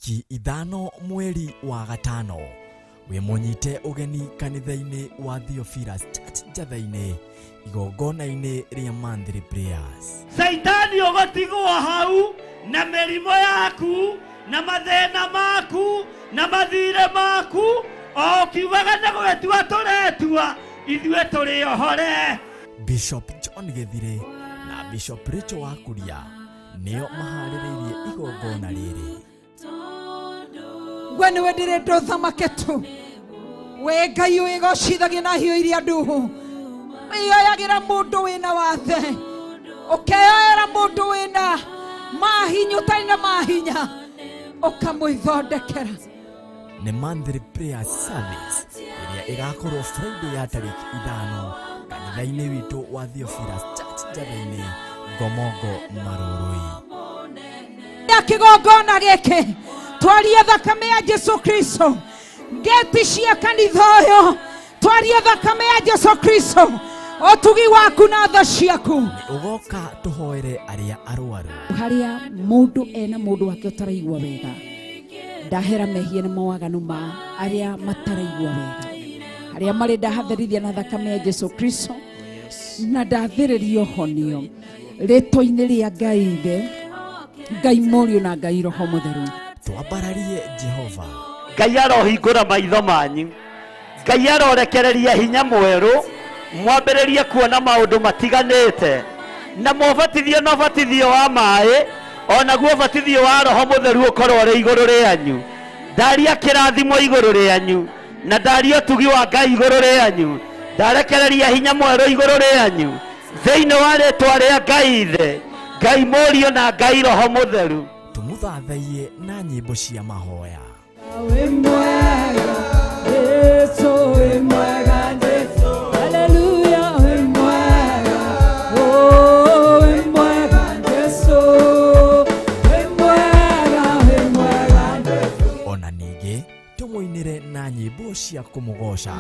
tariki 5 mweri wa gatano wimunyite ugeni kanitha-ini wa Theophilus Church Njatha-ini igongona-ini ria Monthly Prayers. Saitani ugotigwa hau na merimo yaku na mathina maku na mathire maku okiugaga na gwetua turetua ithue turi ohore. Bishop John Gethire na Bishop Rachel Wakuria nio mahaririirie igongona riri. Gwe niwe ndiretwo thamaketu we Ngai wigocithagia na hiũ iria nduhu wĩoyagira mũndũ wĩna wathe ũkeoera mũndũ wĩna mahinya ũtarĩ na mahinya ũkamwĩthondekera. Nĩ Monthly Prayer Service ĩrĩa ĩgakorwo Friday ya tariki 5 kanitha-inĩ witũ wa Theophilus Church Njatha-inĩ Ngomongo Marũrũi. Ya kĩgongona gĩkĩ twarie thakame ya Jesu Kristo ngeti cia kanitha ũyũ twarie thakame ya Jesu Kristo otugi waku na tha ciaku. Ugoka tuhoere aria arwaru haria mundu ena mundu wake utaraigwa wega ndahera mehia na mawaganu ma aria mataraigwa wega haria mari ndahatherithia na thakame ya Jesu Kristo na ndathiririo honio rĩtwa-inĩ rĩa Ngai Ithe Ngai Mũriũ na Ngai Roho Mũtheru. Twambararie Jehova. Ngai arohingũra maitho manyu, Ngai arorekereria hinya mwerũ mwambĩrĩrie kuona maũndũ matiganĩte na mũbatithio na ũbatithio wa maĩ onaguo ũbatithio wa Roho Mũtheru ũkorwo ũrĩ igũrũ rĩanyu. Ndaria kĩrathimo igũrũ rĩanyu na ndaria ũtugi wa Ngai igũrũ rĩanyu. Ndarekereria hinya mwerũ igũrũ rĩanyu thĩinĩ wa rĩĩtwa rĩa Ngai Ithe Ngai Mũriũ na Ngai Roho Mũtheru. Tumuthathaiye na nyĩmbo cia mahoya. We mwega Yesu, we mwega Yesu, haleluya, we mwega, oh we mwega Yesu, we mwega Yesu. Ona ningĩ tumuinire na nyĩmbo cia kũmũgoca.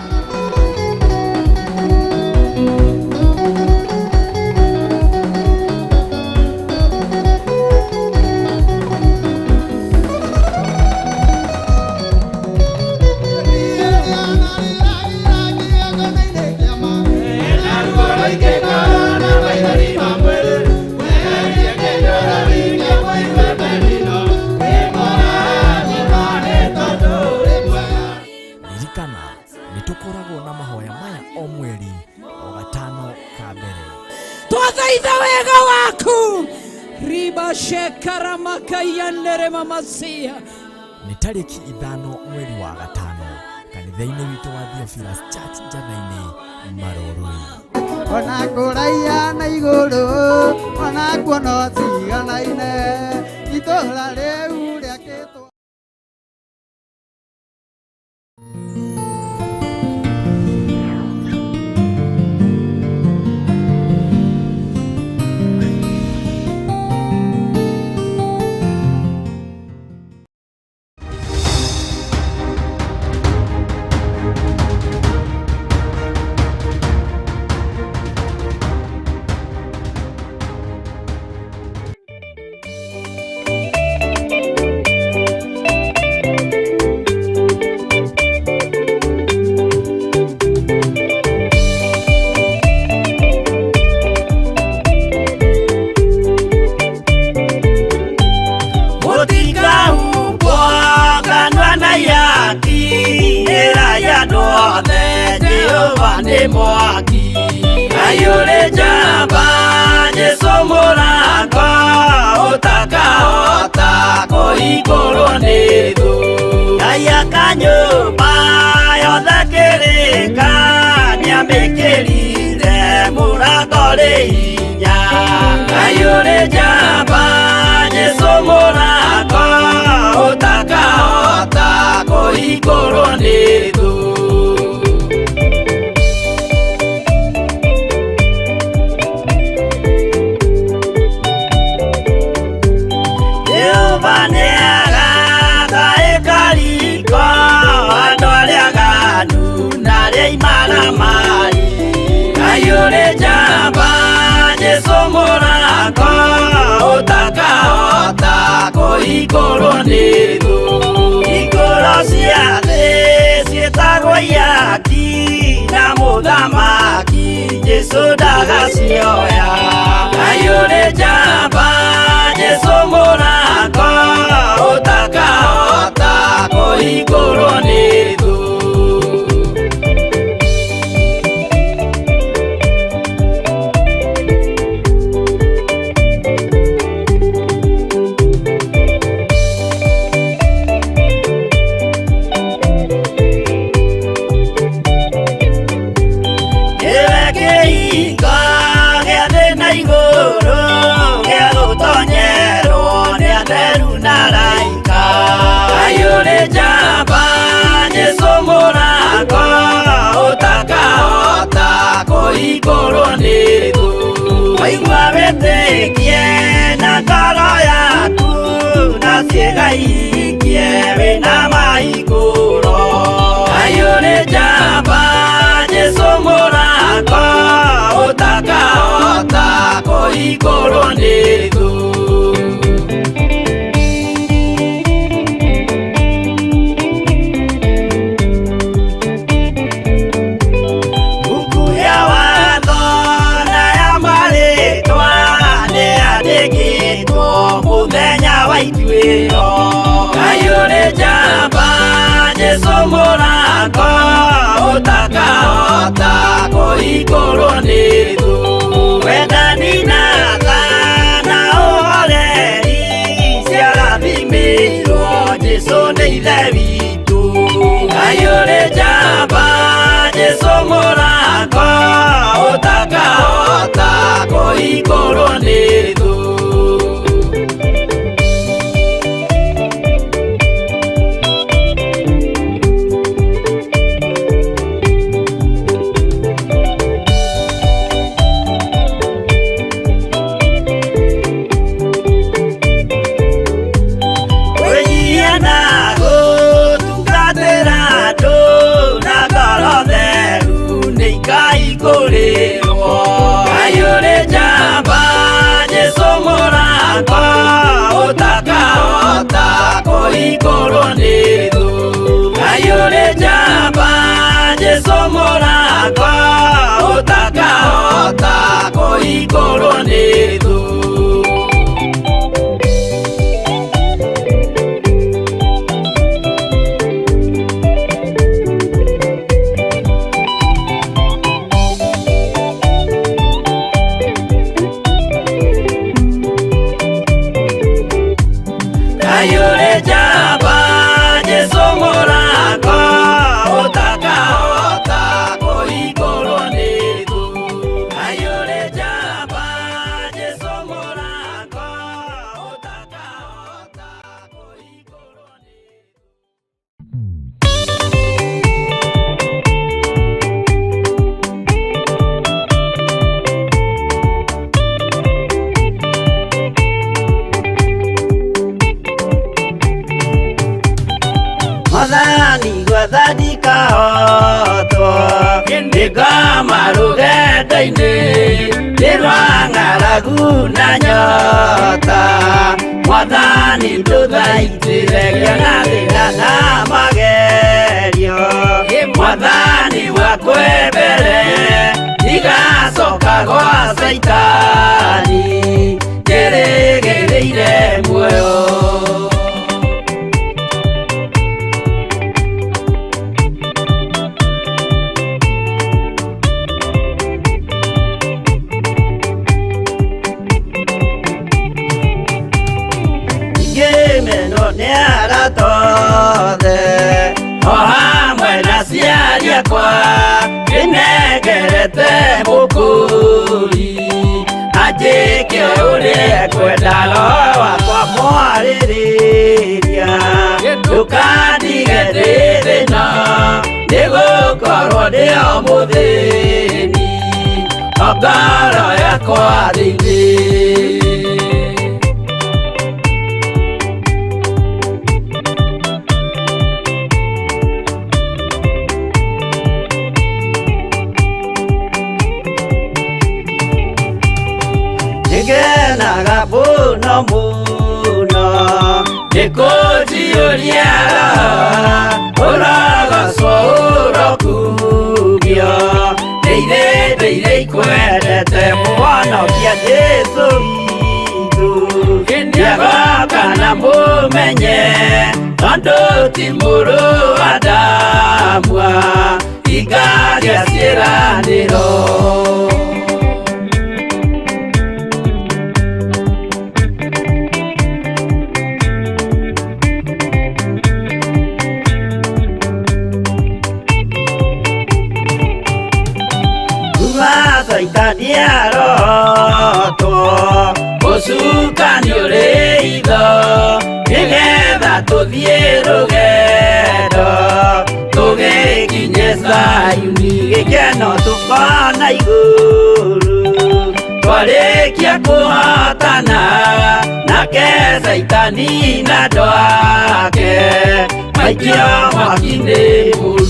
Nitukoragwo na mahoya maya o mweri o gatano ka mbere. Twathaitha wega waku riba shekara makayandere mamasia. Ni tariki 5 mweri wa gatano kanitha-inĩ witũ wa Theophilus Church Njatha-inĩ Marũrũi. Ona kũraiya na igũrũ ona kuona tiganaine itũũra rĩu rĩakĩtwo. Mwaki ayure jamba Yesu mũrango ũtakahota kũhingũrwo nĩ thũ. Ngai akanyũmba yothe kĩrĩka nĩamĩkĩrire mũrango rĩ hinya. Ayure jamba Yesu mũrango ũtakahota kũhingũrwo nĩ thũ. Ayure jamba Yesu mũrango ũtakahota kũhingũrwo nĩ thũ. muthamaki Jesu ndagacionya ayure jamba Jesu mũrango ũtakahota kũhingũrwo nĩ thũ. Waigua wĩtĩkie na ngoro yaku na ciĩga ikie wĩna mahingũro ayũrĩ njamba Jesũ mũrango ũtakahota kũhingũrwo nĩ thũ. Ayure jamba Jesũ mũrango ũtakahota kũhingũrwo nĩ thũ. Wendani na tha na ũhoreri ciarathimĩirwo Jesũ nĩ ithe witũ. Ayure jamba Jesũ mũrango ũtakahota kũhingũrwo nĩ thũ. Ayure jamba Jesũ mũrango ũtakahota kũhingũrwo nĩ thũ. Ayure jamba Jesũ mũrango ũtakahota kũhingũrwo nĩ thũ. Ayure jamba Jesũ mũrango ũtakahota kũhingũrwo nĩ thũ. Ayure jamba Jesũ mũrango ũtakahota kũhingũrwo nĩ Mathani gwathani kahotwo nĩngama rũgendo-inĩ nĩrwa ng'aragu na nyota. Mwathani ndũthaitĩre na thĩna na magerio. Mwathani wakwe mbere igacoka gwa Saitani njĩrĩgĩrĩire muoyo. Tothe o hamwe na ciari akwa nĩnengerete mũkũri anjĩke ũrĩa kwenda roho wakwa mwarĩrĩria. Ndũkandige ndĩ thĩna nĩgũkorwo ndĩ o mũthĩni o ngoro yakwa thĩinĩ. Ngenaga mũno mũno nĩkũnjiũria ũrogocwo ũrokugio ciothe iria ikwendete mũhonokia Jesũ witũ nĩagoka na mũmenye tondũ ti mũrũ wa ndamwa ingagĩa ciĩranĩro. Saitani arotwo mũcukani ũrĩ itho nĩgetha tũthiĩ rũgendo tũgĩkinye Zayuni gĩkeno tũkona igũrũ twarĩkia kũhotana nake Saitani na andũ ake maikio mwaki-inĩ mũru.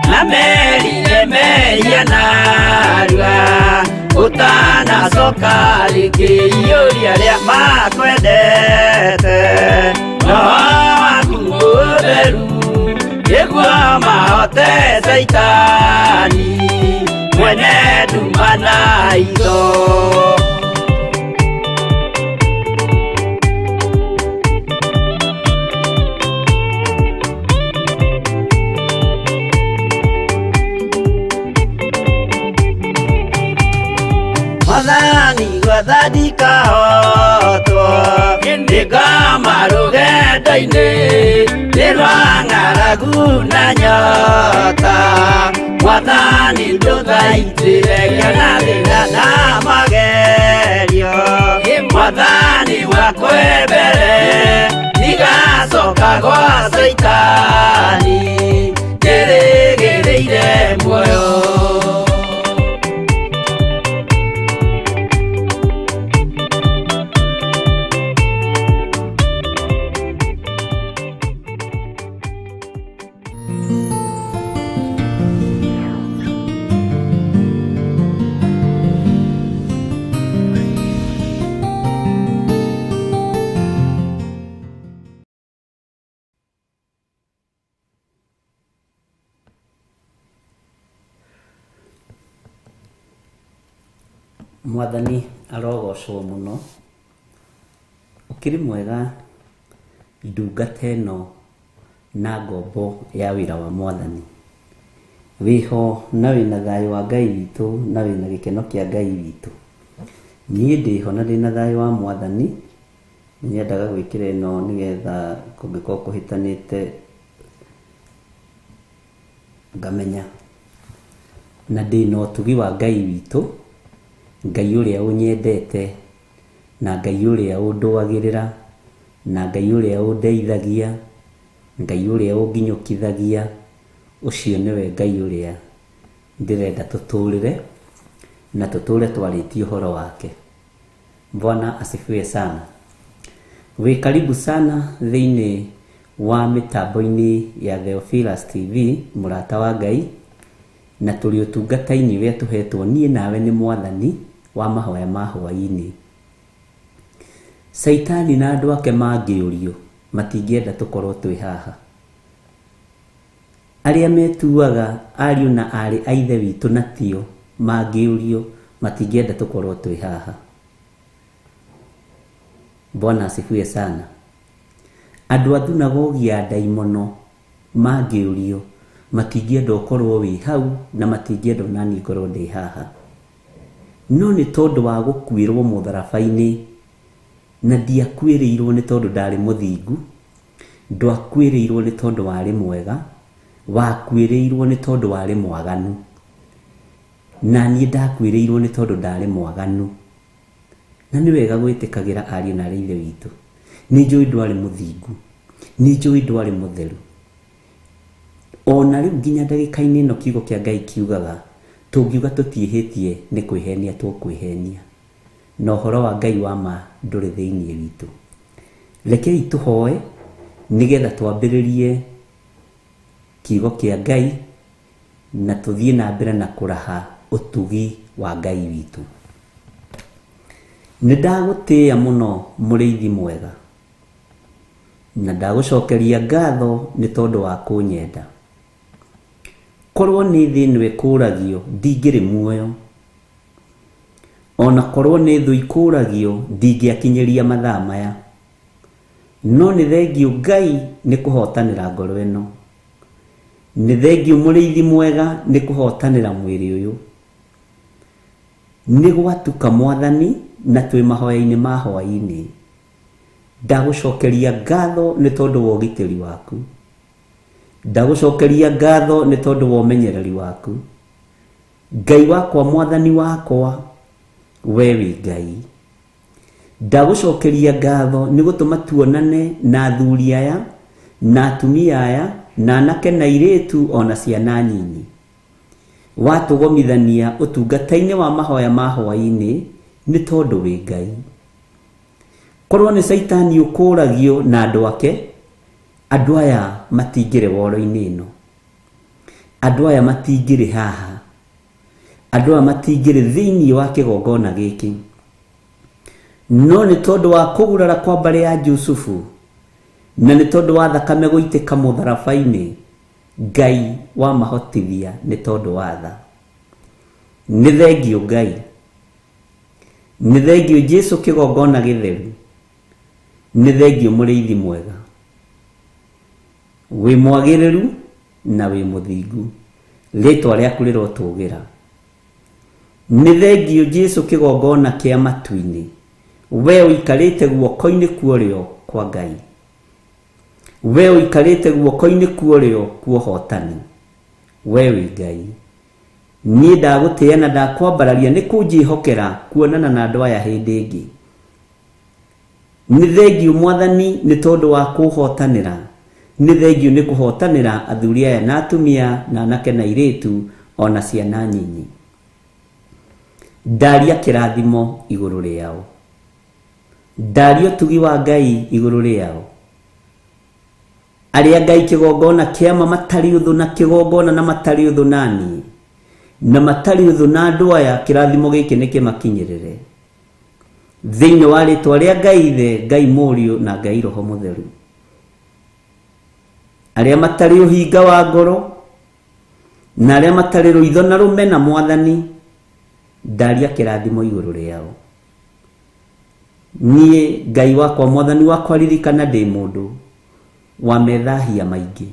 Na merire mehia narua utanacoka rĩngĩ iyũria rĩa makwendete roho waku mũtheru nĩguo mahote Saitani mwene nduma na itho. Mwathani gwathani kahotwo nĩngoma rũgendo-inĩ nĩ rwa ng'aragu na nyota Mwathani ndũthaitĩre kana thĩna na magerio Mwathani wakwa mbere ndigacoka gwa Saitani ndĩrĩgĩrĩire muoyo. Mwathani arogocwo muno ukiri mwega ndungata ĩno na ngombo ya wĩra wa Mwathani wiho na wĩna thayũ wa Ngai witũ na wĩna gĩkeno kĩa Ngai witũ. Niĩ ndĩho na ndĩna thayũ wa Mwathani nyendaga gwĩkĩra ĩno nĩgetha kũngĩkorwo kũhĩtanĩte ngamenya na ndĩna ũtugi wa Ngai witũ, Ngai ũrĩa ũnyendete na Ngai ũrĩa ũndũagĩrĩra na Ngai ũrĩa ũndeithagia, Ngai ũrĩa ũnginyũkithagia, ũcio nĩwe Ngai ũrĩa ndĩrenda tũtũrĩre na tũtũre twarĩtie ũhoro wake. Bwana asifiwe sana. Wĩ karibu sana thĩinĩ wa mĩtambo-inĩ ya Theophilus TV mũrata wa Ngai, na tũrĩ ũtungata-inĩ ũrĩa tũhetwo niĩ nawe nĩ Mwathani wa mahoya ma hwaĩ-inĩ. Saitani na andũ ake mangĩũrio matingĩenda tũkorwo twĩ haha. Arĩa metuaga ariũ na arĩ a ithe witũ na tio mangĩũrio matingĩenda tũkorwo twĩ haha. Bwana asifiwe sana. Andũ a thunagogi ya ndaimono mangĩũrio matingĩenda ũkorwo wĩ hau na matingĩenda nani ngorwo ndĩ haha. No nĩ tondũ wa gũkuĩrwo mũtharaba-inĩ, na ndiakuĩrĩirwo nĩ tondũ ndarĩ mũthingu, ndwakuĩrĩirwo nĩ tondũ warĩ mwega, wakuĩrĩirwo nĩ tondũ warĩ mwaganu. Na niĩ ndakuĩrĩirwo nĩ tondũ ndarĩ mwaganu. Na nĩ wega gwĩtĩkagĩra ariũ na ithe witũ. Nĩ njũĩ ndwarĩ mũthingu, nĩ njũĩ ndwarĩ mũtheru. Ona rĩu nginya ndagĩka-inĩ ĩno kiugo kĩa Ngai kiugaga tũngiuga tũtiĩhĩtie nĩ kwĩhenia tũkwĩhenia, na ũhoro wa Ngai wa ma ndũrĩ thĩinĩ witũ. Rekei tũhoe nigetha twambĩrĩrie kiugo kĩa Ngai na tũthiĩ na mbere na kũraha ũtugi wa Ngai witũ. Nĩ ndagũtĩĩa mũno mũrĩithi mwega, na ndagũcokeria ngatho nĩ tondũ wa kũnyenda. Korwo nĩ thĩ ĩno ĩkũragio ndingĩrĩ muoyo, ona korwo nĩ thũ ikũragio ndingĩakinyĩria mathaa maya, no nĩ thengiũ Ngai nĩ kũhotanĩra ngoro ĩno. Nĩ thengiũ mũrĩithi mwega nĩ kũhotanĩra mwĩrĩ ũyũ. Nĩ gwatuka Mwathani na twĩ mahoya-inĩ ma hwaĩ-inĩ. Ndagũcokeria ngatho nĩ tondũ wa ũgitĩri waku. Ndagũcokeria ngatho nĩ tondũ wa ũmenyereri waku. Ngai wakwa, Mwathani wakwa, we wĩ Ngai. Ndagũcokeria ngatho nĩ gũtũma tuonane na athuri aya na atumia aya na anake na airĩtu ona ciana nyinyi. Watũgomithania ũtungata-inĩ wa mahoya ma hwaĩ-inĩ nĩ tondũ wĩ Ngai. Korwo nĩ Saitani ũkũragio na andũ ake, andũ aya matingĩrĩ woro-inĩ ĩno. Andũ aya matingĩrĩ haha. Andũ aya matingĩrĩ thĩinĩ wa kĩgongona gĩkĩ. No nĩ tondũ wa kũgurara kwa mbarĩ ya Jusufu, na nĩ tondũ wa thakame gũitĩka mũtharaba-inĩ, Ngai wa mahotithia nĩ tondũ wa tha. Nĩ thengiũ Ngai. Nĩ thengiũ Jesũ kĩgongona gĩtheru. Nĩ thengiũ mũrĩithi mwega. Wĩ mwagĩrĩru na wĩ mũthingu. Rĩtwa rĩaku rĩrotũgĩra. Nĩ thengiũ Jesũ kĩgongona kĩa matu-inĩ. We ũikarĩte guoko-inĩ kuorĩo kwa Ngai. We ũikarĩte guoko-inĩ kuorĩo kwa ũhotani. We wĩ Ngai. Niĩ ndagũtĩĩa na ndakwambararia nĩ kũnjĩhokera kuonana na andũ aya hĩndĩ ĩngĩ. Nĩ thengiũ Mwathani nĩ tondũ wa kũhotanĩra. Nĩ thengiũ nĩ kũhotanĩra athuri aya na atumia na anake na airĩtu ona ciana nyinyi. Ndaria kĩrathimo igũrũ rĩao. Ndaria ũtugi wa Ngai igũrũ rĩao. Arĩa Ngai kĩgongona kĩama matarĩ ũthũ na kĩgongona na matarĩ ũthũ naniĩ, na matarĩ ũthũ na andũ aya, kĩrathimo gĩkĩ nĩ kĩmakinyĩrĩre. Thĩinĩ wa rĩtwa rĩa Ngai Ithe, Ngai Mũriũ na Ngai Roho Mũtheru. Arĩa matarĩ ũhinga wa ngoro na arĩa matarĩ rũitho na rũmena Mwathani, ndaria kĩrathimo igũrũ rĩao. Niĩ Ngai wakwa, Mwathani wakwa, ririkana ndĩ mũndũ wa methahia maingĩ.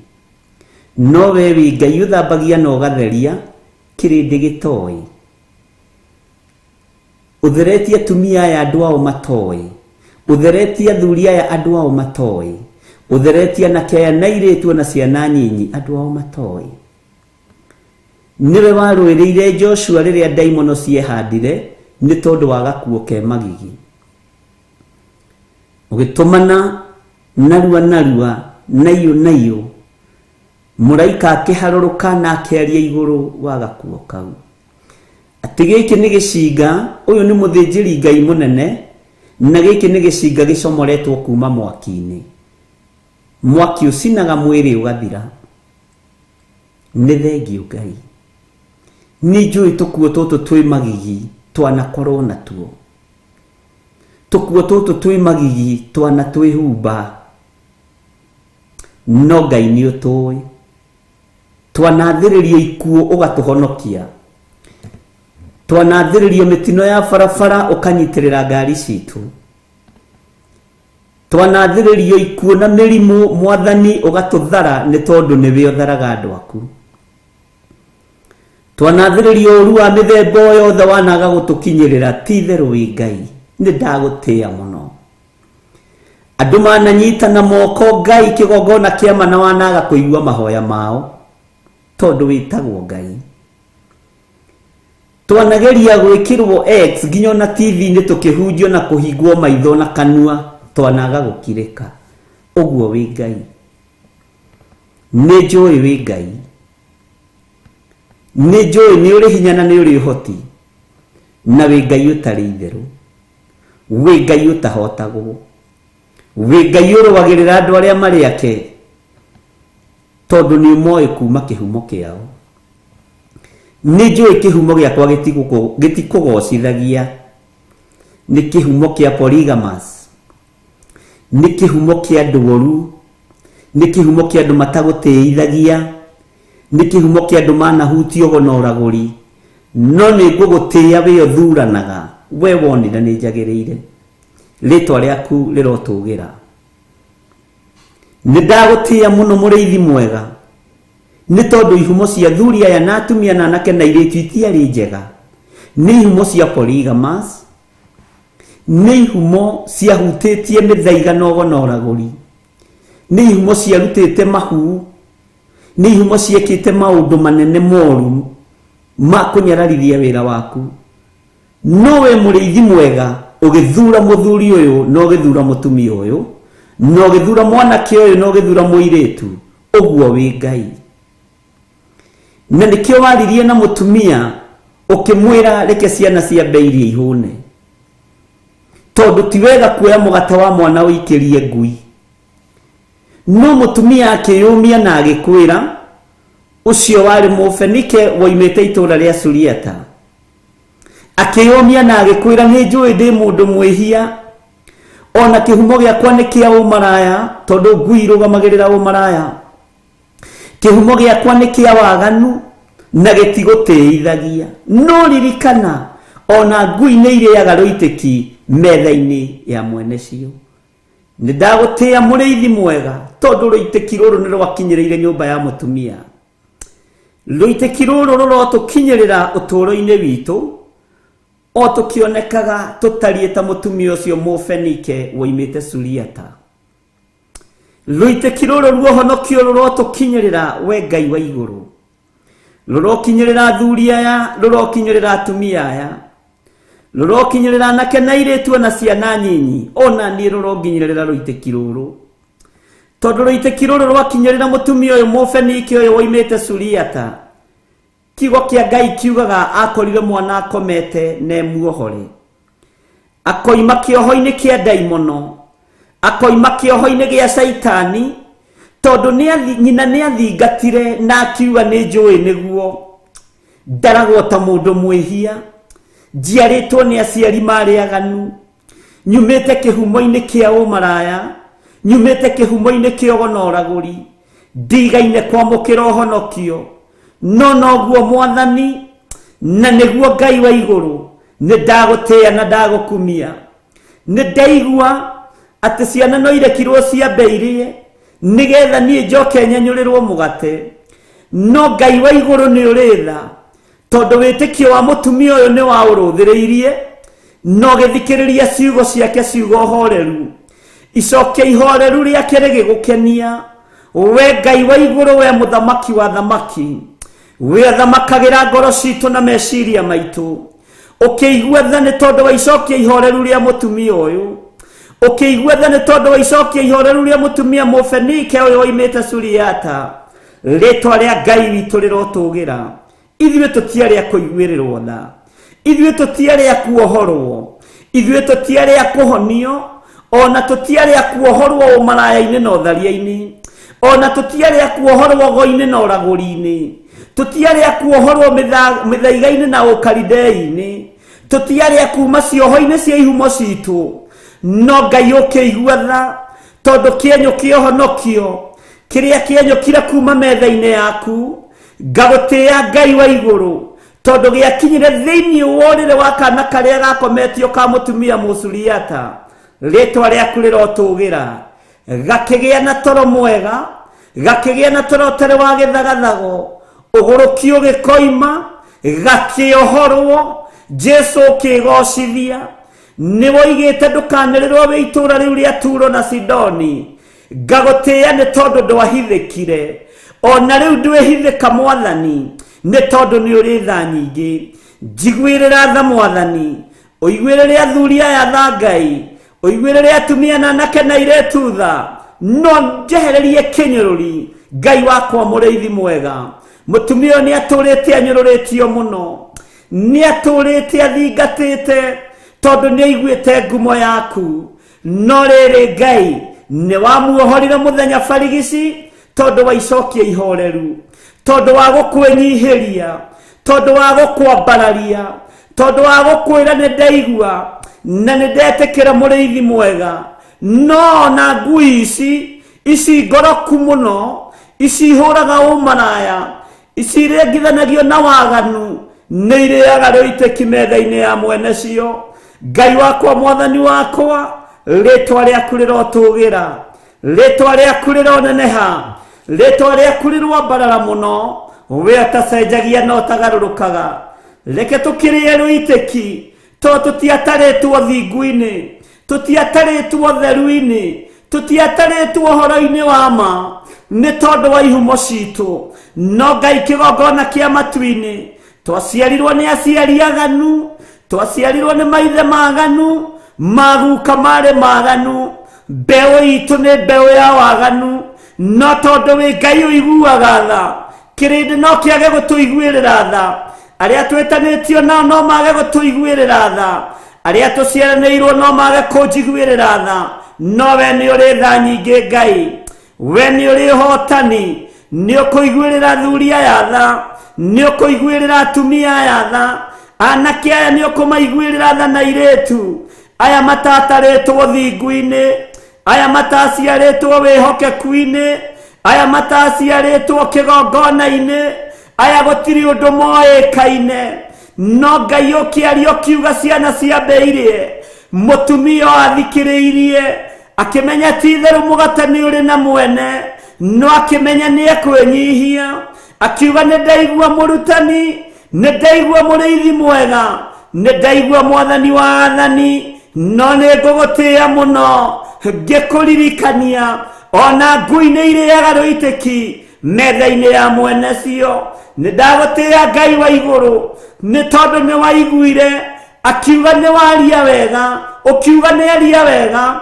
No we wĩ Ngai ũthambagia na ũgatheria kĩrĩndĩ gĩtoĩ. Ũtheretie atumia aya andũ ao matoĩ. Ũtheretie athuri aya andũ ao matoĩ. Ũtheretie anake aya na airĩtu na ciana nyinyi andũ ao matoĩ. Nĩwe warũĩrĩire Joshua rĩrĩa ndaimono ciehandire nĩ tondũ wa gakuo ke magigi. Ũgĩtũmana narua nayo mũraika akĩharũrũka na akĩaria igũrũ wa gakuo kau. Atĩ gĩkĩ nĩ gĩcinga, ũyũ nĩ mũthĩnjĩri Ngai mũnene, na gĩkĩ nĩ gĩcinga gĩcomoretwo kuma mwaki-inĩ. Mwaki ũcinaga mwĩrĩ ũgathira. Nĩ thengiũ Ngai. Nĩ njũĩ tũkuo tũtũ twĩ magigi twanakorwo natuo. Tũkuo tũtũ twĩ magigi twana twĩhumba. No Ngai nĩ ũtũĩ. Twanathĩrĩrio ikuo ũgatũhonokia. Twanathĩrĩrio mĩtino ya barabara ũkanyitĩrĩra ngari citũ. Twanathĩrĩrio ikuo na mĩrimũ Mwathani ũgatũthara nĩ tondũ nĩwe ũtharaga andũ aku. Twanathĩrĩrio ũru wa mĩthemba yothe wanaga gũtũkinyĩrĩra, ti itherũ wĩ Ngai. Nĩ ndagũtĩĩa mũno. Andũ mananyitana moko Ngai kĩgongona kĩama na wanaga kũigua mahoya mao tondũ wĩtagwo Ngai. Twanageria gwĩkĩrwo X nginya na TV-inĩ tũkĩhunjio na kũhingwo maitho na kanua, twanaga gũkirĩka. Ũguo wĩ Ngai. Nĩ njũĩ wĩ Ngai. Nĩ njũĩ nĩ ũrĩ hinya na nĩ ũrĩ ũhoti, na wĩ Ngai ũtarĩ itherũ. Wĩ Ngai ũtahotagwo. we Ngai ũrũagĩrĩra andũ arĩa marĩ ake tondũ nĩ ũmoĩ kuma kĩhumo kĩao. Nĩ njũĩ kĩhumo gĩakwa gĩtikũgocithagia, nĩ kĩhumo kĩa polygamous, nĩ kĩhumo kĩa andũ oru, nĩ kĩhumo kĩa andũ matagũtĩithagia, nĩ kĩhumo kĩa andũ manahutio ũgonoragũri, no nĩ ngũgũtĩĩa we ũthuranaga we wonire nĩ njagĩrĩire, rĩtwa rĩaku rĩrotũgĩra. Nĩ ndagũtĩĩa mũno mũrĩithi mwega, nĩ tondũ ihumo cia thuri aya na atumia na anake na airĩtu itiarĩ njega, nĩ ihumo cia polygamous, nĩ ihumo ciahutĩtie mĩthaiga na ũgonoragũri, nĩ ihumo ciarutĩte mahu, nĩ ihumo ciĩkĩte maũndũ manene moru ma kũnyararithia wĩra waku. No we mũrĩithi mwega ũgĩthura mũthuri ũyũ na ũgĩthura mũtumia ũyũ na ũgĩthura mwanake ũyũ na ũgĩthura mũirĩtu, ũguo wĩ Ngai. Na nĩkĩo waririe na mũtumia ũkĩmwĩra reke ciana cia mbeirie ihũne, tondũ ti wega kuoya mũgate wa mwana ũikĩrie ngui. No mũtumia akĩyũmia na agĩkwĩra ũcio warĩ Mũfenike woimĩte itũũra rĩa Suriata, akĩyũmia na agĩkwĩra nĩ njũĩ ndĩ mũndũ mwĩhia, ona kĩhumo gĩakwa nĩ kĩa ũmaraya tondũ ngui irũgamagĩrĩra ũmaraya, kĩhumo gĩakwa nĩ kĩa waganu na gĩtigũtĩithagia. No ririkana ona ngui nĩ irĩaga rũitĩki metha-inĩ ya mwene cio. Nĩ ndagũtĩĩa mũrĩithi mwega tondũ rũitĩki rũrũ nĩ rwakinyĩrĩire nyũmba ya mũtumia. Rũitĩki rũrũ rũrotũkinyĩrĩra ũtũũro-inĩ witũ o tũkĩonekaga tũtariĩ ta mũtumia ũcio Mũfenike woimĩte Suriata. Rũitĩki rũrũ ruohonokio rũrotũkinyĩrĩra we Ngai wa igũrũ, rũrokinyĩrĩra athuri aya, rũrokinyĩrĩra atumia aya, rũrokinyĩrĩra anake na airĩtu na ciana nyinyi, ona niĩ rũronginyĩrĩra rũitĩki rũrũ, tondũ rũitĩki rũrũ rwakinyĩrĩra mũtumia ũyũ Mũfenike ũyũ woimĩte Suriata. Kiugo kĩa Ngai kiugaga akorire mwana akomete na muohore, akoima kĩoho-inĩ kĩa ndaimono, akoima kĩoho-inĩ gĩa Saitani, tondũ nyina nĩ athingatire na akiuga nĩ njũĩ nĩguo ndaragwo ta mũndũ mwĩhia, njiarĩtwo nĩ aciari marĩ aganu, nyumĩte kĩhumo-inĩ kĩa ũmaraya, nyumĩte kĩhumo-inĩ kĩa ũgonoragũri, ndigaine kwamũkĩra ũhonokio. No noguo Mwathani na nĩguo Ngai wa igũrũ, nĩ ndagũtĩĩa na ndagũkumia. Nĩ ndaigua atĩ ciana no irekirwo ciambĩirie nĩgetha niĩ njoke nyenyũrĩrwo mũgate, no Ngai wa igũrũ nĩ ũrĩ tha, tondũ wĩtĩkio wa mũtumia ũyũ nĩ waũrũthĩrĩirie no gĩthikĩrĩria ciugo ciake ciugo horeru, icokia ihoreru rĩake rĩgĩgũkenia. We Ngai wa igũrũ, we mũthamaki wa thamaki, we thamakagĩra ngoro citũ na meciria maitũ, ũkĩigua tha nĩ tondũ wa icokia ihoreru rĩa mũtumia ũyũ, ũkĩigua tha nĩ tondũ wa icokia ihoreru rĩa mũtumia Mũfenike ũyũ woimĩte Suriata. Rĩtwa rĩa Ngai witũ rĩrotũgĩra. Ithuĩ tũtiarĩ a kũiguĩrĩrwo tha, ithuĩ tũtiarĩ a kuohorwo, ithuĩ tũtiarĩ a kũhonio, ona tũtiarĩ a kuohorwo ũmaraya-inĩ na ũtharia-inĩ, ona tũtiarĩ a kuohorwo ũgo-inĩ na ũragũri-inĩ, tũtiarĩ a kuohorwo mĩthaiga-inĩ na ũkaridei-inĩ, tũtiarĩ a kuma cioho-inĩ cia ihumo citũ. No Ngai ũkĩigua tha tondũ kĩenyũ kĩa ũhonokio kĩrĩa kĩenyũkire kuma metha-inĩ yaku, ngagũtĩĩa Ngai wa igũrũ tondũ gĩakinyire thĩinĩ wa ũrĩrĩ wa kana karĩa gakometio ka mũtumia Mũsuriata. Rĩtwa rĩaku rĩrotũgĩra, gakĩgĩa na toro mwega, gakĩgĩa na toro ũtarĩ wa gĩthagathago, ũgũrũkio gĩkoima, gakĩohorwo, Jesu ũkĩgocithia. Nĩ woigĩte ndũkanĩrĩrwo wĩ itũũra rĩu rĩa Turo na Sidoni, ngagũtĩĩa nĩ tondũ ndwahithĩkire, ona rĩu ndwĩhithĩka Mwathani nĩ tondũ nĩ ũrĩ tha nyingĩ. Njiguĩrĩra tha Mwathani, ũiguĩrĩre athuri aya tha Ngai, ũiguĩrĩre atumia na anake na airĩtu tha, no njehererie kĩnyũrũri. Ngai wakwa mũrĩithi mwega, mũtumia ũyũ nĩ atũrĩte anyũrũrĩtio mũno, nĩ atũrĩte athingatĩte tondũ nĩ aiguĩte ngumo yaku. no rĩrĩ Ngai nĩ wamuohorire mũthenya barigici tondũ wa icokia ihoreru, tondũ wa gũkwĩnyihĩria, tondũ wa gũkwambararia, tondũ wa gũkwĩra nĩ ndaigua na nĩ ndetĩkĩra mũrĩithi mwega. No na ngui ici ngoroku mũno, ici hũraga ũmaraya, ici irengithanagio na waganu, nĩ irĩaga rĩitĩki metha-inĩ ya mwene cio. Ngai wakwa, mwathani wakwa, rĩtwa rĩaku rĩrotũgĩra, rĩtwa rĩaku rĩroneneha, rĩtwa rĩaku rĩrwambarara mũno, we ũtacenjagia na ũtagarũrũkaga. Reke tũkĩrĩe rũitĩki, tondũ tũtiatarĩtwo thingu-inĩ, tũtiatarĩtwo theru-inĩ, tũtiatarĩtwo ũhoro-inĩ wa ma, nĩ tondũ wa ihumo citũ. No Ngai kĩgongona kĩa matu-inĩ, twaciarirwo nĩ aciari aganu, twaciarirwo nĩ maithe maganu, maguka marĩ maganu, mbeũ itũ nĩ mbeũ ya waganu. No tondũ wĩ Ngai ũiguaga tha, kĩrĩndĩ no kĩage gũtũiguĩrĩra tha, arĩa twĩtanĩtio nao no mage gũtũiguĩrĩra tha, arĩa tũciaranĩirwo no mage kũnjiguĩrĩra tha. No we nĩ ũrĩ tha nyingĩ Ngai, we nĩ ũrĩ hotani, nĩ ũkũiguĩrĩra thuri aya tha, nĩ ũkũiguĩrĩra atumia aya tha, anake aya nĩ ũkũmaiguĩrĩra tha na airĩtu aya matatarĩtwo thingu-inĩ, aya mataciarĩtwo wĩhokeku-inĩ, aya mataciarĩtwo kĩgongona-inĩ, aya gũtirĩ ũndũ moĩkaine. No Ngai ũkĩaria ũkiuga ciana ciambĩirie, mũtumia athikĩrĩirie, akĩmenya ti itherũ mũgate nĩ ũrĩ na mwene, no akĩmenya nĩ ekwĩnyihia, akiuga nĩ ndaigua mũrutani, nĩ ndaigua mũrĩithi mwega, nĩ ndaigua mwathani wa athani, no nĩ ngũgũtĩĩa mũno ngĩkũririkania ona ngui nĩ irĩaga rũitĩki metha-inĩ ya mwene cio. Nĩ ndagũtĩĩa Ngai wa igũrũ, nĩ tondũ nĩ waiguire akiuga nĩ waria wega, ũkiuga nĩ aria wega,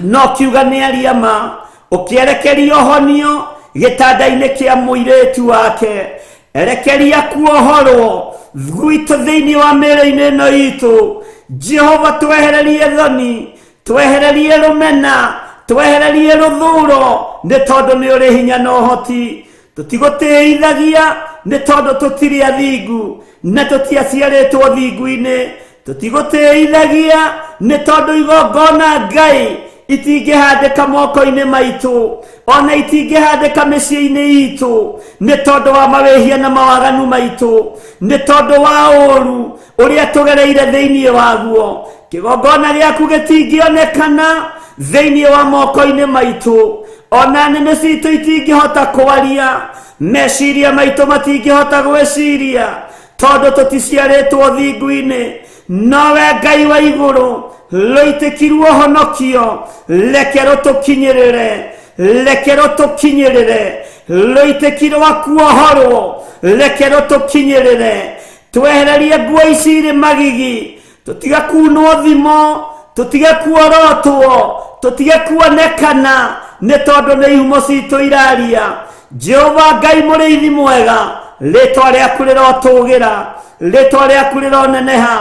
no ũkiuga nĩ aria ma, ũkĩerekeria ũhonio gĩtanda-inĩ kĩa mũirĩtu wake, erekeria kuohorwo gwitũ thĩinĩ wa mĩĩrĩ-inĩ ĩno itũ. Jehova, twehererie thoni, twehererie rũmena, twehererie rũthũũro, nĩ tondũ nĩ ũrĩ hinya na ũhoti. Tũtigũtĩithagia nĩ tondũ tũtirĩ athingu na tũtiaciarĩtwo thingu-inĩ. Tũtigũtĩithagia nĩ tondũ igongona Ngai itingĩhandĩka moko-inĩ maitũ, ona itingĩhandĩka mĩciĩ-inĩ itũ, nĩ tondũ wa mawĩhia na mawaganu maitũ, nĩ tondũ wa ũũru ũrĩa tũgereire thĩinĩ waguo. Kĩgongona gĩaku gĩtingĩonekana thĩinĩ wa moko-inĩ maitũ, ona nĩmĩ citũ itingĩhota kwaria, meciria maitũ matingĩhota gwĩciria, tondũ tũticiarĩtwo thingu-inĩ. Nowe Ngai wa igũrũ, rũitĩki ruohonokio reke rũtũkinyĩrĩre, reke rũtũkinyĩrĩre, rũitĩki rwa kuohorwo reke rũtũkinyĩrĩre. Twehererie nguo ici irĩ magigi, tũtige kunwo thimo, tũtige kuorotwo, tũtige kuonekana, nĩ tondũ nĩ ihumo citũ iraria. Jehova Ngai mũrĩithi mwega, rĩtwa rĩaku rĩrotũgĩra, rĩtwa rĩaku rĩroneneha.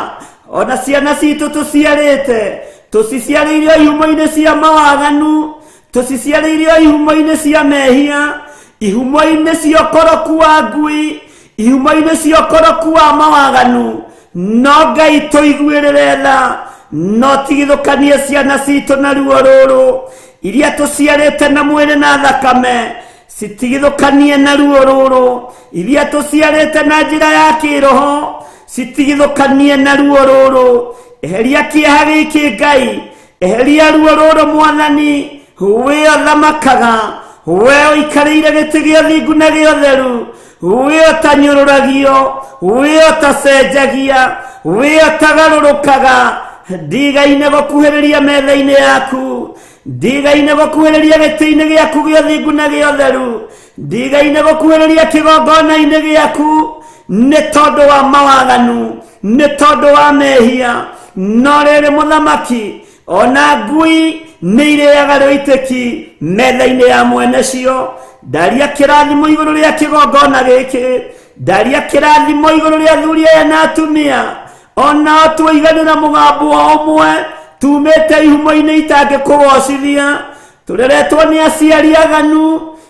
Ona ciana citũ tũciarĩte, tũciciarĩire ihumo-inĩ cia mawaganu, tũciciarĩire ihumo-inĩ cia mehia, ihumo-inĩ cia ũkoroku wa ngui, ihumo-inĩ cia ũkoroku wa mawaganu. No Ngai tũiguĩrĩre tha, no tigithũkanie ciana citũ na ruo rũrũ, iria tũciarĩte na mwĩrĩ na thakame, citigithũkanie na ruo rũrũ, iria tũciarĩte na njĩra ya kĩroho, citigithũkanie na ruo rũrũ. Eheria kĩeha gĩkĩ Ngai, eheria ruo rũrũ Mwathani, we ũthamakaga, we ũikarĩire gĩtĩ gĩa thingu na gĩa ũtheru, we ũtanyũrũragio, we ũtacenjagia, we ũtagarũrũkaga. Ndigaine gũkuhĩrĩria metha-inĩ yaku, ndigaine gũkuhĩrĩria gĩtĩ-inĩ gĩaku gĩa thingu na gĩa ũtheru, ndigaine gũkuhĩrĩria kĩgongona-inĩ gĩaku, nĩ tondũ wa mawaganu, nĩ tondũ wa mehia. No rĩrĩ Mũthamaki, ona ngui nĩ irĩaga rũitĩki metha-inĩ ya mwene cio. Ndaria kĩrathimo igũrũ rĩa kĩgongona gĩkĩ, ndaria kĩrathimo igũrũ rĩa athuri aya na atumia, ona tũigane na mũgambo ũmwe tumete ihumo-inĩ itangĩkũgocithia, tũreretwo nĩ aciari aganu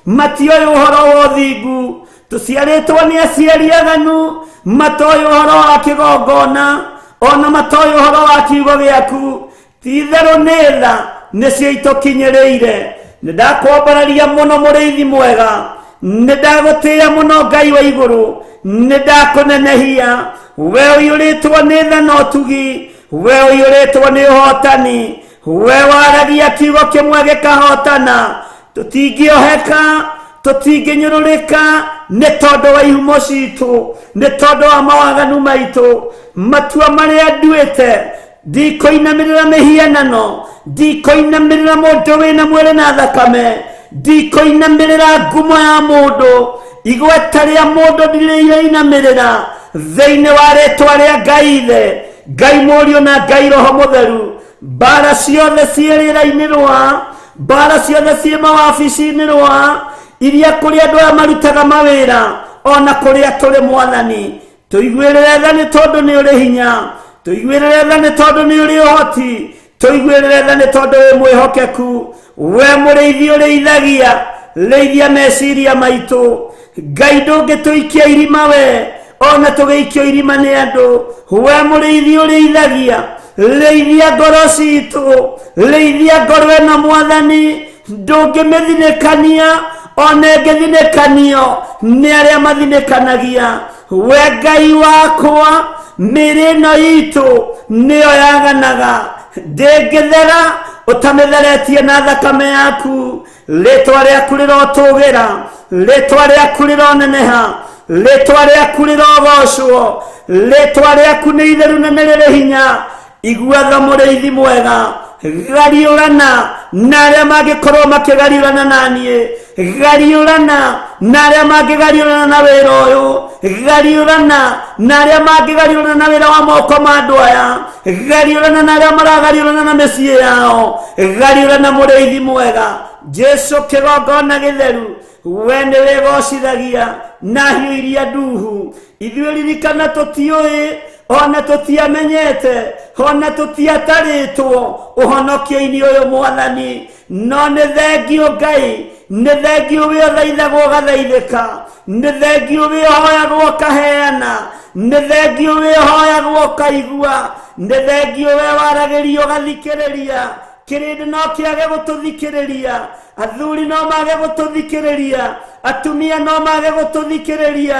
matioĩ ũhoro wa ũthingu, tũciarĩtwo nĩ aciari aganu matoĩ ũhoro wa kĩgongona, ona matoĩ ũhoro wa kiugo gĩaku. Ti-itherũ nĩ tha nĩcio itũkinyĩrĩire. Nĩndakwambararia mũno mũrĩithi mwega, nĩndagũtĩĩa mũno Ngai wa igũrũ, nĩndakũnenehia. We ũiyũrĩtwo nĩ tha na ũtugi, we ũiyũrĩtwo nĩ ũhotani, we waragia kiugo kĩmwe gĩkahotana. Tũtingĩoheka, tũtingĩnyũrũrĩka nĩ tondũ wa ihumo citũ, nĩ tondũ wa mawaganu maitũ. Matua marĩa nduĩte, ndikũinamĩrĩra mĩhianano, ndikũinamĩrĩra mũndũ wĩna mwĩrĩ na thakame, ndikũinamĩrĩra ngumo ya mũndũ, igweta rĩa mũndũ ndirĩinamĩrĩra, thĩinĩ wa rĩtwa rĩa Ngai Ithe, Ngai Mũriũ na Ngai Roho Mũtheru. Mbara ciothe ciĩ rĩera-inĩ rwa, mbara ciothe ciĩ mawabici-inĩ rwa, iria kũrĩ andũ aya marutaga mawĩra, ona kũrĩa tũrĩ Mwathani. Tũiguĩrĩre tha nĩ tondũ nĩ ũrĩ hinya, tũiguĩrĩre tha nĩ tondũ nĩ ũrĩ ũhoti, tũiguĩrĩre tha nĩ tondũ wĩ mwĩhokeku. We mũrĩithi ũrĩithagia, rĩithia meciria maitũ. Ngai ndũngĩtũikia irima we, ona tũgĩikio irima nĩ andũ. We mũrĩithi ũrĩithagia, rĩithia ngoro citũ, rĩithia ngoro ĩno Mwathani. Ndũngĩmĩthinĩkania, ona ĩngĩthinĩkanio nĩ arĩa mathinĩkanagia. We Ngai wakwa, mĩĩrĩ ĩno itũ nĩyo yaganaga, ndĩngĩthera ũtamĩtheretie na thakame yaku. Rĩtwa rĩaku rĩrotũgĩra, rĩtwa rĩaku rĩroneneha, rĩtwa rĩaku rĩrogocwo, rĩtwa rĩaku nĩ itheru na nĩ rĩrĩ hinya. Igua tha mũrĩithi mwega, gariũrana na arĩa mangĩkorwo makĩgariũrana na niĩ, gariũrana na arĩa mangĩgariũrana na wĩra ũyũ, gariũrana na arĩa mangĩgariũrana na wĩra wa moko ma andũ aya, gariũrana na arĩa maragariũrana na mĩciĩ yao, gariũrana mũrĩithi mwega. Jesu kĩgongona gĩtheru, we nĩ wĩgocithagia na hiũ iria nduhu. Ithuĩ ririkana tũtiũĩ, ona tũtiamenyete, ona tũtiatarĩtwo ũhonokio-inĩ ũyũ Mwathani. No nĩ thengio Ngai, nĩ thengio wĩ ũthaithagwo ũgathaithĩka, nĩ thengio wĩ ũhoyagwo ũkaheana, nĩ thengio wĩ ũhoyagwo ũkaigua, nĩ thengio wĩ waragĩrio ũgathikĩrĩria. Kĩrĩndĩ no kĩage gũtũthikĩrĩria, athuri no mage gũtũthikĩrĩria, atumia no mage gũtũthikĩrĩria,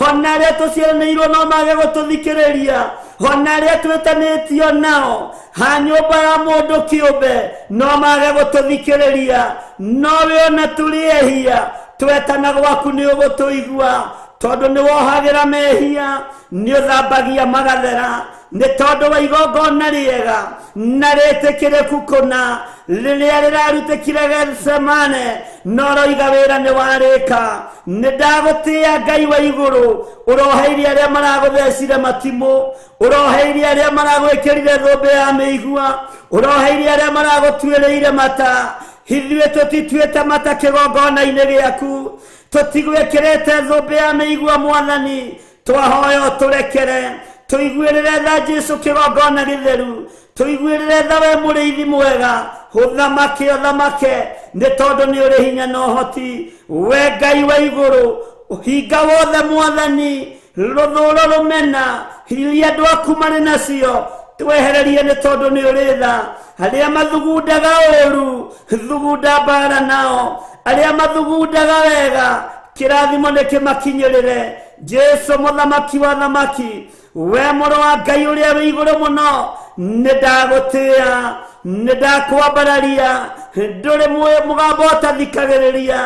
ona arĩa tũciaranĩirwo no mage gũtũthikĩrĩria, ona arĩa twĩtanĩtio nao ha nyũmba ya mũndũ kĩũmbe no mage gũtũthikĩrĩria. No we ona tũrĩehia, twetana gwaku nĩ ũgũtũigua, tondũ nĩ wohagĩra mehia, nĩ ũthambagia magathera. Nĩ tondũ wa igongona rĩega na rĩtĩkĩrĩku kũna, rĩrĩa rĩrarutĩkire Getsemane, no roiga wĩra nĩ warĩka. Nĩ ndagũtĩĩa Ngai wa igũrũ, ũroheirie arĩa maragũthecire matimũ, ũroheirie arĩa maragwĩkĩrire thũmbĩ ya mĩigua, ũroheirie arĩa maragũtuĩrĩire mata. Ithuĩ tũtituĩte mata kĩgongona-inĩ gĩaku, tũtigwĩkĩrĩte thũmbĩ ya mĩigua Mwathani. Twahoya ũtũrekere, tũiguĩrĩre tha Jesu kĩgongona gĩtheru, tũiguĩrĩre tha we mũrĩithi mwega. Ũthamake ũthamake, nĩ tondũ nĩ ũrĩ hinya na ũhoti. We Ngai wa igũrũ, hinga wothe Mwathani, rũthũũro rũmena iria andũ aku marĩ nacio, twehererie nĩ tondũ nĩ ũrĩ tha. Arĩa mathugundaga ũũru, thugunda mbara nao, arĩa mathugundaga wega, kĩrathimo nĩ kĩmakinyĩrĩre. Jesu mũthamaki wa thamaki, we mũrũ wa Ngai ũrĩa wĩ igũrũ mũno, nĩ ndagũtĩĩa, nĩ ndakwambararia. Ndũrĩ mũgambo ũtathikagĩrĩria,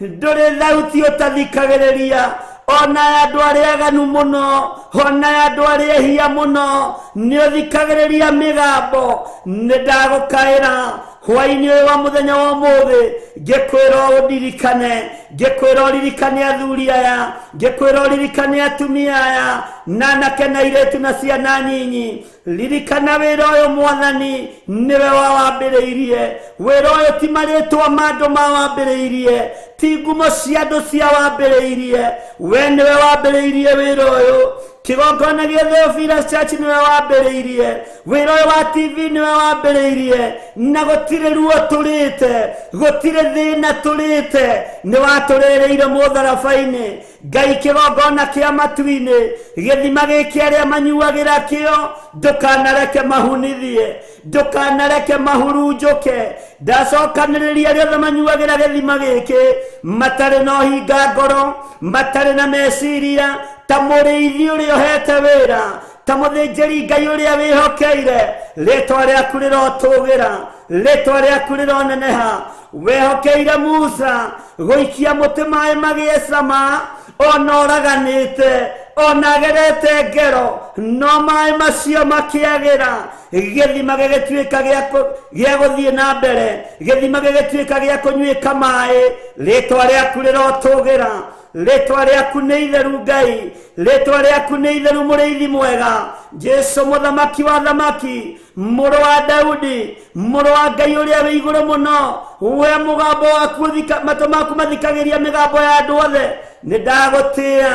ndũrĩ thauti ũtathikagĩrĩria, ona andũ arĩa aganu mũno, ona andũ arĩa ehia mũno, nĩ ũthikagĩrĩria mĩgambo. Nĩ ndagũkaĩra hwaĩ-inĩ ũyũ wa mũthenya wa ũmũthĩ, ngĩkwĩra ũndirikane, ngĩkwĩra ũririkane athuri aya, ngĩkwĩra ũririkane atumia aya, na anake na airĩtu na ciana nyinyi. Ririkana wĩra ũyũ Mwathani nĩwe wawambĩrĩirie. Wĩra ũyũ ti marĩtwa ma andũ mawambĩrĩirie, ti ngumo cia andũ cia wambĩrĩirie, we nĩwe wambĩrĩirie wĩra ũyũ. kigongona gĩa Theophilus Church nĩwe wambĩrĩirie, wĩra ũyũ wa TV nĩwe wambĩrĩirie, na gũtirĩ ruo tũrĩte, gũtirĩ thĩna tũrĩte, nĩ watũrĩrĩire mũtharaba-inĩ. Ngai kĩgongona kĩa matu-inĩ, gĩthima gĩkĩ arĩa manyuagĩra kĩo, ndũkanareke mahunithie, ndũkanareke mahurunjũke. Ndacokanĩrĩria arĩa othe manyuagĩra gĩthima gĩkĩ, matarĩ na ũhinga ngoro, matarĩ na meciria, ta mũrĩithi ũrĩa ũhete wĩra, ta mũthĩnjĩri Ngai ũrĩa wĩhokeire, rĩtwa rĩaku rĩrotũgĩra, rĩtwa rĩaku rĩroneneha. Wehokeire Musa gũikia mũtĩ maĩ magĩe cama, ona ũraganĩte, ona agerete ngero, no maĩ macio makĩagĩra, gĩthima gĩgĩtuĩka gĩa gũthiĩ na mbere, gĩthima gĩgĩtuĩka gĩa kũnyuĩka maĩ. Rĩtwa rĩaku rĩrotũgĩra, rĩtwa rĩaku nĩ itheru Ngai, rĩtwa rĩaku nĩ itheru mũrĩithi mwega. Jesu mũthamaki wa thamaki, mũrũ wa Daudi, mũrũ wa Ngai ũrĩa wĩ igũrũ mũno, we mũgambo waku matũ maku mathikagĩria mĩgambo ya andũ othe. Nĩ ndagũtĩĩa,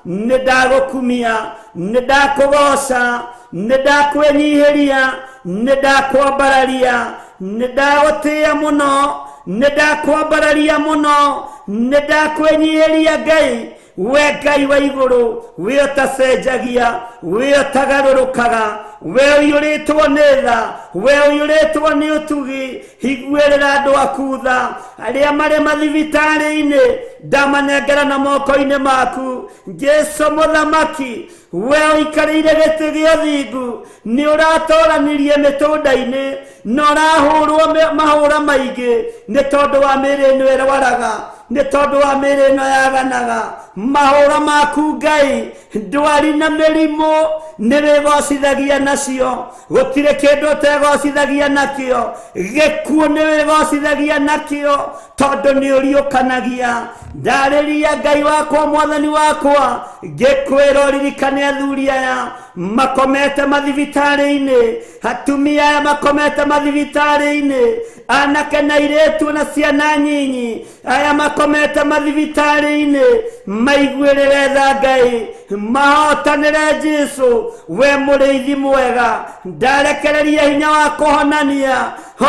nĩ ndagũkumia, nĩ ndakũgoca, nĩ ndakwĩnyihĩria, nĩ ndakwambararia, nĩ ndagũtĩĩa mũno, nĩ ndakwambararia mũno, nĩ ndakwĩnyihĩria Ngai. We Ngai wa igũrũ, we ũtacenjagia, we ũtagarũrũkaga, we ũiyũrĩtwo nĩ tha, we ũiyũrĩtwo nĩ ũtugi. Higuĩrĩra andũ aku tha, arĩa marĩ mathibitarĩ-inĩ, ndamanengera na moko-inĩ maku. Jesu mũthamaki, we ũikarĩire gĩtĩ gĩa ũthingu, nĩ ũratũranirie mĩtũnda-inĩ, na ũrahũrwo mahũra maingĩ, nĩ tondũ wa mĩĩrĩ ĩno ĩrwaraga, nĩ tondũ wa mĩĩrĩ ĩno yaganaga. Mahũra maku Ngai, ndwari na mĩrimũ nĩ wĩgocithagia nacio, gũtirĩ kĩndũ ũtegocithagia nakĩo, gĩkuũ nĩ wĩgocithagia nakĩo, tondũ nĩ ũriũkanagia. Ndarĩria Ngai wakwa, mwathani wakwa, ngĩkwĩra ũririkane athuri aya makomete mathibitarĩ-inĩ, atumia aya makomete mathibitarĩ-inĩ, anake na airĩtu na ciana nyinyi aya makomete mathibitarĩ-inĩ, maiguĩrĩre tha Ngai, mahotanĩre Jesu. We mũrĩithi mwega, ndarekereria hinya wa kũhonania,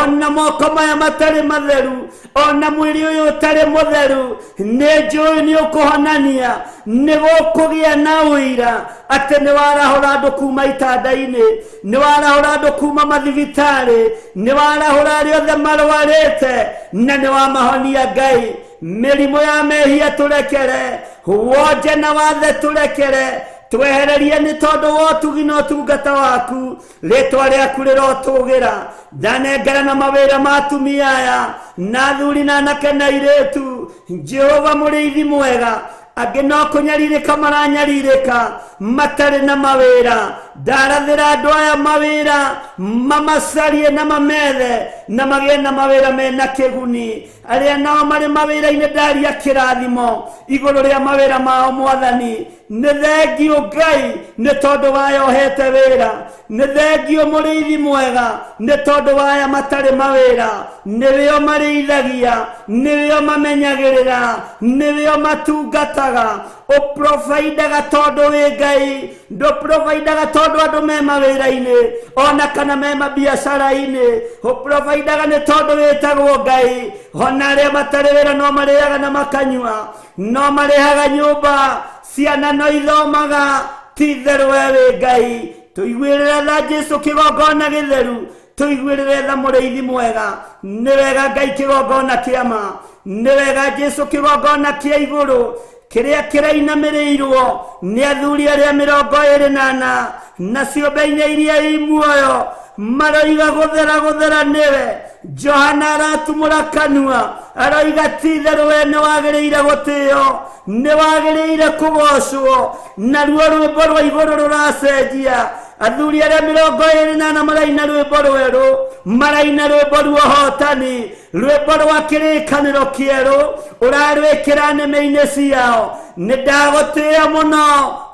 ona moko maya matarĩ matheru, ona mwĩrĩ ũyũ ũtarĩ mũtheru, nĩ njũĩ nĩ ũkũhonania. Nĩ gũkũgĩa na ũira atĩ nĩ warahũra andũ kuma itanda-inĩ, nĩ warahũra andũ kuma mathibitarĩ, nĩ warahũra arĩa othe marwarĩte, na nĩ wamahonia Ngai. Mĩrimũ ya mehia tũrekere, wonje na wathe tũrekere, twehererie nĩ tondũ wa ũtugi na ũtungata waku. Rĩtwa rĩaku rĩrotũgĩra, ndanengera na mawĩra ma atumia aya na athuri na anake na airĩtu. Jehova mũrĩithi mwega, angĩ no kũnyarirĩka maranyarirĩka, matarĩ na mawĩra. Ndarathĩra andũ aya mawĩra, mamacarie na mamethe, na magĩe na mawĩra mena kĩguni. Arĩa nao marĩ mawĩra-inĩ ndaria kĩrathimo igũrũ rĩa mawĩra mao Mwathani. Nĩ thengio Ngai nĩ tondũ waya ũhete wĩra, nĩ thengio mũrĩithi mwega nĩ tondũ waya matarĩ mawĩra. Nĩwe ũmarĩithagia, nĩwe ũmamenyagĩrĩra, nĩwe ũmatungataga. Ũprovidaga tondũ wĩ Ngai, ndũprovidaga tondũ andũ me mawĩra-inĩ ona kana me mabiacara-inĩ. Ũprovidaga nĩ tondũ wĩtagwo Ngai. Ona arĩa matarĩ wĩra no marĩaga na makanyua, no marĩhaga nyũmba, ciana no ithomaga. Ti therũ we wĩ Ngai. Tũiguĩrĩre tha Jesu kĩgongona gĩtheru, tũiguĩrĩre tha mũrĩithi mwega. Nĩ wega Ngai kĩgongona kĩama, nĩ wega Jesu kĩgongona kĩa igũrũ, kĩrĩa kĩrainamĩrĩirwo nĩ athuri arĩa 24 na ciũmbe inya iria i muoyo, maroiga gũthera gũthera nĩwe. Johana aratumũra kanua, aroiga ti therũ we nĩ wagĩrĩire gũtĩo, nĩ wagĩrĩire kũgocwo, naruo rwĩmbo rwa igũrũ rũracenjia. athuri arĩa 28 maraina rwĩmbo rwerũ, maraina rwĩmbo rwa ũhotani, rwĩmbo rwa kĩrĩkanĩro kĩerũ ũrarwĩkĩra nĩmĩ-inĩ ciao. Nĩ ndagũtĩĩa mũno,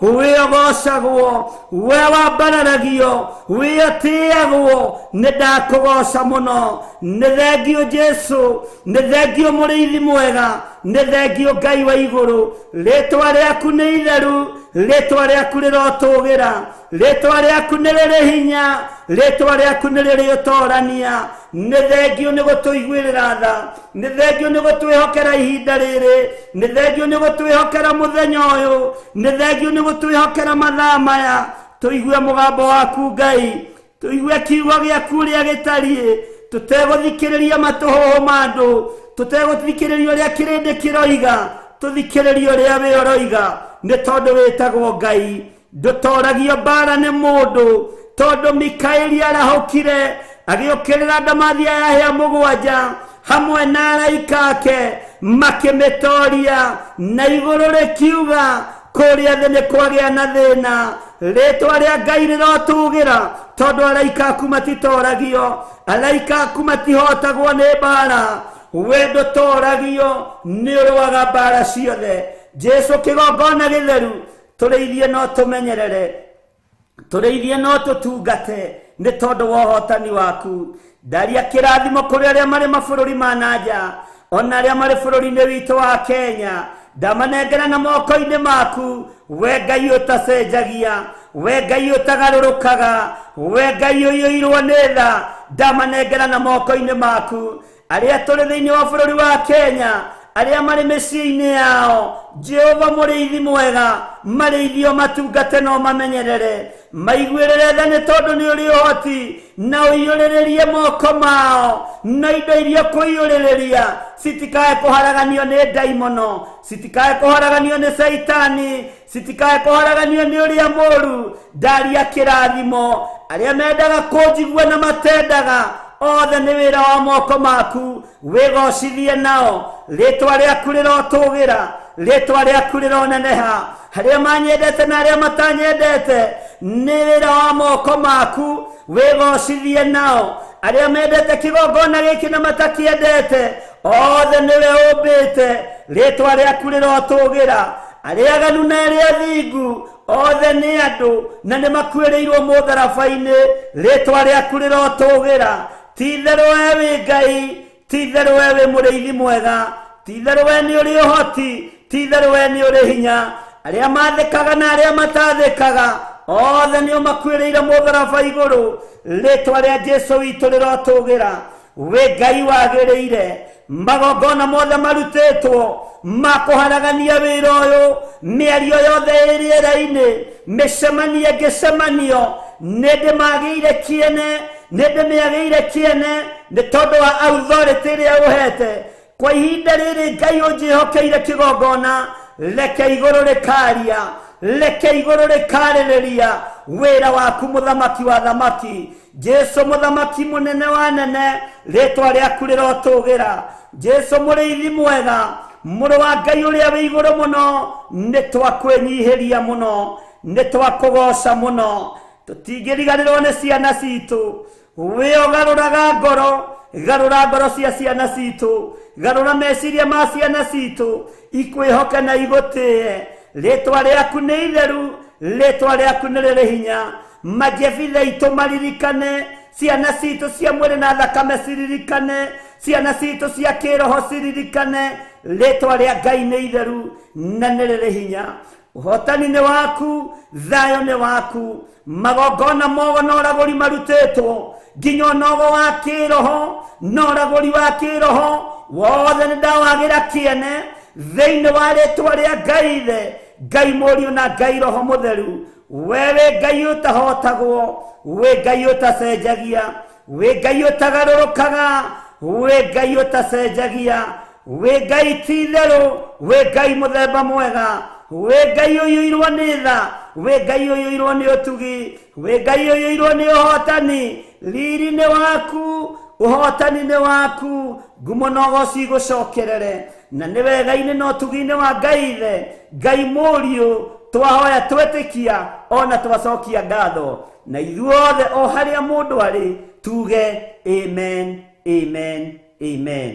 wĩ ũgocagwo, we wambararagio, wĩ ũtĩagwo, nĩ ndakũgoca mũno. Nĩ thengio Jesu, nĩ thengio mũrĩithi mwega, nĩ thengio Ngai wa igũrũ. Rĩtwa rĩaku nĩ itheru, rĩtwa rĩaku rĩrotũgĩra, rĩtwa rĩaku nĩ rĩrĩ hinya, rĩtwa rĩaku nĩ rĩrĩ ũtorania. Nĩ thengio nĩ gũtũiguĩrĩra tha, nĩ thengio nĩ gũtwĩhokera ihinda rĩrĩ, nĩ thengio nĩ gũtwĩhokera mũthenya ũyũ, nĩ thengio nĩ gũtwĩhokera mathaa maya. Tũigue mũgambo waku Ngai, tũigue kiugo gĩaku ũrĩa gĩtariĩ, tũtegũthikĩrĩria matũhũhũ ma andũ, tũtegũthikĩrĩria ũrĩa kĩrĩndĩ kĩroiga, tũthikĩrĩrie ũrĩa wĩ ũroiga. Nĩ tondũ wĩtagwo Ngai, ndũtoragio mbara nĩ mũndũ, tondũ Mikaeli arahũkire agĩũkĩrĩra ndamathia ya hĩa mũgwanja hamwe na araika ake, makĩmĩtoria na igũrũ rĩkiuga kũrĩa thĩ nĩ kwagĩa na thĩna. Rĩtwa rĩa Ngai rĩrotugĩra, tondũ araika aku matitoragio, araika aku matihotagwo nĩ mbara. We ndũtoragio, nĩ ũrũaga mbara ciothe. Jesu kĩgongona gĩtheru, tũrĩithie no tũmenyerere, tũrĩithie no tũtungate, nĩ tondũ wa ũhotani waku. Ndaria kĩrathimo kũrĩ arĩa marĩ mabũrũri ma nanja, ona arĩa marĩ bũrũri-inĩ witũ wa Kenya. Ndamanengera na moko-inĩ maku, we Ngai ũtacenjagia, we Ngai ũtagarũrũkaga, we Ngai ũiyũirwo nĩ tha. Ndamanengera na moko-inĩ maku arĩa tũrĩ thĩinĩ wa bũrũri wa Kenya, arĩa marĩ mĩciĩ-inĩ yao. Jehova mũrĩithi mwega, marĩithio matungate no mamenyerere, maiguĩrĩre tha nĩ tondũ nĩ ũrĩ ũhoti, na ũiyũrĩrĩrie moko mao, na indo iria kũiyũrĩrĩria citikae kũharaganio nĩ ndaimono, citikae kũharaganio nĩ Saitani, citikae kũharaganio nĩ ũrĩa mũũru. Ndaria kĩrathimo arĩa mendaga kũnjigua na matendaga, othe nĩ wĩra wa moko maku, wĩgocithie nao. Rĩtwa rĩaku rĩrotũgĩra, rĩtwa rĩaku rĩroneneha. Arĩa manyendete na arĩa matanyendete, nĩ wĩra wa moko maku, wĩgocithie nao. Arĩa mendete kĩgongona gĩkĩ na matakĩendete, othe nĩwe ũmbĩte. Rĩtwa rĩaku rĩrotũgĩra. Arĩa aganu na arĩa athingu, othe nĩ andũ na nĩ makuĩrĩirwo mũtharaba-inĩ. Rĩtwa rĩaku rĩrotũgĩra. Ti-itherũ we wĩ Ngai, ti-itherũ we wĩ mũrĩithi mwega, ti-itherũ we nĩ ũrĩ ũhoti, ti-itherũ we nĩ ũrĩ hinya. Arĩa mathĩkaga na arĩa matathĩkaga, othe nĩ ũmakuĩrĩire mũtharaba igũrũ. Rĩtwa rĩa Jesu witũ rĩrotũgĩra. We Ngai wagĩrĩire, magongona mothe marutĩtwo makũharagania wĩra ũyũ, mĩario yothe ĩrĩera-inĩ, mĩcemanio ngĩcemanio, nĩ ndĩmagĩire kĩene, nĩ ndĩmĩagĩire kĩene nĩ tondũ wa authority ĩrĩa ũhete. Kwa ihinda rĩrĩ Ngai ũnjĩhokeire kĩgongona, reke igũrũ rĩkaria, reke igũrũ rĩkarĩrĩria wĩra waku mũthamaki wa thamaki. Jesu mũthamaki mũnene wa nene, rĩtwa rĩaku rĩrotũgĩra. Jesu mũrĩithi mwega, mũrũ wa Ngai ũrĩa wĩ igũrũ mũno, nĩ twakwĩnyihĩria mũno, nĩ twakũgoca mũno. Tũtingĩriganĩrwo nĩ ciana citũ, we ũgarũraga ngoro, garũra ngoro cia ciana citũ, garũra meciria ma ciana citũ, ikwĩhoke na igũtĩe. Rĩtwa rĩaku nĩ itheru, rĩtwa rĩaku nĩ rĩrĩ hinya. Majebithe itũ maririkane, ciana citũ cia mwĩrĩ na thakame ciririkane, ciana citũ cia kĩroho ciririkane. Rĩtwa rĩa Ngai nĩ itheru na nĩ rĩrĩ hinya. Ũhotani nĩ waku, thayũ nĩ waku. Magongona mogo na ũragũri marutĩtwo, nginya ũnogo wa kĩroho na ũragũri wa kĩroho, wothe nĩ ndawagĩra kĩene thĩinĩ wa rĩtwa rĩa Ngai Ithe, Ngai Mũriũ na Ngai Roho Mũtheru. Wewe Ngai ũtahotagwo, we Ngai ũtacenjagia, we Ngai ũtagarũrũkaga, we Ngai ũtacenjagia, we Ngai ti-itherũ, we Ngai mũthemba mwega, we Ngai ũiyũirwo nĩ tha, we Ngai ũiyũirwo nĩ ũtugi, we Ngai ũiyũirwo nĩ ũhotani. Riri nĩ waku, ũhotani nĩ waku, ngumo na ũgoci igũcokerere. Na nĩ wega-inĩ na ũtugi-inĩ wa Ngai Ithe, Ngai Mũriũ, twahoya twetikia ona twacokia ngatho na ithuothe o haria mundu ari tuge amen amen amen.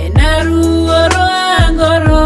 Ena ruo rwa ngoro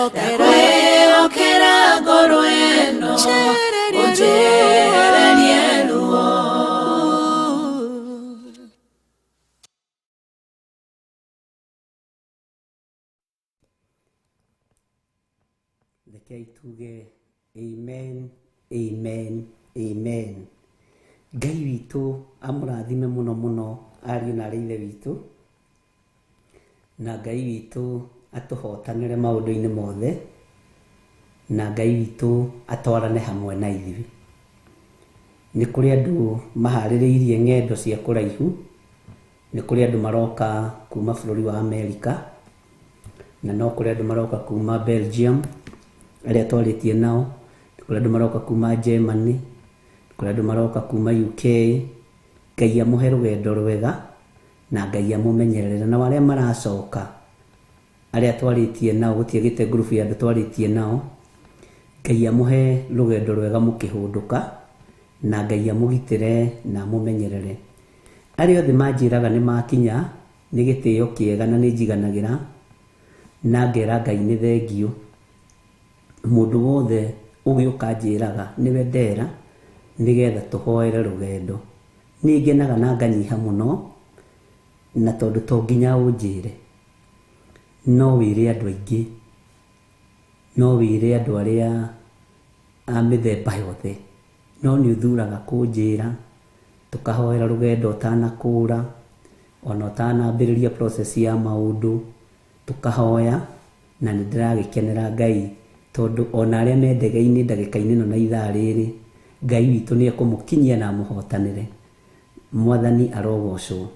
ndakwĩhokera ngoro ĩno ũnjehererie ruo. Rekei tuge amen, amen, amen. Ngai witũ amũrathime mũno mũno ariũ na arĩ ithe witũ, na Ngai witũ atũhotanĩre maũndũ-inĩ mothe, na Ngai witũ atwarane hamwe na ithuĩ. Nĩ kũrĩ andũ maharĩrĩirie ng'endo cia kũraihu, nĩ kũrĩ andũ maroka kuma bũrũri wa Amerika, na no kũrĩ andũ maroka kuma Belgium arĩa twarĩtie nao, nĩ kũrĩ andũ maroka kuma Germany, nĩ kũrĩ andũ maroka kuma UK. Ngai amũhe rũgendo rwega na Ngai amũmenyerere, na arĩa maracoka arĩa twarĩtie nao, gũtiagĩte ngurubu ya andũ twarĩtie nao, Ngai amũhe rũgendo rwega mũkĩhũndũka, na Ngai amũgitĩre na amũmenyerere. Arĩa othe manjĩraga nĩ makinya nĩ gĩtĩo kĩega na nĩ njiganagĩra, na ngera Ngai nĩ thengiũ. Mũndũ wothe ũgĩũka njĩraga nĩwe ndera nĩgetha tũhoere rũgendo. Nĩ ngenaga na nganyiha mũno, na tondũ to nginya ũnjĩre, no wĩre andũ aingĩ, no wĩre andũ arĩa a mĩthemba yothe, no nĩ ũthuraga kũnjĩra, tũkahoera rũgendo ũtanakũra, ona ũtanambĩrĩria process ya maũndũ, tũkahoya, na nĩ ndĩragĩkenera Ngai, tondũ ona arĩa me ndege-inĩ ndagĩka-inĩ ĩno na ithaa rĩrĩ, Ngai witũ nĩ ekũmũkinyia na amũhotanĩre. Mwathani arogocwo.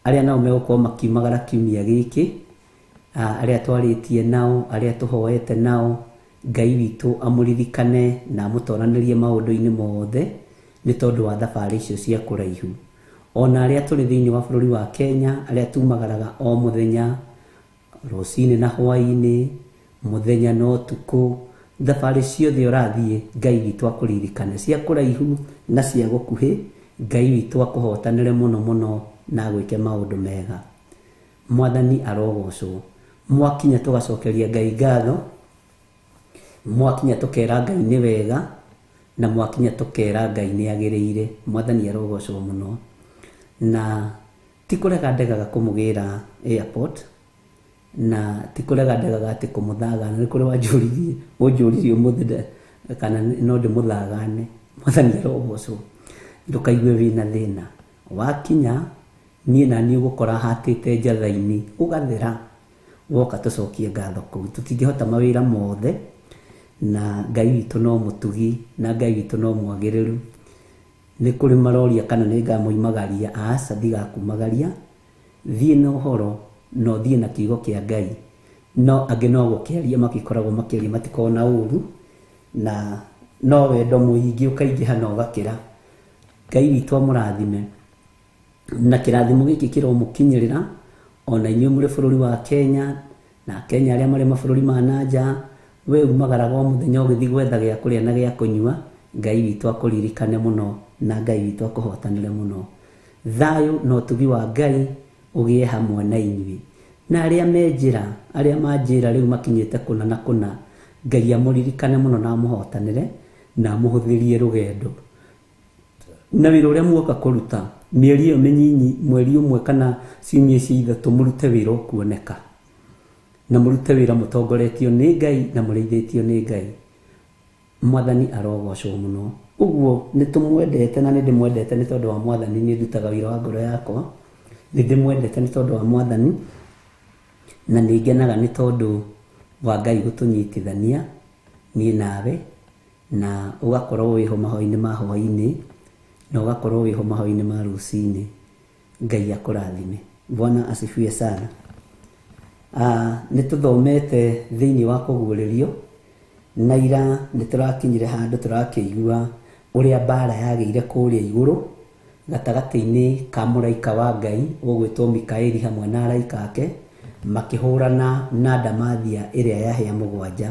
Arĩa nao megũkorwo makiumagara kiumia gĩkĩ, arĩa twarĩtie nao, arĩa tũhoete nao, Ngai witũ amũririkane na amũtwaranĩrie maũndũ-inĩ mothe, nĩ tondũ wa thabarĩ icio cia kũraihu. Ona arĩa tũrĩ thĩinĩ wa bũrũri wa Kenya, arĩa tumagaraga o mũthenya, rũcinĩ na hwainĩ, mũthenya na ũtukũ, thabarĩ ciothe ũrathiĩ, Ngai witũ akũririkane, cia kũraihu na cia gũkuhĩ, Ngai witũ akũhotanĩre mũno mũno na gwĩke maũndũ mega. Mwathani arogocwo. Mwakinya tũgacokeria Ngai ngatho, mwakinya tũkera Ngai nĩ wega, na mwakinya tũkera Ngai nĩ agĩrĩire. Mwathani arogocwo mũno. Na ti kũrega ndegaga kũmũgĩra airport, na ti kũrega ndegaga atĩ kũmũthagana. Nĩ kũrĩ ũnjũririe ũmũthĩ kana no ndĩmũthagane. Mwathani arogocwo. Ndũkaigue wĩna thĩna. Wakinya niĩ na niĩ ũgũkora hatĩte njatha-inĩ, ũgathera, woka tũcokie ngatho kũu. Tũtingĩhota mawĩra mothe, na Ngai witũ no mũtugi, na Ngai witũ no mwagĩrĩru. Nĩ kũrĩ maroria kana nĩ ngamũimagaria. Aca, ndigakumagaria. Thiĩ na ũhoro, no thiĩ na kiugo kĩa Ngai. No angĩ no gũkĩaria magĩkoragwo makĩaria matikoragwo na ũru, na no wendo mũingĩ ũkaingĩha na ũgakĩra. Ngai witũ amũrathime, na kĩrathimo gĩkĩ kĩromũkinyĩrĩra ona inyuĩ mũrĩ bũrũri wa Kenya, na Kenya arĩa marĩ mabũrũri ma nanja. We umagaraga o mũthenya ũgĩthiĩ gwetha gĩa kũrĩa na gĩa kũnyua, Ngai witũ akũririkane mũno, na Ngai witũ akũhotanĩre mũno. Thayũ na ũtugi wa Ngai ũgĩe hamwe na inyuĩ. Na arĩa menjĩra, arĩa manjĩra rĩu makinyĩte kũna na kũna, Ngai amũririkane mũno na amũhotanĩre, na amũhũthĩrie rũgendo. Na wĩra ũrĩa muoka kũruta, mĩeri ĩyo mĩnyinyi, mweri ũmwe kana ciumia ici ithatũ, mũrute wĩra ũkuoneka, na mũrute wĩra mũtongoretio nĩ Ngai na mũrĩithĩtio nĩ Ngai. Mwathani arogocwo mũno. Ũguo nĩ tũmwendete na nĩ ndĩmwendete nĩ tondũ wa Mwathani. Nĩ ndutaga wĩra wa ngoro yakwa, nĩ ndĩmwendete nĩ tondũ wa Mwathani, na nĩ ngenaga nĩ tondũ wa Ngai gũtũnyitithania niĩ nawe, na ũgakorwo wĩho mahoya-inĩ ma hwainĩ, na ũgakorwo wĩho mahoya-inĩ ma rũcinĩ. Ngai akũrathime. Bwana asifiwe sana. Nĩ tũthomete thĩinĩ wa kũguũrĩrio, na ira nĩ tũrakinyire handũ tũrakĩigua ũrĩa mbara yagĩire kũrĩa igũrũ gatagatĩ-inĩ ka mũraika wa Ngai ũgwĩtwo Mikaeli hamwe na araika ake, makĩhũrana na ndamathia ĩrĩa yahĩa mũgwanja.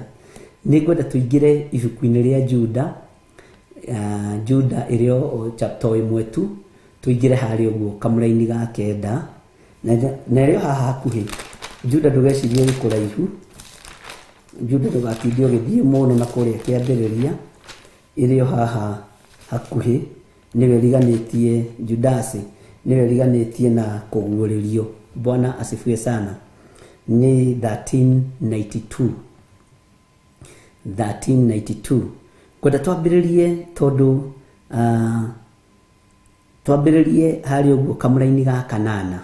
Nĩ ngwenda tũingĩre ibuku-inĩ rĩa Juda, Juda ĩrĩo chapter 1 tu, tũingĩre harĩa ũguo kamũra-inĩ ga kenda, na ĩrĩo haha hakuhĩ. Juda ndũgecirie nĩ kũraihu, Juda ndũgatinde ũgĩthiĩ mũno na kũrĩa kĩambĩrĩria ĩrĩ o haha hakuhĩ, nĩwe riganĩtie Judasi, nĩwe riganĩtie na kũguũrĩrio. Bwana asifiwe sana. Ni 1392 kwenda twambĩrĩrie tondũ twambĩrĩrie harĩ ũguo kamũra-inĩ ga kanana,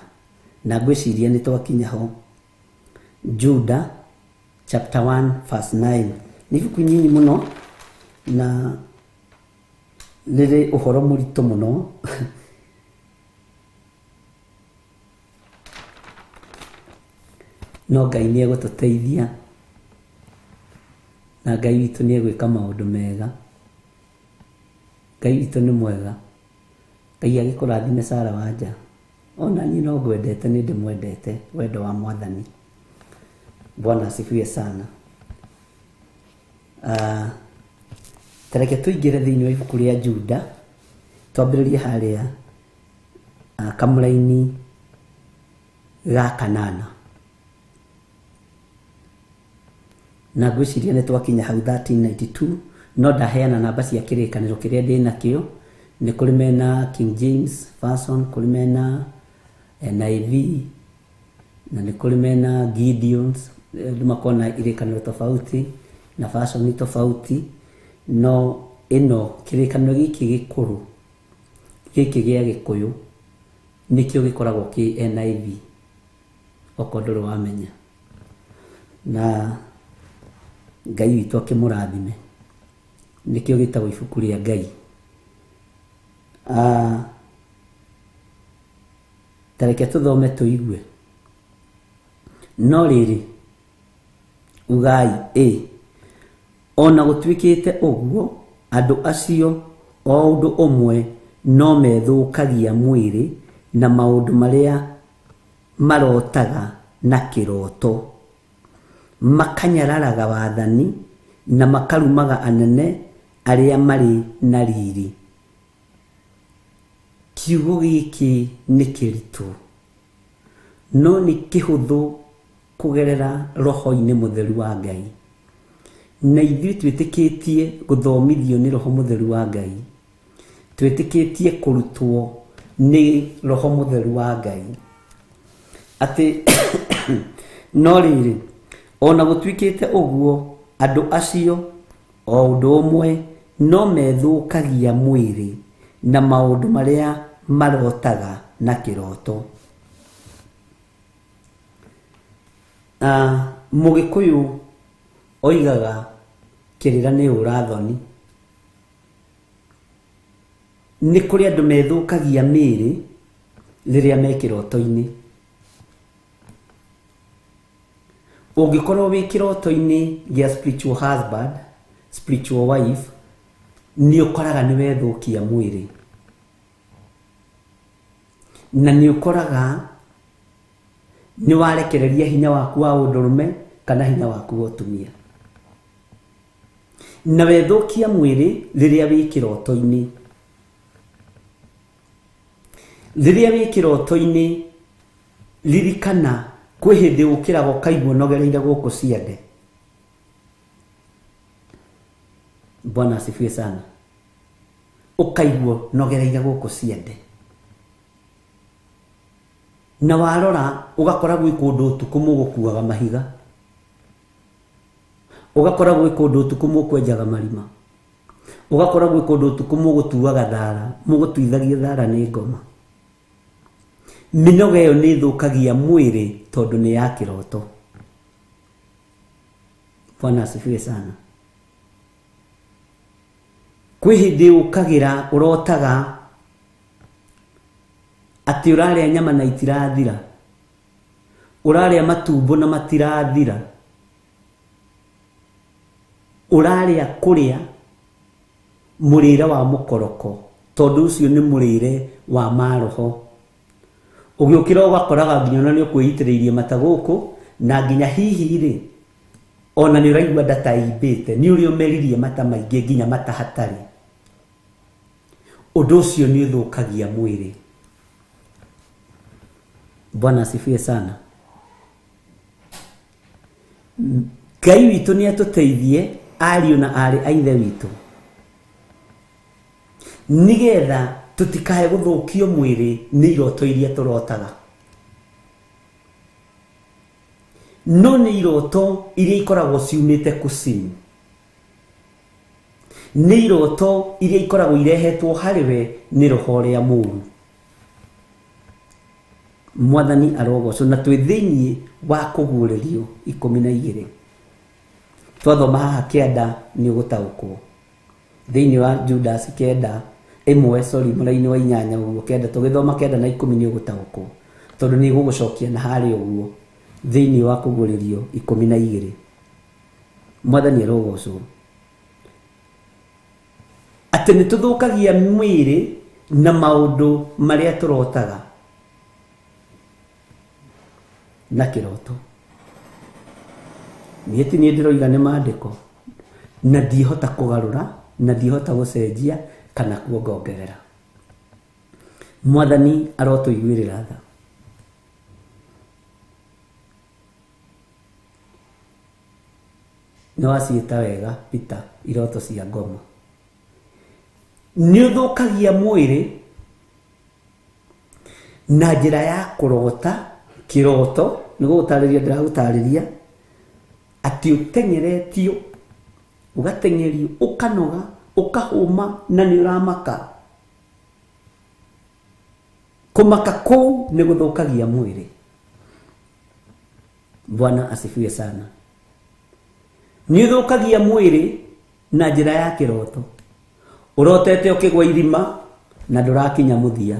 na ngwĩciria nĩ twakinya ho. Juda chapter 1 verse 9 nĩ ibuku nyinyi mũno na rĩrĩ ũhoro mũritũ mũno. No Ngai nĩ egũtũteithia na Ngai witũ nĩ egwĩka maũndũ mega. Ngai witũ nĩ mwega. Ngai agĩkũrathime Sara wanja, ona niĩ no ngwendete, nĩ ndĩmwendete wendo wa Mwathani. Bwana asifiwe sana. Tareke tũingĩre thĩinĩ wa ibuku rĩa Juda, twambĩrĩrie harĩa kamũra-inĩ ga kanana, na ngwĩciria nĩ twakinya hau 1392, no ndaheana namba cia kĩrĩkanĩro kĩrĩa ndĩ nakĩo. Nĩ kũrĩ mena King James Version, kũrĩ mena NIV, na nĩ kũrĩ mena Gideons, andũ makona irĩkanĩro tofauti na version tofauti. No ĩno kĩrĩkanĩro gĩkĩ gĩkũrũ gĩkĩ gĩa Gĩkũyũ nĩkĩo gĩkoragwo kĩ NIV, okorwo ndũrĩ wamenya, na Ngai witũ akĩmũrathime, nĩkĩo gĩtagwo ibuku rĩa Ngai. Tareke tũthome tũigue. No rĩrĩ ugai ona gũtuĩkĩte ũguo, andũ acio o ũndũ ũmwe no methũkagia mwĩrĩ na maũndũ marĩa marotaga na kĩroto, makanyararaga wathani na makarumaga anene arĩa marĩ na riri. Kiugo gĩkĩ nĩ kĩritũ, no nĩ kĩhũthũ kũgerera roho-inĩ mũtheru wa Ngai, na ithuĩ twĩtĩkĩtie gũthomithio nĩ roho mũtheru wa Ngai, twĩtĩkĩtie kũrutwo nĩ roho mũtheru wa Ngai. Atĩ no rĩrĩ ona gũtuĩkĩte ũguo, andũ acio o ũndũ ũmwe no methũkagia mwĩrĩ na maũndũ marĩa marotaga na kĩroto. Mũgĩkũyũ oigaga kĩrĩra nĩ ũrathoni. Nĩ kũrĩ andũ methũkagia mĩĩrĩ rĩrĩa me kĩroto-inĩ. Ũngĩkorwo wĩ kĩroto-inĩ gĩa spiritual husband, spiritual wife, nĩ ũkoraga nĩ wethũkia mwĩrĩ, na nĩ ũkoraga nĩ warekereria hinya waku wa ũndũrũme kana hinya waku wa ũtumia, na wethũkia mwĩrĩ rĩrĩa wĩ kĩroto-inĩ. Rĩrĩa wĩ kĩroto-inĩ, ririkana kwĩ hĩndĩ ũkĩraga ũkaigua nogereire gũkũ ciande. Bwana asifiwe sana. Ũkaigua nogereire gũkũ ciande, na warora ũgakora gwĩ kũndũ ũtukũ mũgũkuaga mahiga, ũgakora gwĩ kũndũ ũtukũ mũkwenjaga marima, ũgakora gwĩ kũndũ ũtukũ mũgũtuaga thara, mũgũtuithagia thara nĩ ngoma. Mĩnoga ĩyo nĩ ĩthũkagia mwĩrĩ tondũ nĩ ya kĩroto. Bwana asifiwe sana. Kwĩ hĩndĩ ũkagĩra ũrotaga atĩ ũrarĩa nyama na itirathira, ũrarĩa matumbo na matirathira, ũrarĩa kũrĩa mũrĩre wa mũkoroko, tondũ ũcio nĩ mũrĩre wa maroho. Ũgĩũkĩra ũgakoraga nginya ona nĩ ũkwĩitĩrĩirie mata gũkũ, na nginya hihi rĩ ona nĩ ũraigua nda ta imbĩte, nĩ ũrĩa ũmeririe mata maingĩ nginya mata hatarĩ. Ũndũ ũcio nĩ ũthũkagia mwĩrĩ. Bwana asifiwe sana. Ngai witũ nĩ atũteithie ariũ na arĩ a ithe witũ nĩgetha tũtikae gũthũkio mwĩrĩ nĩ iroto iria tũrotaga, no nĩ iroto iria ikoragwo ciumĩte kuzimu, nĩ iroto iria ikoragwo irehetwo harĩwe nĩ roho ũrĩa mũũru. Mwathani arogocwo. Na twĩ thĩinĩ wa kũguũrĩrio 12 twathoma haha kĩanda nĩ ũgũtaũkwo thĩinĩ wa Judas 9 mũraini wa 8 ũguo kĩanda tũgĩthoma 9 na 10 nĩ ũgũtaũkwo tondũ nĩ gũgũcokia na harĩ ũguo thĩinĩ wa kũguũrĩrio 12. Mwathani arogocwo. Atĩ nĩ tũthũkagia mwĩrĩ na maũndũ marĩa tũrotaga na kĩroto. Niĩ ti niĩ ndĩroiga nĩ maandĩko na ndihota kũgarũra na ndihota gũcenjia kana kuongongerera. Mwathani arotũiguĩrĩra tha. Nĩ waciĩta wega Peter iroto cia ngoma. Nĩ ũthũkagia mwĩrĩ na njĩra ya kũrota kĩroto, nĩ gũgũtarĩria ndĩragũtarĩria atĩ ũtengeretio ũgatengerio ũkanoga ũkahũma na nĩ ũramaka. Kũmaka kũu nĩ gũthũkagia mwĩrĩ. Bwana asifiwe sana. Nĩ ũthũkagia mwĩrĩ na njĩra ya kĩroto. Ũrotete ũkĩgwa irima na ndũrakinya mũthia.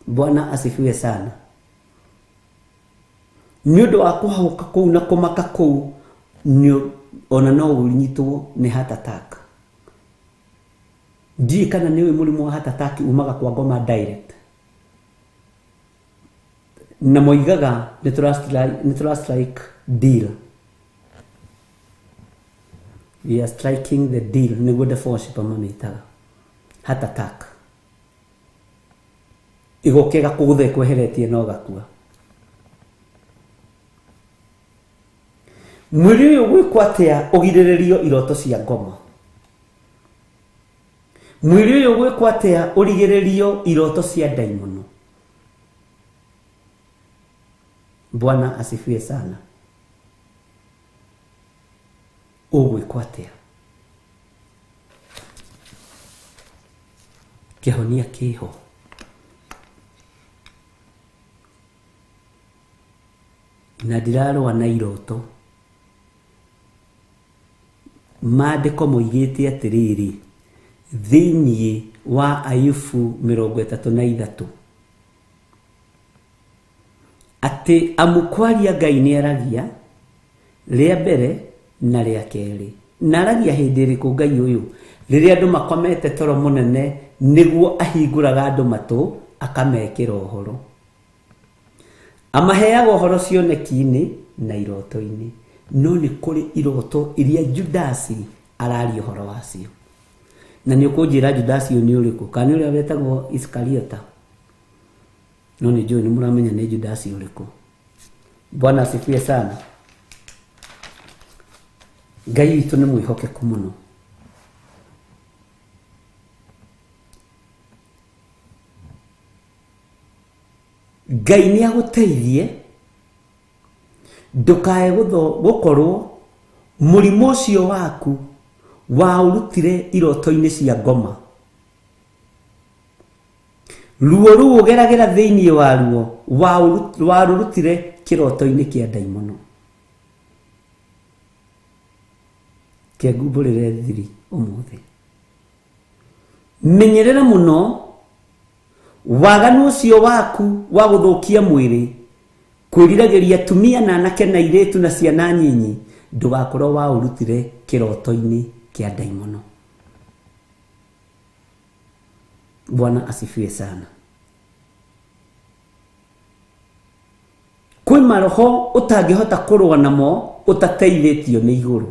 Bwana asifiwe sana. Nĩ ũndũ wa kũhauka kũu na kũmaka kũu ona no ũnyitwo nĩ heart attack. Ndiĩ kana nĩ mũrimũ wa heart attack umaga kwa ngoma direct. Na moigaga nĩ tũrastrike deal. We are striking the deal. Nĩguo devotion pamamĩtaga heart attack. Igokega kũgũthe kweheretie no gakua. Mwĩrĩ ũyũ gwĩkwo atĩa ũgirĩrĩrio iroto cia ngoma? Mwĩrĩ ũyũ gwĩkwo atĩa ũrigĩrĩrio iroto cia ndaimono? Bwana asifiwe sana. Ũgwĩkwo atĩa? Kĩhonia kĩho. Na ndirarũa na iroto. Maandĩko moigĩte atĩrĩrĩ thĩinĩ wa Ayubu 33 atĩ amukwaria Ngai nĩ aragia rĩa mbere na rĩa kerĩ. Na aragia hĩndĩ ĩrĩkũ Ngai ũyũ? Rĩrĩa andũ makomete toro mũnene nĩguo ahingũraga andũ matũ akamekĩra ũhoro. Amaheaga ũhoro cioneki-inĩ na iroto-inĩ. No nĩ kũrĩ iroto iria Judasi araria ũhoro wacio. Na nĩ ũkũnjĩra Judasi ũyũ nĩ ũrĩkũ? Kana nĩ ũrĩa wetagwo Iskariota? No nĩ njũĩ nĩ mũramenya nĩ Judasi ũrĩkũ. Bwana asifiwe sana. Ngai witũ nĩ mwĩhokeku mũno. Ngai nĩ agũteithie ndũkae gũkorwo mũrimũ ũcio waku waũrutire iroto-inĩ cia ngoma. Ruo rũu ũgeragĩra thĩinĩ waruo warũrutire kĩroto-inĩ kĩa ndaimono. Kĩangumbũrĩre thiri ũmũthĩ. Menyerera mũno waganu ũcio waku wa gũthũkia mwĩrĩ, kwĩriragĩria atumia na anake na airĩtu na ciana nyinyi, ndũgakorwo waũrutire kĩroto-inĩ kĩa ndaimono. Bwana asifiwe sana. Kwĩ maroho ũtangĩhota kũrũa namo ũtateithĩtio nĩ igũrũ,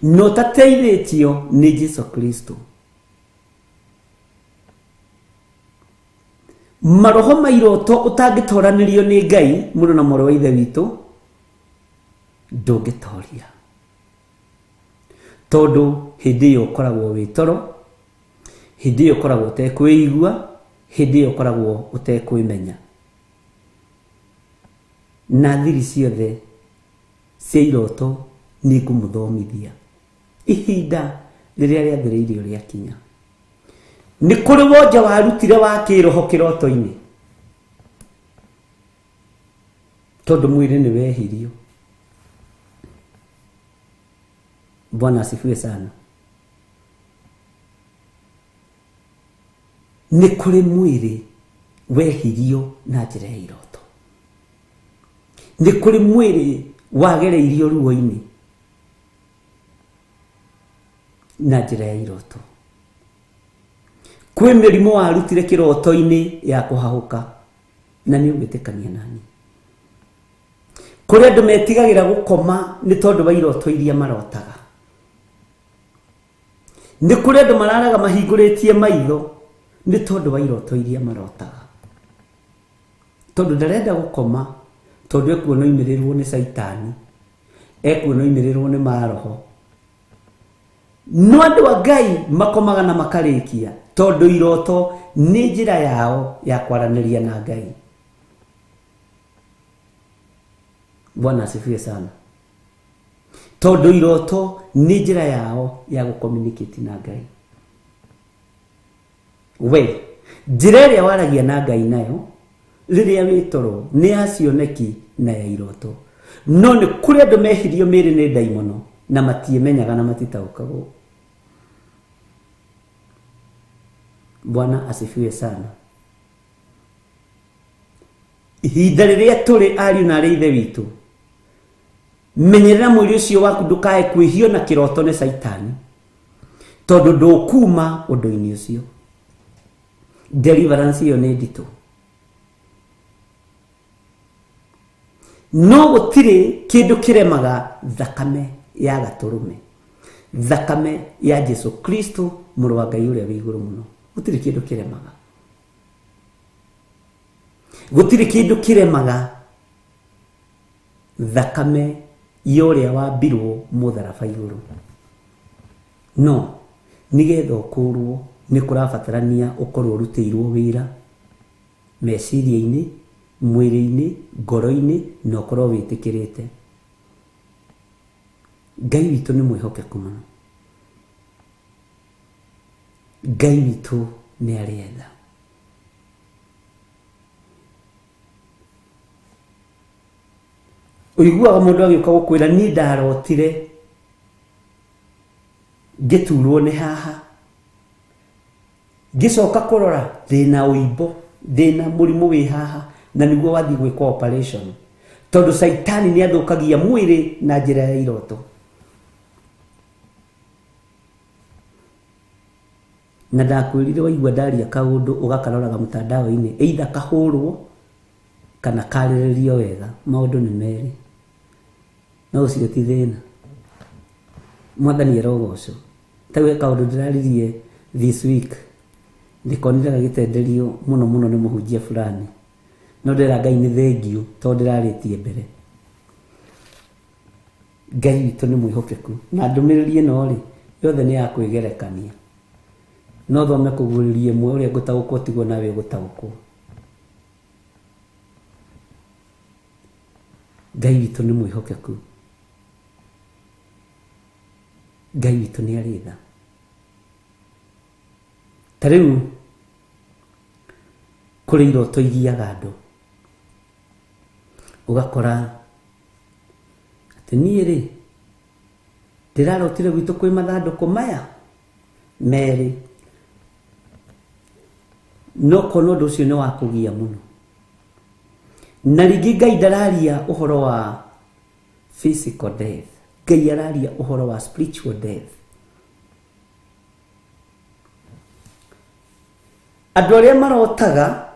no ũtateithĩtio nĩ Jesu Kristo. Maroho mairoto ũtangĩtoranĩrio nĩ Ngai mũndũ na mwarĩ wa ithe witũ ndũngĩtoria, tondũ hĩndĩ ĩyo ũkoragwo wĩ toro, hĩndĩ ĩyo ũkoragwo ũtekwĩigua, hĩndĩ ĩyo ũkoragwo ũtekwĩmenya. Na thiri ciothe cia iroto nĩ ngũmũthomithia ihinda rĩrĩa rĩambĩrĩirio rĩakinya. Nĩ kũrĩ wonja warutire wa kĩroho kĩroto-inĩ, tondũ mwĩrĩ nĩ wehirio. Bwana asifiwe sana. Nĩ kũrĩ mwĩrĩ wehirio na njĩra ya iroto. Nĩ kũrĩ mwĩrĩ wagereirio ruo-inĩ na njĩra ya iroto. Kwĩ mĩrimũ warutire kĩroto-inĩ ya kũhahũka, na nĩ ũgwĩtĩkania nani. Kũrĩ andũ metigagĩra gũkoma nĩ tondũ wa iroto iria marotaga. Nĩ kũrĩ andũ mararaga mahingũrĩtie maitho nĩ tondũ wa iroto iria marotaga. Tondũ ndarenda gũkoma, tondũ ekuona oimĩrĩrwo nĩ Saitani, ekuona oimĩrĩrwo nĩ maroho. No andũ a Ngai makomaga na makarĩkia, tondũ iroto nĩ njĩra yao ya kwaranĩria na Ngai. Bwana asifiwe sana. Tondũ iroto nĩ njĩra yao ya gũcommunicate na Ngai. We, njĩra ĩrĩa waragia na Ngai nayo rĩrĩa wĩ toro nĩ ya cioneki na ya iroto. No nĩ kũrĩ andũ mehirio mĩĩrĩ nĩ ndaimono na matiĩmenyaga na matitaũkagwo. Bwana asifiwe sana. Ihinda rĩrĩa tũrĩ ariũ na arĩ ithe witũ, menyerera mwĩrĩ ũcio waku ndũkae kwĩhio na kĩroto nĩ Saitani, tondũ ndũkuma ũndũ-inĩ ũcio. Deliverance ĩyo nĩ nditũ. No gũtirĩ kĩndũ kĩremaga thakame ya gatũrũme, thakame ya Jesu Kristo mũrũ wa Ngai ũrĩa wĩ igũrũ mũno. Gũtirĩ kĩndũ kĩremaga. Gũtirĩ kĩndũ kĩremaga thakame ya ũrĩa wambirwo mũtharaba igũrũ. No nĩgetha ũkũrwo nĩ kũrabatarania ũkorwo ũrutĩirwo wĩra meciria-inĩ, mwĩrĩ-inĩ, ngoro-inĩ, na ũkorwo wĩtĩkĩrĩte. Ngai witũ nĩ mwĩhokeku mũno. Ngai witũ nĩ arĩenda. Ũiguaga mũndũ agĩũka gũkwĩra niĩ ndarotire ngĩturwo nĩ haha, ngĩcoka kũrora ndĩna ũimbo, ndĩna mũrimũ wĩ haha, na nĩguo wathiĩ gwĩka operation, tondũ Saitani nĩ athũkagia mwĩrĩ na njĩra ya iroto. Na ndakwĩrire waigua ndaria kaũndũ ũgakaroraga mtandao-inĩ, either kahũrwo kana karĩrĩrio wega, maũndũ nĩ merĩ. No ũcio ti thĩna. Mwathani arogocwo. Tawe kaũndũ ndĩraririe this week, ndikonire gagĩtenderio mũno mũno nĩ mũhunjia fulani. No ndĩra Ngai nĩ thengiũ tondũ ndĩrarĩtie mbere. Ngai witũ nĩ mwĩhokeku. Na ndũmĩrĩri ĩno rĩ, yothe nĩ ya kwĩgerekania. No thome kũgũrĩria ĩmwe ũrĩa ngũtaũkwo tiguo nawe ũgũtaũkwo. Ngai witũ nĩ mwĩhokeku. Ngai witũ nĩ arĩ tha. Ta rĩu kũrĩ iroto igiaga andũ, ũgakora atĩ niĩ rĩ ndĩrarotire gwitũ kwĩ mathandũkũ maya merĩ, no kono ũndũ ũcio nĩ wa kũgia mũno. Na rĩngĩ Ngai ndararia ũhoro wa physical death, Ngai araria ũhoro wa spiritual death. Andũ arĩa marotaga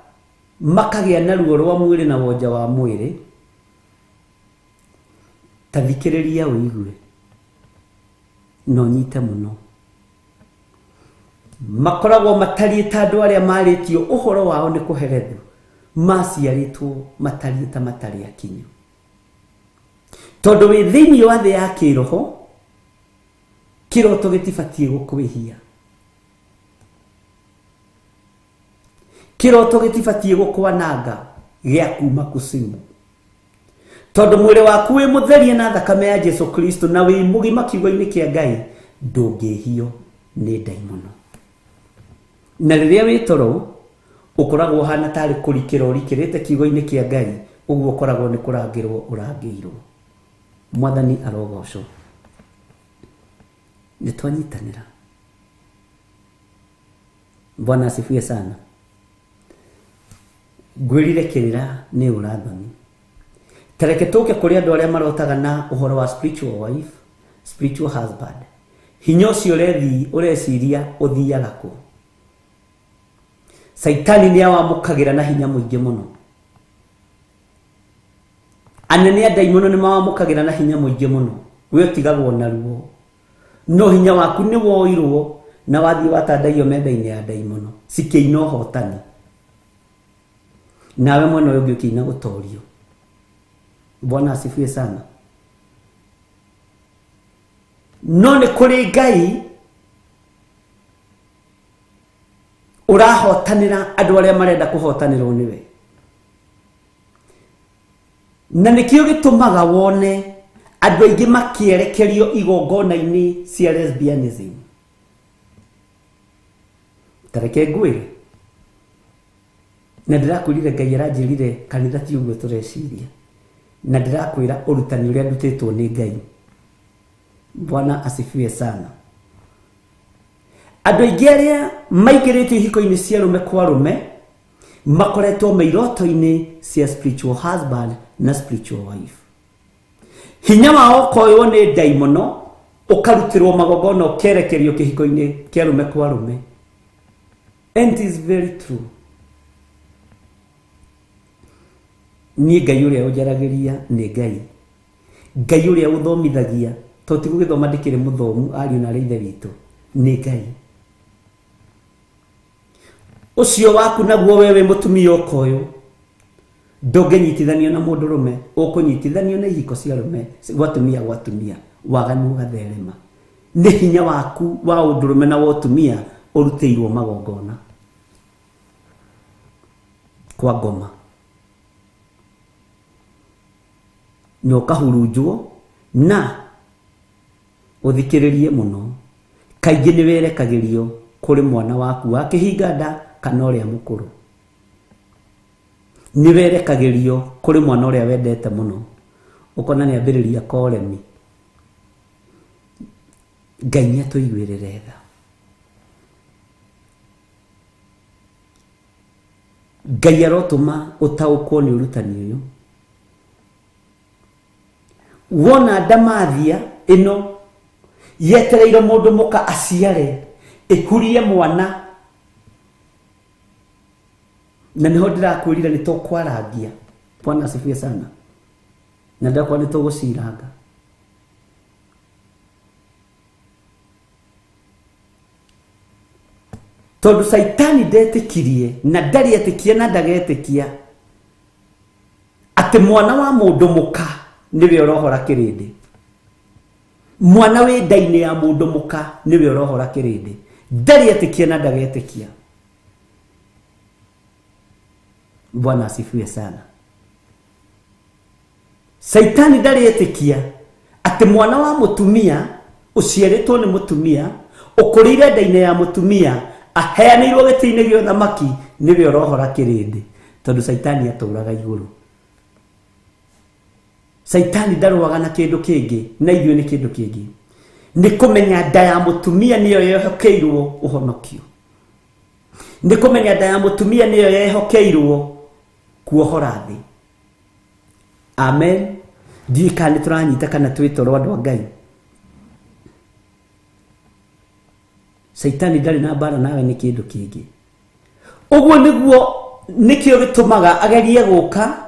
makagĩa na ruo rwa mwĩrĩ na wonja wa mwĩrĩ, ta thikĩrĩria ũigue no nyite mũno. Makoragwo matariĩ ta andũ arĩa marĩtio ũhoro wao nĩ kũherethu, maciarĩtwo matariĩ ta matarĩ akinyu. tondu wi thiini wa thi ya kiroho kiroto gitibatie gukwihia kiroto gitibatie gukwananga gia kuma kusimu tondu mwire waku wi mutherie na thakame ya Jesu Kristo na wi mugima kiugo-ini kia Ngai ndungihio ni daimono na riria wi toro ukoragwo hana tari kurikira urikirite kiugo-ini kia Ngai uguo ukoragwo ni kurangirwo urangirwo mwathani arogocwo ni twanyitanira. Bwana asifiwe sana. Gwirirekerera ni urathoni tareke tuke kuri andu aria marotaga na uhoro wa spiritual wife, spiritual husband. Hinya ucio ureciria uthiaga ku. Saitani ni awamukagira na hinya muingi muno. Anene a daimono ni mawamukagira na hinya muingi muno. We utigagwo na ruo. No hinya waku ni woirwo na wathi watandaio menda-ini ya daimono. Sikeino hotani. Nawe mwana uyu ukina gutorio. Bwana asifiwe sana. No ni kuri Ngai urahotanira andu aria marenda kuhotanirwo niwe. Na nikio gitumaga wone andu aingi makierekerio igongona-ini cia lesbianism. Tareke ngwire na ndirakwirire Ngai aranjirire kanitha ti uguo tureciria na ndirakwira urutani uria ndutitwo ni Ngai. Bwana asifiwe sana. Andu aingi aria maigirite ihiko-ini cia rume kwa rume makoretwo meiroto-ini cia spiritual husband na spiritual wife. Hinya wao koyo ni daimono ukarutirwo magogona ukerekerio kihiko-ini kia rume kwa rume. And it is very true. Ni Ngai uria ujaragiria ni Ngai. Ngai uria uthomithagia to ti gugithoma ndikire muthomu ariu na reithe witu ni Ngai. Ucio waku naguo wewe mutumia ukoyo ndunginyitithanio na mundu rume ukunyitithanio na ihiko cia rume gwatumia waganu gatherema. Ni hinya waku wa undurume na wotumia urutiirwo magongona kwa ngoma nyoka hurunjwo na uthikiririe muno kaingi ni werekagirio kuri mwana waku wa kihinga nda kana uria mukuru. Ni werekagirio kuri mwana uria wendete muno ukona ni ambiriria koremi. Ngai ni atuiguirire tha. Ngai arotuma utaukwo ni urutani uyu. Wona ndamathia ino yetereire mundu muka aciare ikurie mwana na niho ndirakwirire ni tukwarangia. Bwana asifiwe sana. Na ndakwa ni tuguciranga. Tondu Saitani ndetikirie na ndari etikia na ndagetikia ati mwana wa mundu muka niwe urohora kirindi. Mwana we ndaini ya mundu muka niwe urohora kirindi. Ndari etikia na ndagetikia. Bwana asifiwe sana. Saitani ndari etikia ati mwana wa mutumia ucieritwo ni mutumia ukurire ndaini ya mutumia aheanirwo giti-ini gio thamaki niwe urohora kirindi. Tondu Saitani aturaga iguru. Saitani ndaruaga na kindu kingi na ithuĩ ni kindu kingi. Ni kumenya nda ya mutumia niyo yehokeirwo uhonokio. Ni kumenya nda ya mutumia niyo yehokeirwo kuohora thi. Amen. Ndikani turanyita kana twitoro andu a Ngai. Saitani ndari na bara nawe ni kindu kingi. Uguo niguo nikio gitumaga agerie guka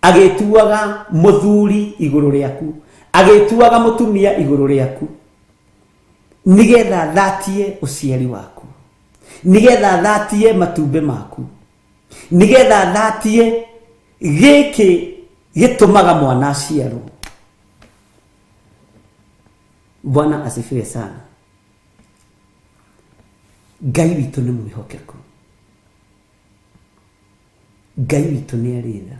agetuaga muthuri iguru riaku, agetuaga mutumia iguru riaku, nigetha thatie uciari waku, nigetha thatie matumbe maku, nigetha thatie giki gĩtũmaga mwana aciarwo. Bwana asifiwe sana. Ngai witũ nĩ mwĩhokeku. Ngai witũ nĩ arĩ tha.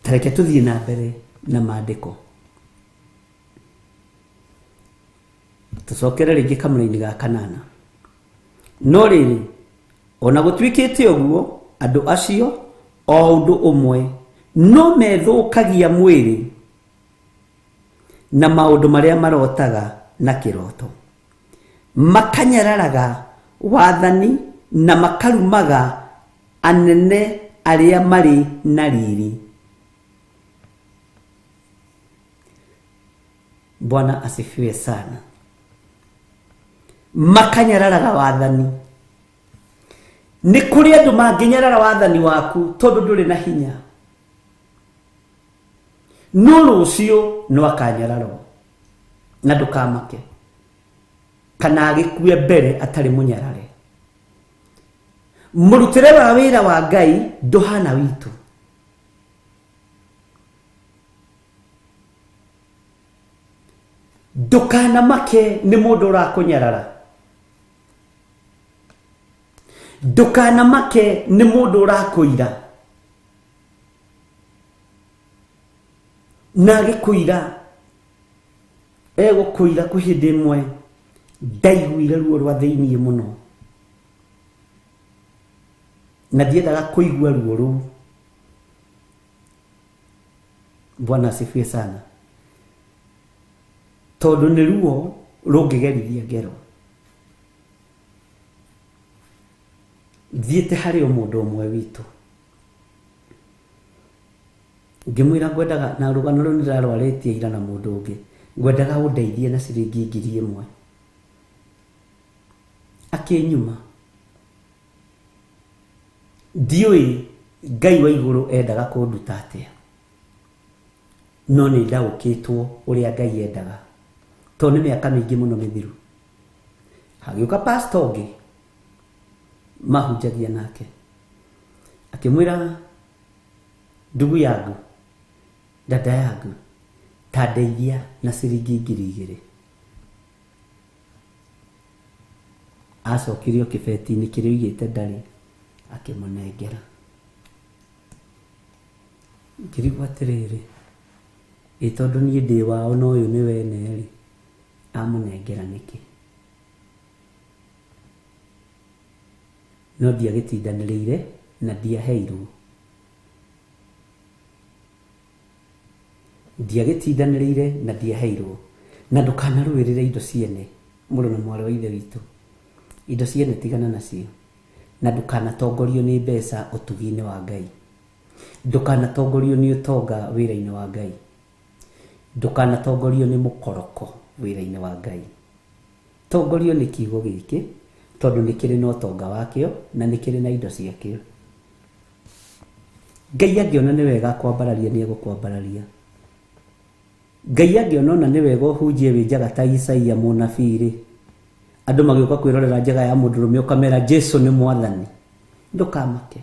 Tareke tũthiĩ na mbere na maandĩko. Tũcokere rĩngĩ kamũra-inĩ ga 8. No rĩrĩ, ona gũtuĩkĩte ũguo, andũ acio o ũndũ ũmwe no methũkagia mwĩrĩ na maũndũ marĩa marotaga na kĩroto, makanyararaga wathani na makarumaga anene arĩa marĩ na riri. Bwana asifiwe sana. Makanyararaga wathani. Nĩ kũrĩ andũ mangĩnyarara wathani waku tondũ ndũrĩ na hinya, no rũciũ no akanyararwo na ndũkamake, kana agĩkue mbere atarĩ mũnyarare. Mũrutĩre wa wĩra wa Ngai ndũhana witũ. Ndũkanamake nĩ mũndũ ũrakũnyarara. Ndũkanamake nĩ mũndũ ũrakũira. Na agĩkũira, egũkũira kwĩ hĩndĩ ĩmwe ndaiguire ruo rwa thĩiniĩ mũno, na ndiendaga kũigua ruo rũu. Bwana asifiwe sana. Tondũ nĩ ruo rũngĩgerithia ngero. Thiĩte harĩ o mũndũ ũmwe witũ, ngĩmwĩra ngwendaga, na rũgano rũu nĩrarwarĩtie ira na mũndũ ũngĩ, ngwendaga ũndeithie na ciringi 1,000. Akĩnyuma. Ndiũĩ Ngai wa igũrũ endaga kũnduta atĩa, no nĩ ndaũkĩtwo ũrĩa Ngai endaga, tondũ nĩ mĩaka mĩingĩ mũno mĩthiru. Hagĩũka pastor ũngĩ mahunjagia nake, akĩmwĩra, ndugu yangu, dada yangu, ta ndeithia na ciringi 2,000. Acokirio kĩbeti-inĩ kĩrĩa oigĩte ndarĩ, akĩmũnengera. Ngĩrigwo atĩrĩrĩ, tondũ niĩ ndĩ wao na ũyũ nĩ wene-rĩ, amũnengera nĩkĩ? No ndiagĩtindanĩrĩire na ndiaheirwo. Ndiagĩtindanĩrĩire na ndiaheirwo. Na ndũkanarũĩrĩre indo ciene, mũrũ na mwarĩ wa ithe witũ. Indo ciene tigana nacio. Na ndũkanatongorio nĩ mbeca ũtugi-inĩ wa Ngai. Ndũkanatongorio nĩ ũtonga wĩra-inĩ wa Ngai. Ndũkanatongorio nĩ mũkoroko wĩra-inĩ wa Ngai. Tongorio nĩ kiugo gĩkĩ, tondũ nĩ kĩrĩ na ũtonga wakĩo na nĩ kĩrĩ na indo ciakĩo. Ngai angĩona nĩ wega kwambararia nĩ egũkwambararia. Ngai angĩona ona nĩ wega ũhunjie wĩ njaga ta Isaia mũnabii-rĩ, andũ magĩũka kwĩrorera njaga ya mũndũrũme ũkamera Jesũ nĩ mwathani, ndũkamake,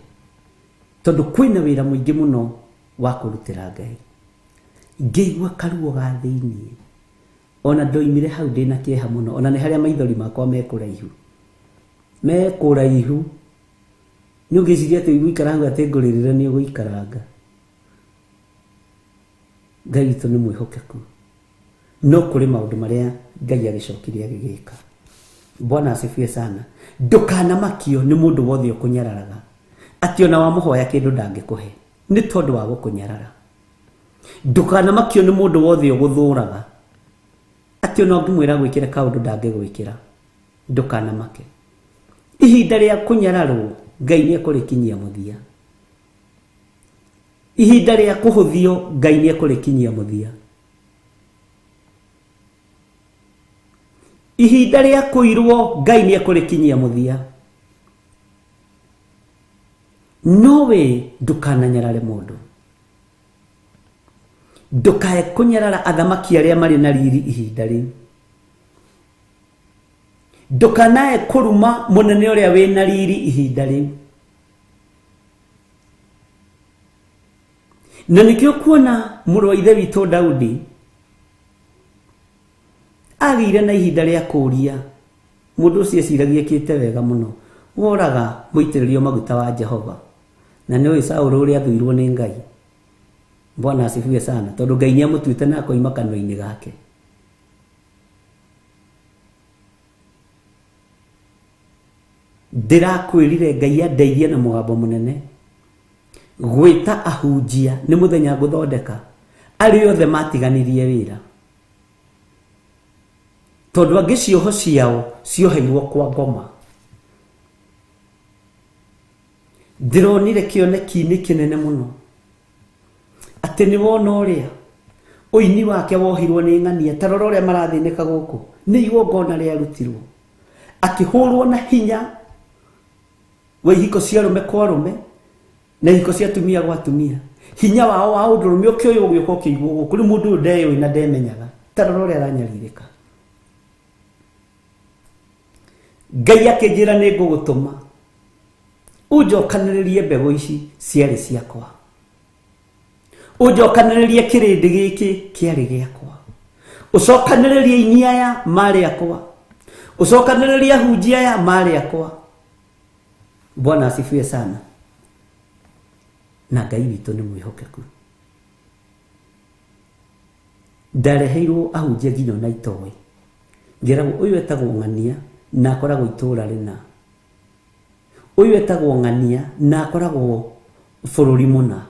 tondũ kwĩna wĩra mũingĩ mũno wa kũrutĩra Ngai. Ngĩigua karuo ga thĩiniĩ, ona ndoimire hau ndĩ na kĩeha mũno, ona nĩ harĩa maithori makwa mekũraihu. Mekũraihu. Nĩ ũngĩciria atĩ gũikara hau atĩ ngũrĩrĩre nĩ ũgũikaranga. Ngai witũ nĩ mwĩhokeku. No kũrĩ maũndũ marĩa Ngai agĩcokirie agĩgĩka. Bwana asifiwe sana. Ndũkanamakio nĩ mũndũ wothe ũkũnyararaga, atĩ ona wamũhoya kĩndũ ndangĩkũhe nĩ tondũ wa gũkũnyarara. Ndũkanamakio nĩ mũndũ wothe ũgũthũraga, atĩ ona ũngĩmwĩra gwĩkĩre kaũndũ ndangĩgwĩkĩra. Ndũkanamake. Ihinda rĩa kũnyararwo Ngai nĩ ekũrĩkinyia mũthia. Ihinda rĩa kũhũthio Ngai nĩ ekũrĩkinyia mũthia. Ihinda rĩa kũirwo Ngai nĩ ekũrĩkinyia mũthia. No we ndũkananyarare mũndũ. Ndũkae kũnyarara athamaki arĩa marĩ na riri ihinda rĩu. Ndũkanae kũruma mũnene ũrĩa wĩ na riri ihinda rĩu. Na nikio kuona mũrũ wa ithe witũ Daudi agĩire na ihinda rĩa kũria mũndũ ũcio eciragia ekĩte wega mũno, woraga mũitĩrĩrio maguta wa Jehova. Na nĩ ũĩ Saũlũ ũrĩa athuirwo nĩ Ngai. Bwana asifiwe sana, tondũ Ngai nĩ amũtuĩte na akoima kanua-inĩ gake. Ndĩrakwĩrire Ngai andeithie na mũgambo mũnene gwĩta ahunjia nĩ mũthenya ngũthondeka arĩ othe matiganirie wĩra, tondũ angĩ cioho ciao cioheirwo kwa ngoma. Ndĩronire kĩoneki-inĩ kĩnene mũno atĩ nĩ wona ũrĩa ũini wake wohirwo nĩ ng'ania. Ta rora ũrĩa marathĩnĩka gũkũ, nĩ igongona rĩarutirwo, akĩhũrwo na hinya wa ihiko cia arũme kwa arũme na ihiko cia atumia gwa atumia. Hinya wao wa ũndũrũme ũkĩoywo ũgĩũka ũkĩigwo gũkũ. Rĩu mũndũ ũyũ ndeũĩ na ndemenyaga. Ta rora ũrĩa aranyarirĩka. Ngai akĩnjĩra nĩ ngũgũtũma ũnjokanĩrĩrie mbegũ ici ciarĩ ciakwa, ũnjokanĩrĩrie kĩrĩndĩ gĩkĩ kĩarĩ gĩakwa, ũcokanĩrĩrie aini aya marĩ akwa, ũcokanĩrĩrie ahunjia aya marĩ akwa. Bwana asifiwe sana. Na Ngai witũ nĩ mwĩhokeku. Ndareheirwo ahunjia nginya na itoĩ. Ngeragwo ũyũ etagwo Ng'ania na akoragwo itũũra rĩna. Ũyũ etagwo Ng'ania na akoragwo bũrũri mũna.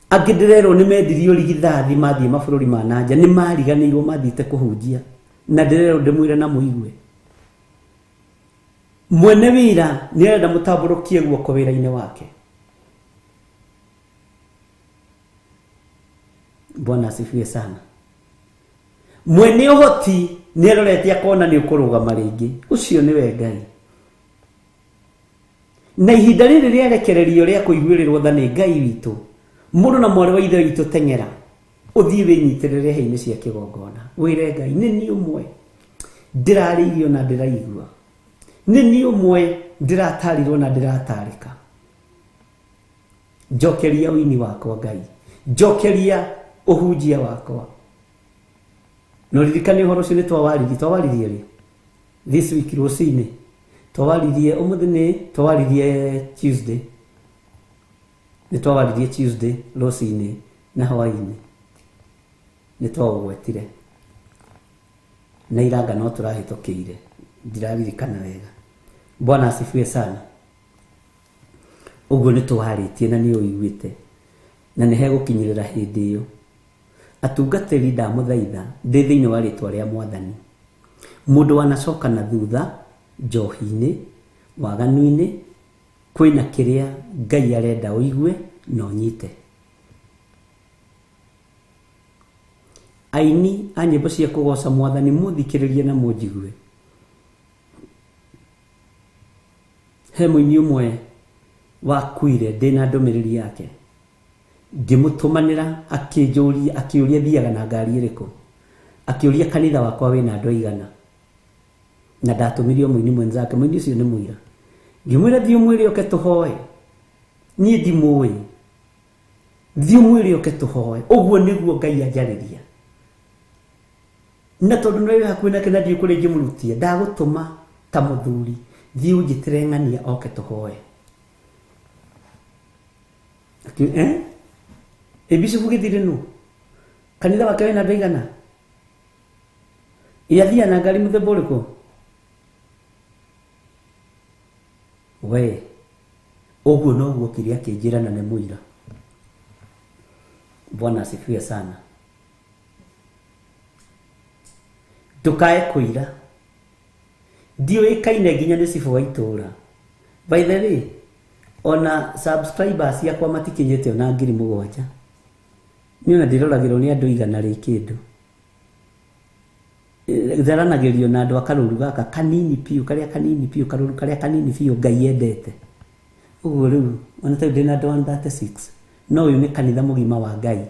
Angĩ ndĩrerwo nĩ mendirio rigithathi mathiĩ mabũrũri ma nanja, nĩ mariganĩirwo mathiĩte kũhunjia, na ndĩrerwo ndĩmwĩre na mũigue. Mwene wĩra nĩ arenda mũtambũrũkie guoko wĩra-inĩ wake. Bwana asifiwe sana. Mwene ũhoti nĩ arorete akona nĩ ũkũrũgama rĩngĩ. Ũcio nĩwe Ngai. Na ihinda rĩrĩ rĩarekererio rĩa kũiguĩrĩrwo tha nĩ Ngai witũ, mũndũ na mwarĩ wa ithe witũ teng'era ũthiĩ wĩnyitĩrĩre hĩa-inĩ cia kĩgongona, wĩre Ngai nĩ niĩ ũmwe ndĩrarĩirio na ndĩraigua, nĩ niĩ ũmwe ndĩratarirwo na ndĩratarĩka. Njokeria ũini wakwa Ngai, njokeria ũhunjia wakwa. No ririkane ũhoro ũcio nĩ twawaririe rĩ this week rũcinĩ, twawaririe ũmũthĩ nĩ twawaririe Tuesday, nĩ twawaririe Tuesday rũcinĩ na hwaĩ-inĩ nĩ twaũgwetire na iranga no tũrahĩtũkĩire, ndiraririkana wega. Bwana asifiwe sana. Ũguo nĩ tũwarĩtie na nĩ ũiguĩte na nĩ hegũkinyĩrĩra hĩndĩ ĩyo. Atungatĩri ndamũthaitha ndĩ thĩinĩ wa rĩtwa rĩa Mwathani, mũndũ wanacoka na thutha njohi-inĩ, waganu-inĩ, kwĩna kĩrĩa Ngai arenda ũigue na ũnyite. Aini a nyĩmbo cia kũgoca Mwathani mũthikĩrĩrie na mũnjigue. He mũini ũmwe wakuire ndĩna ndũmĩrĩri yake, ngĩmũtũmanĩra akĩũria thiaga na ngari ĩrĩkũ, akĩũria kanitha wakwa wĩna andũ aigana, na ndatũmirio mũini mwenzake. Mũini ũcio nĩ mũira, ngĩmwĩra thiĩ ũmwĩre oke tũhoe, niĩ ndimũĩ, thiĩ ũmwĩre oke tũhoe. Ũguo nĩguo Ngai anjarĩria, na tondũ nĩwe hakuhĩ nake na ndiĩ kũrĩa ingĩmũrutia, ndagũtũma ta mũthuri, thiĩ ũnjĩtĩre Ng'ania oke tũhoe. Bishop gĩthirĩ nũ? Kanitha wake wĩna andũ aigana? Yathia na ngari mũthemba ũrĩkũ? We, ũguo noguo kĩrĩa kĩnjĩra na nĩ mũira. Bwana asifiwe sana. Ndũkae kũira. Ndiũĩkaine nginya nĩ cibũ wa itũũra. By the way, ona subscribers yakwa matikinyĩte ona 7,000. Niĩ ona ndĩroragĩrwo nĩ andũ igana rĩ kĩndũ. Zaranagĩrio na andũ a karũru gaka kanini piũ, karĩa kanini piũ, karũru karĩa kanini piũ Ngai endete. Ũguo rĩu ona ta ndĩ na andũ 136, no ũyũ nĩ kanitha mũgima wa Ngai.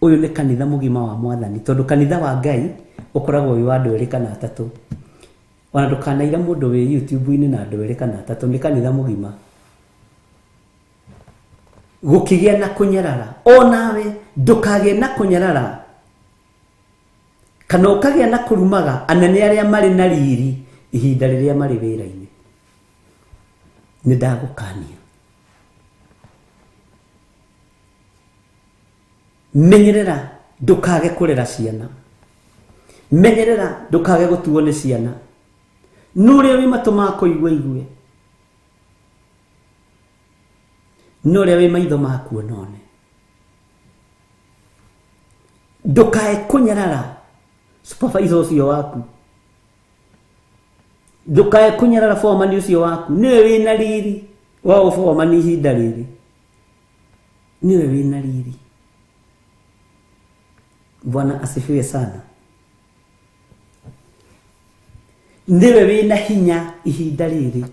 Ũyũ nĩ kanitha mũgima wa Mwathani, tondũ kanitha wa Ngai ũkoragwo wĩ wa andũ 2 kana 3. Ona ndũkanaira mũndũ wĩ YouTube-inĩ na andũ 2 kana 3, nĩ kanitha mũgima. gũkĩgĩa na kũnyarara. O nawe ndũkagĩe na kũnyarara kana ũkagĩa na kũrumaga anene arĩa marĩ na riri ihinda rĩrĩa marĩ wĩra-inĩ. Nĩ ndagũkania. Menyerera ndũkage kũrera ciana. Menyerera ndũkage gũtuo nĩ ciana. Nũrĩa wĩ matũ ma kũigua igue. Nũrĩa wĩ maitho ma kuona one. Ndũkae kũnyarara supervisor ũcio waku. Ndũkae kũnyarara foreman ũcio waku. Nĩwe wĩna riri wa ũforeman ihinda rĩrĩ. Nĩwe wĩna riri. Bwana asifiwe sana. Nĩwe wĩna hinya ihinda rĩrĩ.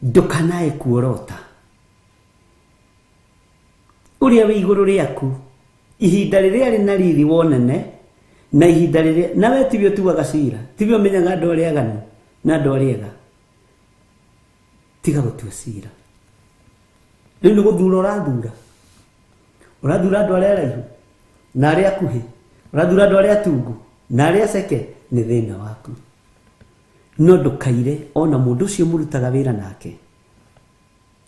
Ndũkanae kuorota. Ũrĩa wĩ igũrũ rĩaku ihinda rĩrĩa arĩ na riri wonene na ihinda rĩrĩa nawe tibio tuaga cira, tibio menyaga andũ arĩa aganu na andũ arĩa ega. Tiga gũtua cira. Rĩu nĩ gũthura ũrathura. Ũrathura andũ arĩa araihu na arĩa akuhĩ. Ũrathura andũ arĩa atungu na arĩa aceke. Nĩ thĩna waku. No ndũkaire ona mũndũ ũcio mũrutaga wĩra nake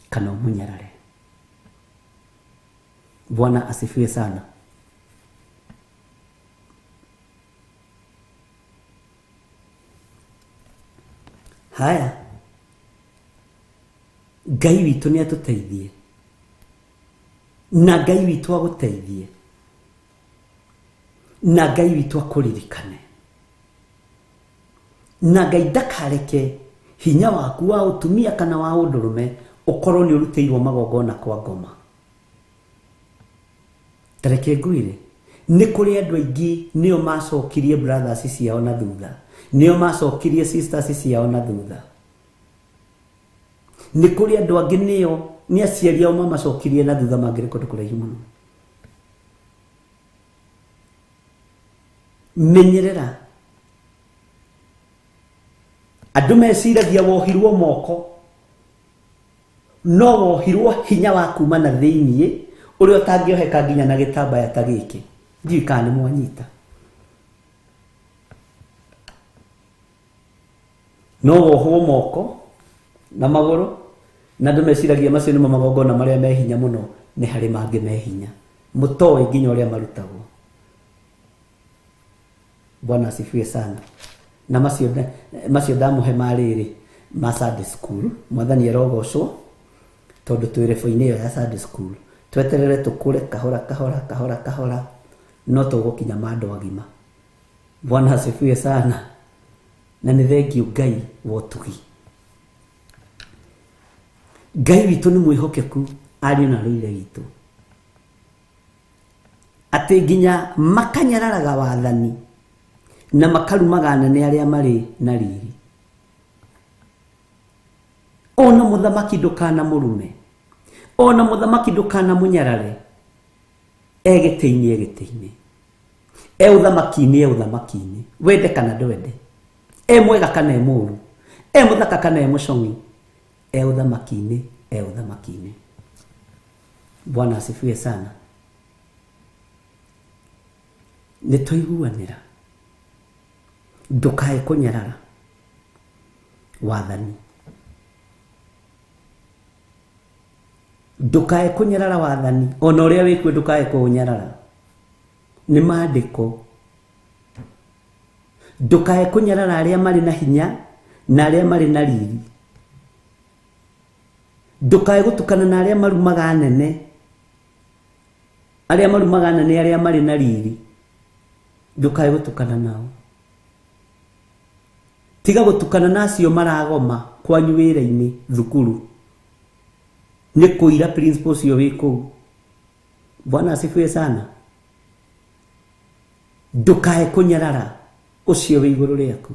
kana ũmũnyarare. Bwana asifiwe sana. Haya, Ngai witũ nĩ atũteithie na Ngai witũ agũteithie na Ngai witũ akũririkane na Ngai ndakareke hinya waku wa ũtumia kana wa ũndũrũme ũkorwo nĩ ũrutĩirwo magongona kwa ngoma. Tareke ngwĩre nĩ kũrĩ andũ aingĩ nĩo macokirie brothers ciao na thutha, nĩo macokirie sisters ciao na thutha. Nĩ kũrĩ andũ angĩ nĩ aciari ao mamacokirie na thutha mangĩrĩ kũndũ kũraihu mũno. Menyerera. Andũ meciragia wohirwo moko no wohirwo hinya wa kuma na thĩiniĩ ũrĩa ũtangĩoheka nginya na gĩtambaya ta gĩkĩ. Ndiũĩ kana nĩ mwanyita. No wohwo moko na magũrũ na andũ meciragia macio nĩmo magongona marĩa me hinya mũno. Nĩ harĩ mangĩ me hinya mũtoĩ nginya ũrĩa marutagwo. Bwana asifiwe sana. Na macio ndamũhe marĩrĩ ma Sunday school. Mwathani arogocwo tondũ twĩ rebo-inĩ ĩyo ya Sunday school. Tweterere tũkũre kahora kahora kahora kahora no tũgũkinya mandũ agima. Bwana asifiwe sana. Na nĩ thengiũ Ngai wa ũtugi. Ngai witũ nĩ mwĩhokeku ariũ na rũire witũ atĩ nginya makanyararaga wathani na makarumaga anene arĩa marĩ na riri. Ona mũthamaki ndũkana mũrume, ona mũthamaki ndũkana mũnyarare. Egĩtĩ-inĩ ũthamaki-inĩ ũthamaki-inĩ, wende kana ndwende, mwega kana mũũru, mũthaka kana mũcong'i, ũthamaki-inĩ. Bwana asifiwe sana. Nĩ tũiguanĩra. Ndũkae kũnyarara wathani. Ndũkae kũnyarara wathani. Ona ũrĩa wĩkue ndũkae kũnyarara. Nĩ maandĩko. Ndũkae kũnyarara arĩa marĩ na hinya na arĩa marĩ na riri. Ndũkae gũtukana na arĩa marumaga anene. Arĩa marumaga anene arĩa marĩ na riri. Ndũkae gũtukana nao. Tiga gũtukana nacio maragoma kwanyu wĩra-inĩ thukuru. Nĩ kũira principal ũcio wĩ kũu. Bwana asifiwe sana. Ndũkae kũnyarara ũcio wĩ igũrũ rĩaku.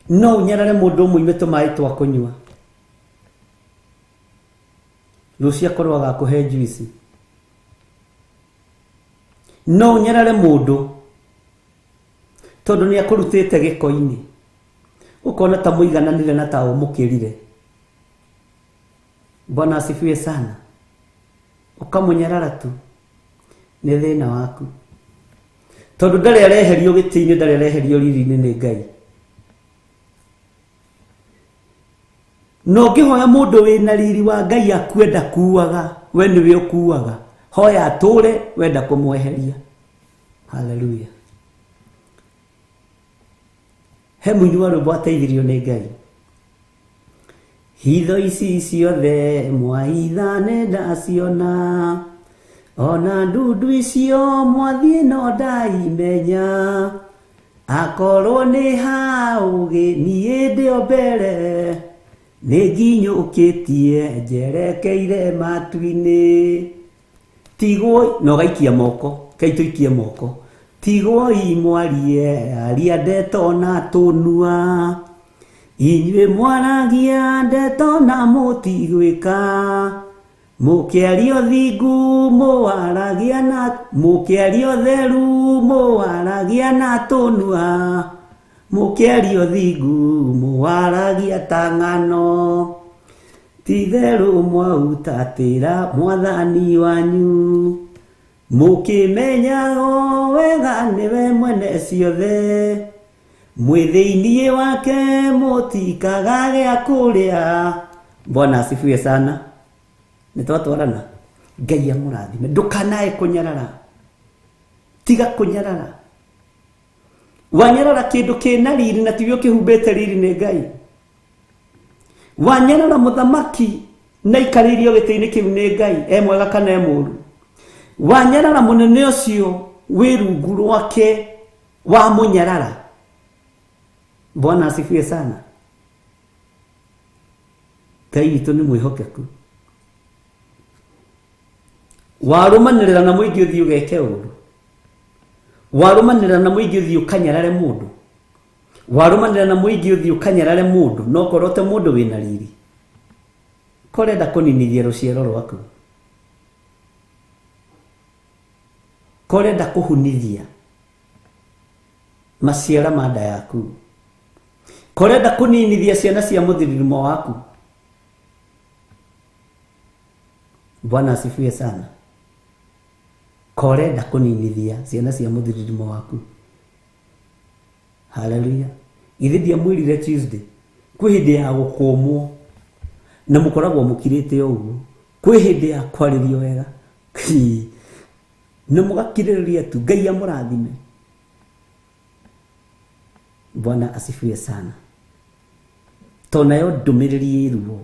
No ũnyarare mũndũ ũmwe ime tũmaĩ twa kũnyua. Rũciũ akorwo agakũhe juice. No ũnyarare mũndũ tondũ nĩ akũrutĩte gĩko-inĩ. ukona ta muigananire na ta umukirire. Bwana asifiwe sana. Ukamunyarara tu nĩ thĩna waku, tondũ ndarĩ areherio gĩtĩ-inĩ, ndarĩ areherio riri-inĩ nĩ Ngai. No ngĩhoya mũndũ wĩna riri wa Ngai akwenda kuaga, we nĩwe ũkuaga. Hoya atũre, wenda kũmweheria. Haleluya. He mũini wa rwĩmbo ateithirio nĩ Ngai. Hitho ici ciothe mwahitha nenda ciona, ona ndundu icio mwathiĩ no ndaimenya, akorwo nĩ haũgĩ niĩ ndĩo mbere, nĩ nginyũkĩtie njerekeire matu-inĩ. Tigwo no gaikia moko, kaitũikie moko. Tigwoi mwarie aria ndeto na tũnua, inyuĩ mwaragia ndeto na mũtigwĩka, mũkĩario thingu mũwaragia na mũkĩario theru mũwaragia na tũnua, mũkĩario thingu mũwaragia ta ng'ano, titherũ mwautatĩra mwathani wanyu, mũkĩmenyago wega nĩwe mwene ciothe, mwĩ thĩinĩ wake mũtikaga gĩa kũrĩa. Bwana asifiwe sana. Nĩtwatwarana. Ngai amũrathime. Ndũkanae kũnyarara, tiga kũnyarara. Wanyarara kĩndũ kĩna riri na tigwo kĩhumbĩte riri nĩ Ngai. Wanyarara mũthamaki na ikarĩirio gĩtĩ-inĩ kĩu nĩ Ngai, mwega kana mũũru. Wanyarara mũnene ũcio wĩ rungu rwake wa mũnyarara. Bwana asifiwe sana. Ngai witũ nĩ mwĩhokeku. Warũmanĩrĩra na mũingĩ ũthiĩ ũgeke ũũru, warũmanĩrĩra na mũingĩ ũthiĩ ũkanyarare mũndũ, warũmanĩrĩra na mũingĩ ũthiĩ ũkanyarare mũndũ, no korwo te mũndũ wĩna riri, korenda kũninithia rũciaro rwaku, korenda kũhunithia maciara ma nda yaku, korenda kũninithia ciana cia mũthiririmo waku. Bwana asifiwe sana. Korenda kũninithia ciana cia mũthiririmo waku. Haleluya. Ithe ndiamwĩrire Tuesday kwĩ hĩndĩ ya gũkũmwo na mũkoragwo mũkirĩte ũguo, kwĩ hĩndĩ ya kwarĩrio wega na mũgakirĩrĩria tu. Ngai amũrathime. Bwana asifiwe sana. Tonayo ndũmĩrĩri ĩruo,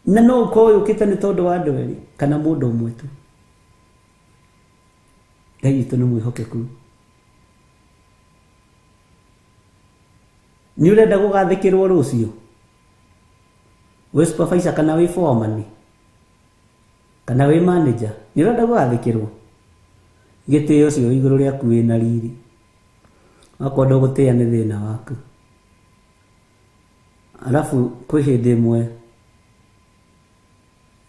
na no ũkorwo yũkĩte nĩ tondũ wa andũ erĩ kana mũndũ ũmwe tu. Ngai witũ nĩ mwĩhokeku. Nĩ ũrenda gũgathĩkĩrwo rũciũ, wĩ supervisor kana wĩ foreman kana wĩ manager, nĩ ũrenda gũgathĩkĩrwo? Gĩtĩo ũcio igũrũ rĩaku wĩna riri, wakwenda gũtĩa nĩ thĩna waku. Alafu kwĩ hĩndĩ ĩmwe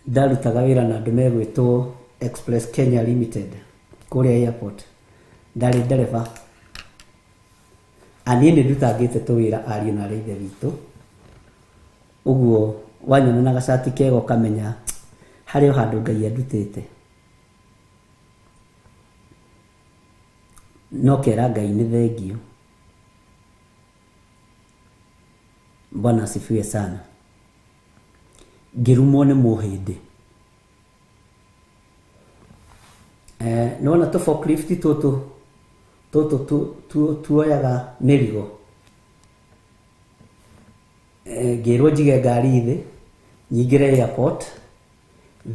ndarutaga wĩra na andũ megwĩtwo Express Kenya Limited kũrĩa airport. Ndarĩ ndereba, aniĩ nĩ ndutangĩte tũwĩra ariũ na ithe witũ, ũguo wanyona na gacati kega ũkamenya harĩ o handũ Ngai andutĩte. No kera Ngai nĩ thengio. Bwana asifiwe sana. Ngĩrumwo nĩ mũhĩndĩ. Nona tũforklift tũtũ tuoyaga mĩrigo. Ngĩrwo njige ngari thĩ, nyingĩre airport,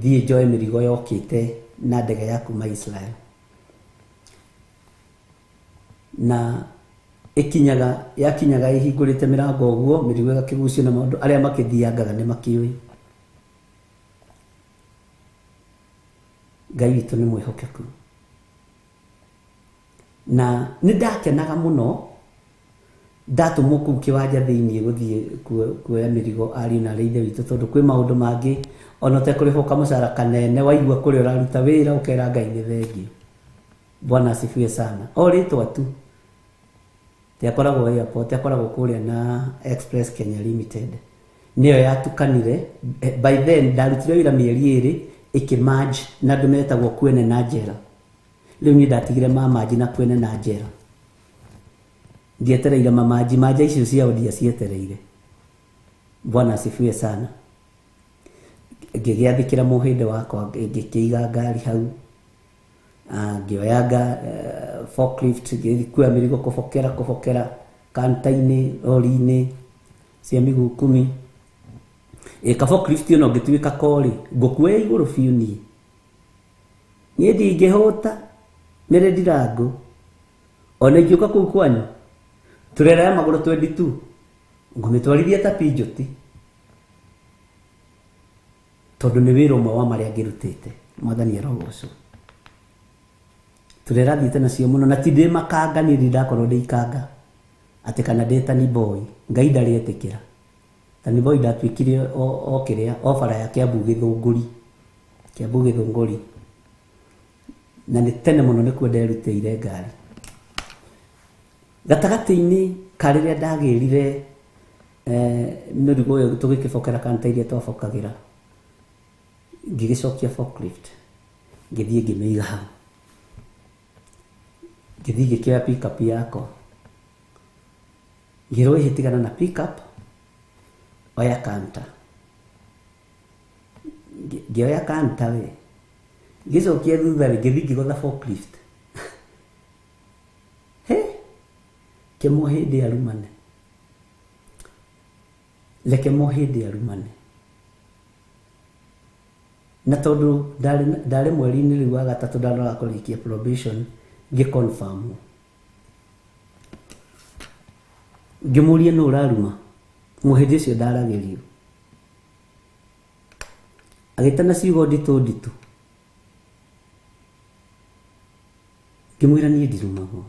thiĩ njoe mĩrigo yokĩte na ndege ya kuma Israel. Na yakinyaga ihingũrĩte mĩrango ũguo, mĩrigo ĩgakĩgucio na maũndũ arĩa makĩthiangaga nĩ makĩũĩ. Ngai witũ nĩ mwĩhokeku. Na nĩ ndakenaga mũno ndatũmwo kũu kĩwanja thĩinĩ gũthiĩ kuoya mĩrigo ariũ na ithe witũ, tondũ kwĩ maũndũ mangĩ ona ũtekũrĩhwo kamũcara kanene, waigua kũrĩa ũraruta wĩra ũkera Ngai nĩ thengio. Bwana asifiwe sana. O rĩtwa tu Teakoragwo airport, teakoragwo kuria na Express Kenya Limited. Niyo yatukanire by then ndarutire wira mieri iri ikimerge na ndumetagwo Kwene na Njera. Riu ni ndatigire mamaji na Kwene na Njera. Ndietereire mamaji maja icio cia odia cietereire. Bwana asifiwe sana. Ngigiathikira muhinde wakwa ngikiiga ngari hau. Ngioyaga forklift ngikuwa mirigo kufokera kantaini lori-ini cia miguu 10. Ka forklift ino ngituika kori ngukue iguru biu ni ndingihota mere ndirango ona ngiuka kuu kwanyu turera ya maguru 22 ngumitwarithia ta Pijoti tondu ni wira umwe wa maria ngirutite mwathani arogoco turera thite nacio muno na tinde makanga ni ndakorwo ndikanga ati kana Tani Boy ngai ndari etikira Tani Boy ndatwikire o kiria ofara ya Kiambu Githunguri na ni tene muno ni kuo nderutire ngari gatagati-ini kariria ndagirire mirigo yo tugikibokera kanta iria twabokagira ngigicokia forklift ngithie ngimiiga hau ngithie ngikioya pickup yako ngirwo ihitigana na pickup oya kanta ngioya kanta we ngicokia thutha ngithie ngigotha forklift kemohede arumane leke mohede arumane na tondu ndari mweri-ini riu wa gatatu ndarora kurikia probation ngiconfirm ngimurie no uraruma muhede cio ndaragerio agitana ciugo nditu ngimwira nie ndirumago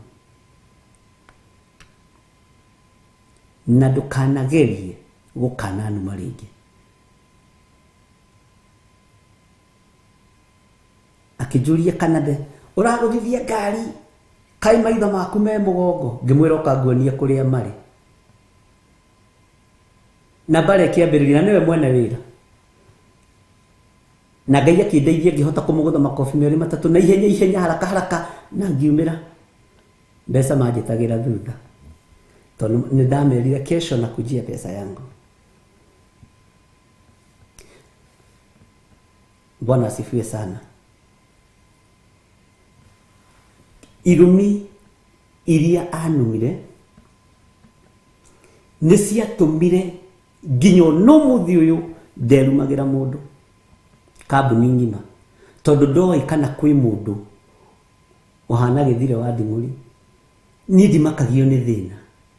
na ndukanagerie gukana numa ringi akijuria kanade uragurithia ngari kai maitho maku me mugongo ngimwira ukanguonia kuria mari na bare kiambiriria niwe mwene wira na ngai akindeithia ngihota kumugutha makofi meri matatu na ihenya haraka na ngiumira mbeca manjitagira thutha tondu ni ndamerire kesho na kujia pesa yangu. Bwana asifiwe sana. Irumi iria anumire niciatumire nginyo no muthi uyu nderumagira mundu kambuni ngima tondu ndoi kana kwi mundu uhana githire wa ndinguri ni ndimakagio ni thina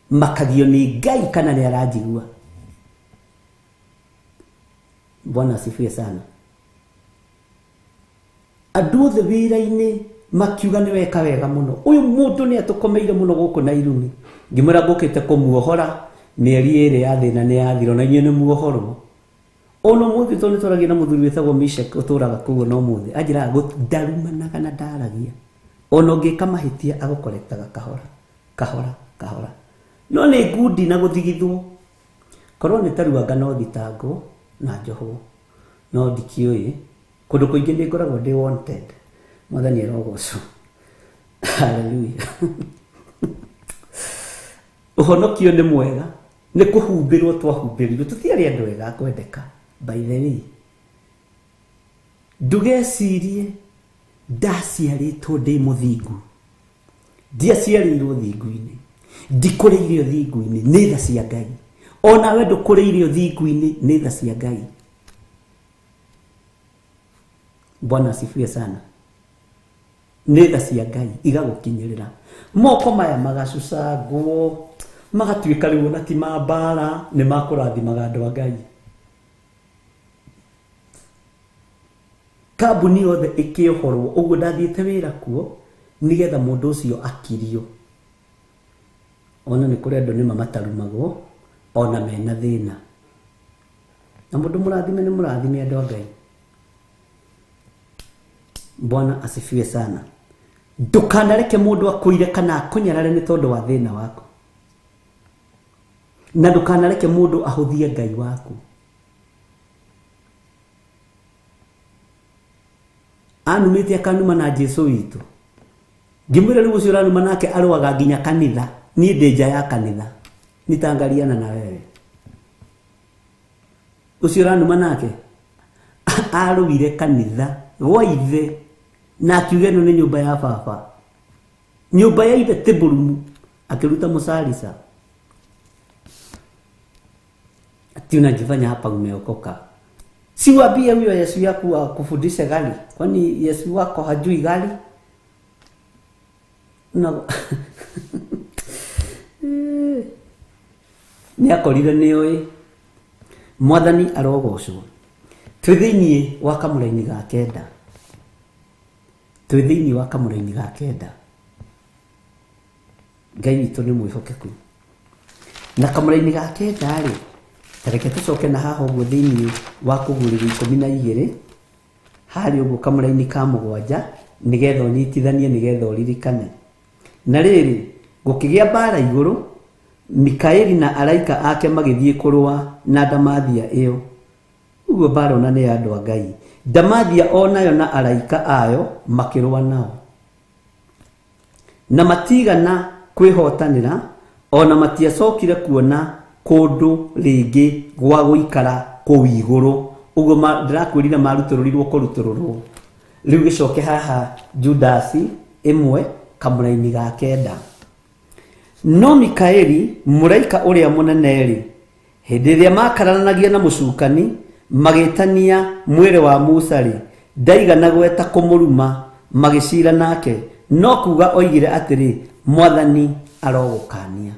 makagio ni ngai kana ni arajigua. Bwana asifiwe sana. Andu othe wira-ini makiuga ni weka wega muno uyu mundu ni atukomeire muno guku na Irumi ngimura ngukite kumuohora mieri iri ya thina ni yathiro na inyu ni muohorwo ono muthi to ni turagia na muthuri wetagwo Mishek uturaga kugo no muthi ajira ndarumana kana ndaragia ono ngika mahitia agukorektaga kahora no ni ngudi na guthigithwo korwo ni taruanga no thitango na njoho no ndikioi kundu kuingi ni ngoragwo ndi wanted mwathani arogoco. Hallelujah. Uhonokio ni mwega ni kuhumbirwo twahumbirwo tutiari andu wega kwendeka by the way ndugecirie ndaciaritwo ndi muthingu ndiaciarirwo thingu-ini ndikuriirio thingu-ini ni tha cia Ngai ona we ndukuriirio thingu-ini ni tha cia Ngai. Bwana asifiwe sana. Ni tha cia Ngai igagukinyirira moko maya magacucangwo magatuika riu na ti mambara ni makurathimaga andu a Ngai. Kambuni yothe ikiohorwo uguo ndathiite wira kuo nigetha mundu ucio akirio ona ni kuri andu ni mamatarumagwo ona mena thina na mundu murathime ni murathime andu a Ngai. Bwana asifiwe sana. Ndukanareke mundu akuire kana akunyarare ni tondu wa thina wako na ndukanareke mundu ahuthie Ngai waku. Anumite akanuma na Jesu witu. Ngimwira riu ucio ranuma nake arwaga nginya kanitha, ni ndeja ya kanitha. Nitangaliana na wewe. Ucio ranuma nake arwire kanitha gwa ithe na akiuge no ni nyumba ya baba. Nyumba ya ithe tiburumu akiruta musalisa. Ati unajifanya hapa umeokoka. Si wabia huyo Yesu yako akufundishe gari. Kwani Yesu wako hajui gari? No. Ni akorire ni oi. Mwathani arogocwo. Twithiini wa kamuraini ga kenda. Twithiini wa kamuraini ga kenda. Ngai witu ni mwihokeku. Na kamuraini ga kenda ri. Tareke tucoke na haha uguo thiini wa kugurira 12 hari uguo kamuraini ka 7 nigetha unyitithanie nigetha uririkane. Na riri gukigia bara iguru Mikaeli na araika ake magithie kurwa na Damathia iyo. Uguo bara ona ni andu a Ngai. Damathia onayo na araika ayo makirwa nao. Na matigana kwihotanira ona matiacokire kuona kundu ringi gwa guikara kuu iguru. Uguo ndirakwirire marutururirwo kurutururwo. Riu gicoke haha Judasi imwe kamuraini ga kenda. No Mikaeli muraika uria munene ri hindi iria makaranagia na mucukani magitania mwire wa Musa ri ndaigana gweta kumuruma magicira nake no kuga oigire atiri Mwathani arogukania.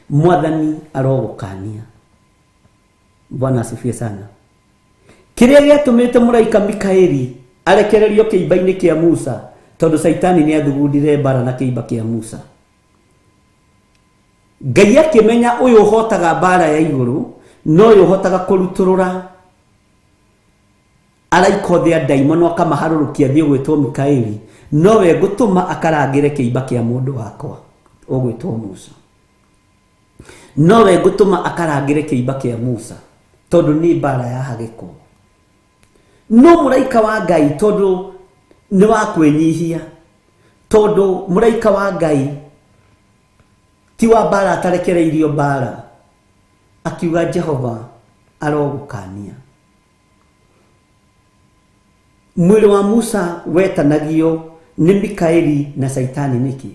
Mwathani arogukania. Bwana asifiwe sana. Kiria giatumite muraika Mikaeli arekererio kiimba-ini kia Musa tondu Saitani ni athugundire bara na kiimba kia Musa. Ngai akimenya uyu hotaga bara ya iguru no uyu hotaga kuruturura araika thia daimono akamaharurukia thio gwitwo Mikaeli no we gutuma akarangire kiimba kia mundu wakwa ugwitwo Musa. No we gutuma akarangire kiimba kia Musa tondu ni bara ya hagiko. No muraika wa Ngai tondu ni wa kwenyihia tondu muraika wa Ngai ti wa bara atarekereirio bara akiuga Jehova arogukania. Mwili wa Musa wetanagio ni Mikaeli na Saitani niki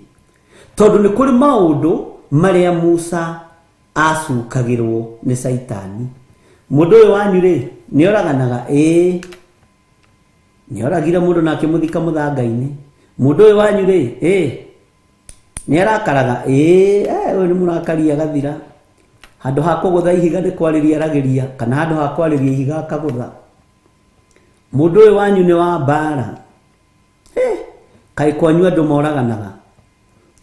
tondu ni kuri maundu maria Musa acukagirwo ni Saitani. Mundu uyu wanyu ri ni oraganaga ni oragira mundu nake muthika muthanga-ini. Mundu uyu wanyu ri ni arakaraga uyu ni murakaria gathira handu ha kugutha ihiga ni kwariria aragiria kana handu ha kwariria ihiga akagutha. Mundu uyu wanyu ni wa bara kai kwanyu andu moraganaga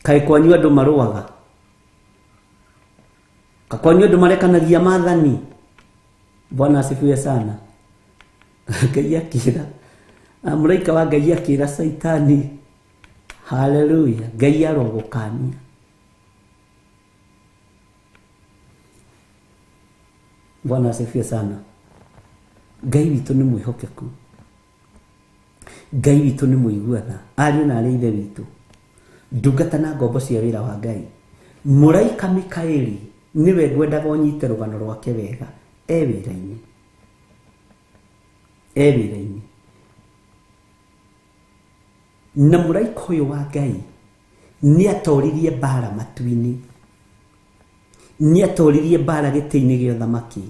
kai kwanyu andu maruaga kakwanyu andu marekanagia mathani. Bwana asifiwe sana. Ngai akira muraika wa Ngai akira Saitani haleluya Ngai arogukania. Bwana asifiwe sana. Ngai witu ni mwihokeku. Ngai witu ni muiguatha ari na ari ithe witu ndungata na ngombo cia wira wa Ngai. Muraika Mikaeli niwe ngwendaga unyite rugano rwake wega wira-ini wira-ini. Na muraika uyu wa Ngai ni atoririe bara matu-ini, ni atoririe bara giti-ini gio thamaki,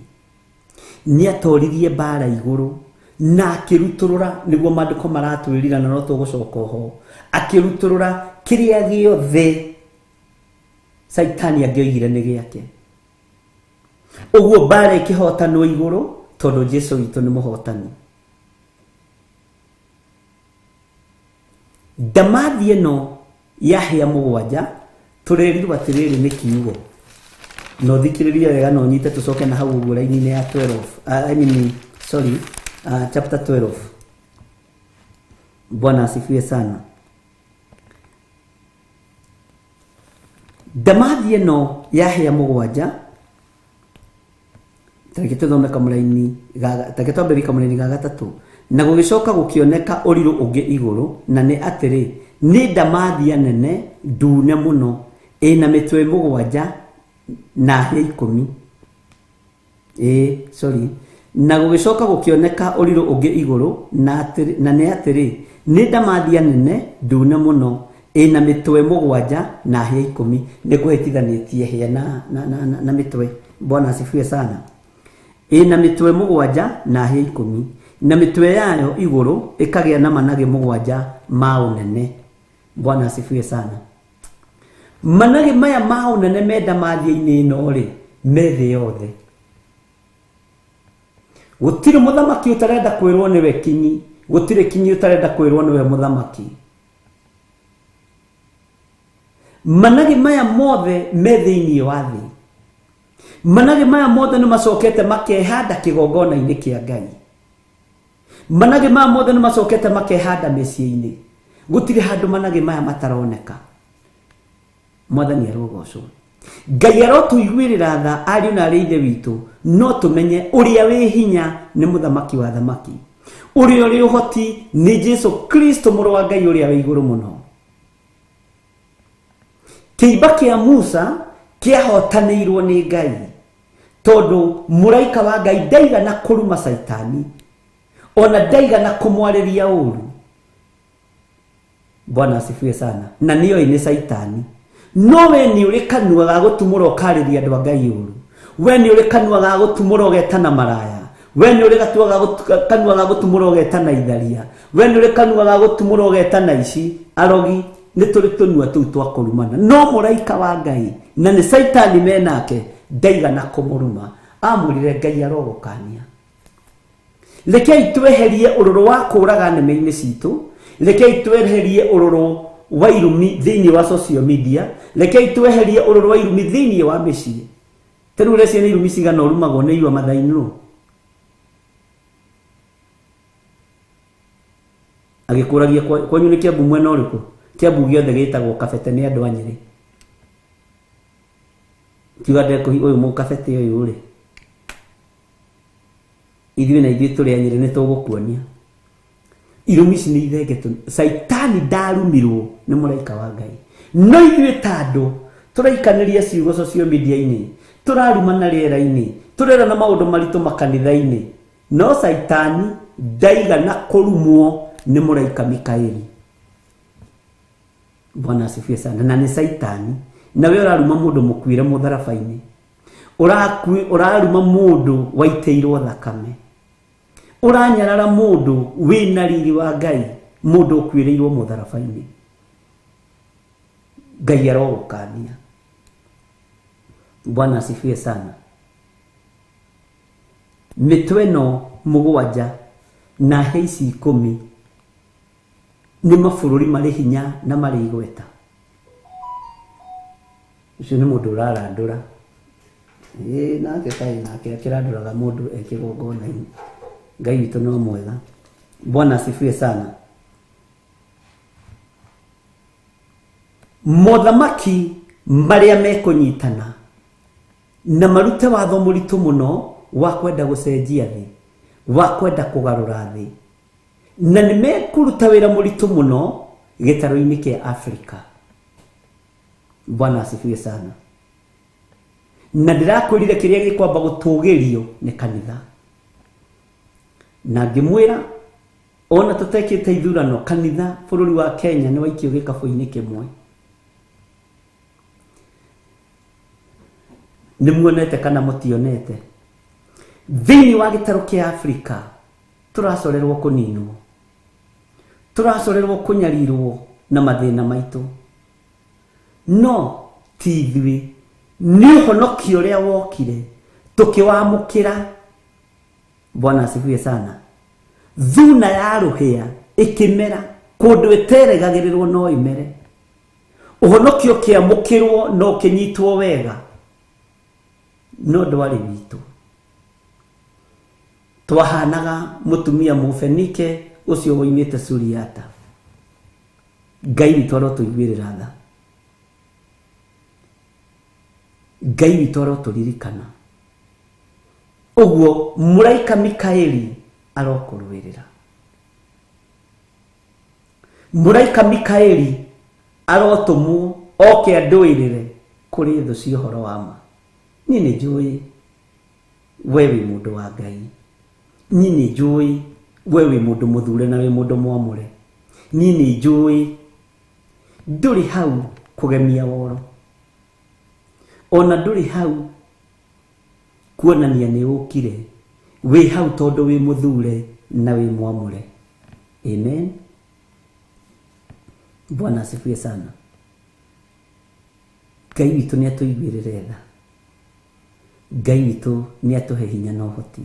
ni atoririe bara iguru na akiruturura niguo maandiko maratwirira na no tugucoka ho akiruturura kiria giothe Saitani angioigire ni giake. Uguo bara ikihotanwo iguru tondu Jesu witu ni muhotani. Damathia no yahia 7 turerirwo atiriri ni kiugo no thikiriria wega no nyite tucoke na hau uguo raini-ini ya 12 chapter 12. Bwana asifiwe sana. ndamathi ĩno yahĩa mũgwanja tareke tũthome kamũraini tareke twambe kamũraini ga gatatũ na gũgĩcoka gũkĩoneka ũrirũ ũngĩ igũrũ na nĩ atĩrĩ nĩ ndamathi nene ndune mũno ĩna mĩtwe mũgwanja na hĩa 10 na gũgĩcoka gũkĩoneka ũrirũ ũngĩ igũrũ na nĩ atĩrĩ nĩ ndamathi nene ndune mũno ĩna mĩtwe mũgwanja na hĩa 10 nĩ kũhĩtithanĩtie hĩa na mĩtwe. Bwana asifiwe sana. Ĩna mĩtwe mũgwanja na hĩa 10 na mĩtwe yayo igũrũ ĩkagĩa na manage mũgwanja ma ũnene. Bwana asifiwe sana. Manage maya ma ũnene me ndamathi-inĩ ĩno rĩ me thĩ yothe. Gũtirĩ mũthamaki ũtarenda kwĩrwo nĩwe kinyi, gũtirĩ kinyi ũtarenda kwĩrwo nĩwe mũthamaki. Manage maya mothe me thĩinĩ wa thĩ. Manage maya mothe nĩ macokete makehanda kĩgongona-inĩ kĩa Ngai. Manage maya mothe nĩ macokete makehanda mĩciĩ-inĩ. Gũtirĩ handũ manage maya mataroneka. Mwathani arogocwo. Ngai arotũiguĩrĩra tha ariũ na arĩ ithe witũ no tũmenye ũrĩa wĩ hinya nĩ mũthamaki wa thamaki. Ũrĩa ũrĩ ũhoti nĩ Jesu Kristo mũrũ wa Ngai ũrĩa wĩ igũrũ mũno. Kĩimba kĩa Musa kĩahotanĩirwo nĩ Ngai tondũ mũraika wa Ngai ndaigana kũruma Saitani ona ndaigana kũmwarĩria ũru. Bwana asifiwe sana. Na nĩyo nĩ Saitani. No we nĩ ũrĩ kanua ga gũtumũra ũkarĩria andũ a Ngai ũru. We nĩ ũrĩ kanua ga gũtumũra ũgetana maraya. We nĩ ũrĩ kanua ga gũtumũra ũgetana itharia. We nĩ ũrĩ kanua ga gũtumũra ũgetana ici arogi. Nĩ tũrĩ tũnua tũu twa kũrumana. No mũraika wa Ngai na nĩ Saitani menake ndaigana kũmũruma. Amwĩrire Ngai arogũkania. Rekei tweherie ũrũrũ wa kũũraga nĩme-inĩ citũ. Rekei tweherie ũrũrũ wa irumi thĩinĩ wa social media. Rekei tweherie ũrũrũ wa irumi thĩinĩ wa mĩciĩ. Tĩrĩu rĩcio nĩ irumi cigana ũrumagwo nĩ iwa mathainĩ. Agĩkũragia kwanyu nĩ Kĩambu mwena ũrĩkũ? Kĩambu gĩothe gĩtagwo Kabete nĩ andũ a Nyĩrĩ. Kiuga ndekũhi ũyũ mũkabete ũyũ rĩ. Ithuĩ na ithuĩ tũrĩ a Nyĩrĩ nĩ tũgũkuonia. Irumi ici nĩ ithengetwo. Saitani ndarumirwo nĩ mũraika wa Ngai. No ithuĩ ta andũ tũraikanĩria ciugo social media-inĩ, tũrarumana rĩera-inĩ, tũrerana maũndũ maritũ makanitha-inĩ. No Saitani ndaigana kũrumwo nĩ mũraika Mikaeli. Bwana asifiwe sana. Na nĩ Saitani. Nawe ũraruma mũndũ mũkuĩre mũtharaba-inĩ. Ũraruma mũndũ waitĩirwo thakame. Ũranyarara mũndũ wĩna riri wa Ngai, mũndũ ũkuĩrĩirwo mũtharaba-inĩ. Ngai arogũkania. Bwana asifiwe sana. Mĩtwe ĩno mũgwanja na hĩa ici 10 nĩ mabũrũri marĩ hinya na marĩ igweta. Ũcio nĩ mũndũ ũrarandũra. Nake kaĩ nake akĩrandũraga mũndũ ekĩgongona-inĩ. Ngai witũ no mwega. Bwana asifiwe sana. Mothamaki marĩa mekũnyitana na marute watho mũritũ mũno wa kwenda gũcenjia thĩ, wa kwenda kũgarũra thĩ, na nĩ mekũruta wĩra mũritũ mũno gĩtarũ-inĩ kĩa Afrika. Bwana asifiwe sana. Na ndĩrakwĩrire kĩrĩa gĩkwamba gũtũgĩrio nĩ kanitha. Na ngĩmwĩra ona tũtekĩte ithurano kanitha bũrũri wa Kenya nĩ waikio gĩkabũ-inĩ kĩmwe. Nĩ muonete kana mũtionete? Thĩinĩ wa gĩtarũ kĩa Afrika tũracorerwo kũninwo, tũracorerwo kũnyarirwo na mathĩna maitũ. No ti ithuĩ, nĩ ũhonokio ũrĩa wokire tũkĩwamũkĩra. Bwana asifiwe sana. Thuna ya rũhĩa ĩkĩmera kũndũ ĩterĩgagĩrĩrwo no ĩmere. Ũhonokio kĩamũkĩrwo no kĩnyitwo wega. No ndwarĩ witũ. Twahanaga mũtumia Mũfenike ũcio woimĩte Suriata. Ngai witũ arotũiguĩrĩra tha. Ngai witũ arotũririkana. Ũguo mũraika Mikaeli arokũrũĩrĩra. Mũraika Mikaeli arotũmwo oke andũĩrĩre kũrĩ thũ cia ũhoro wa ma. Niĩ nĩ njũĩ we wĩ mũndũ wa Ngai. Niĩ nĩ njũĩ we wĩ mũndũ mũthure na wĩ mũndũ mwamũre. Niĩ nĩ njũĩ ndũrĩ hau kũgemia woro. Ona ndũrĩ hau kuonania nĩ ũkire. Wĩ hau tondũ wĩ mũthure na wĩ mwamũre. Amen. Bwana asifiwe sana. Ngai witũ nĩ atũiguĩrĩre tha. Ngai witũ nĩ atũhe hinya na ũhoti.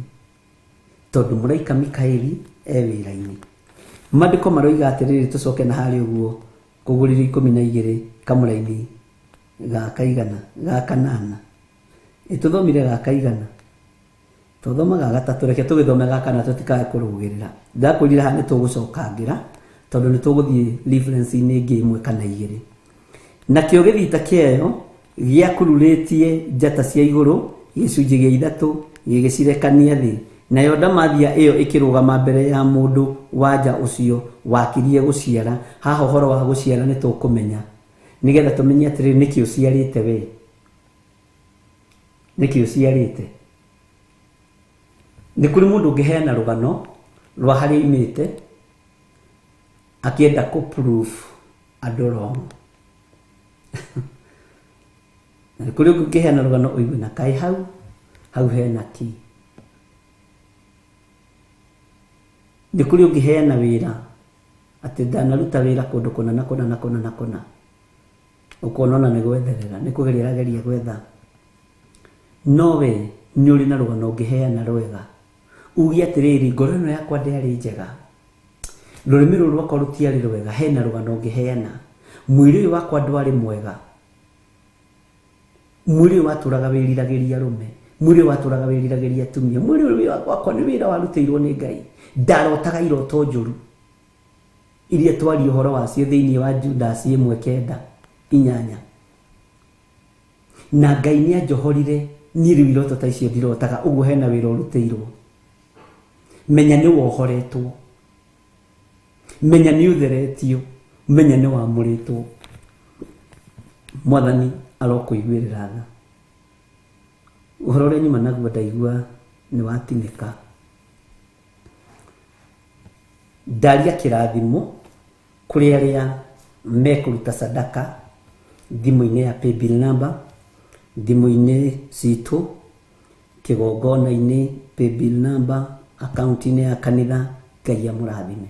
Tondũ mũraika Mikaeli wĩra-inĩ. Maandĩko maroiga atĩrĩrĩ, tũcoke na harĩ ũguo Kũgũrĩrwo 12 kamũra-inĩ ga kaigana ga kanana. Tũthomire ga kaigana. Tũthoma ga gatatũ, reke tũgĩthome ga kana tũtikae kũrũgĩrĩra. Ndakwĩrire haha nĩ tũgũcokangĩra tondũ nĩ tũgũthiĩ reference-inĩ ĩngĩ ĩmwe kana igĩrĩ. Nakĩo gĩthita kĩayo gĩakururĩtie njata cia igũrũ gĩcunjĩ gĩa 3 gĩgĩcirekania thĩ. Nayo ndamathia ĩyo ĩkĩrũgama mbere ya mũndũ wanja ũcio wakirie gũciara. Haha ũhoro wa gũciara nĩ tũkũmenya nĩgetha tũmenye atĩrĩrĩ nĩkĩ ũciarĩte we. Nĩkĩ ũciarĩte. Nĩ kũrĩ mũndũ ũngĩheana rũgano rwa harĩa imĩte akĩenda kũ-prove andũ wrong. Nĩ kũrĩ ũngĩheana rũgano ũigue na kaĩ hau hena ki. Nĩ kũrĩ ũngĩheana wĩra atĩ ndanaruta wĩra kũndũ kũna na kũna na kũna na kũna. Ũkona ona nĩ gwetherera, nĩ kũgeria arageria gwetha. No we nĩ ũrĩ na rũgano ũngĩheana rwega. Uge atĩrĩrĩ, ngoro ĩno yakwa ndĩarĩ njega. Rũrĩmĩ rũrũ rwakwa rũtiarĩ rwega, hena rũgano ũngĩheana. Mwĩrĩ ũyũ wakwa ndwarĩ mwega. Mwĩrĩ ũyũ watũraga wĩriragĩria arũme. Mwĩrĩ ũyũ watũraga wĩriragĩria atumia. Mwĩrĩ ũyũ wakwa nĩ wĩra warutĩirwo nĩ Ngai. Ndarotaga iroto njũru iria twaria ũhoro wacio thĩinĩ wa Judas 1:9. Na Ngai nĩ anjohorire niĩ rĩu iroto ta icio ndirotaga. Ũguo hena wĩra ũrutĩirwo. Menya nĩ wohoretwo. Menya nĩ ũtheretio. Menya nĩ wamũrĩtwo. Mwathani arokũiguĩrĩra tha. Ũhoro ũrĩa nyuma naguo ndaigua nĩ watinĩka. Ndaria kĩrathimo kũrĩ arĩa mekũruta sadaka thimũ-inĩ ya paybill number, thimũ-inĩ citũ, kĩgongona-inĩ paybill number, akaunti-inĩ ya kanitha. Ngai amũrathime.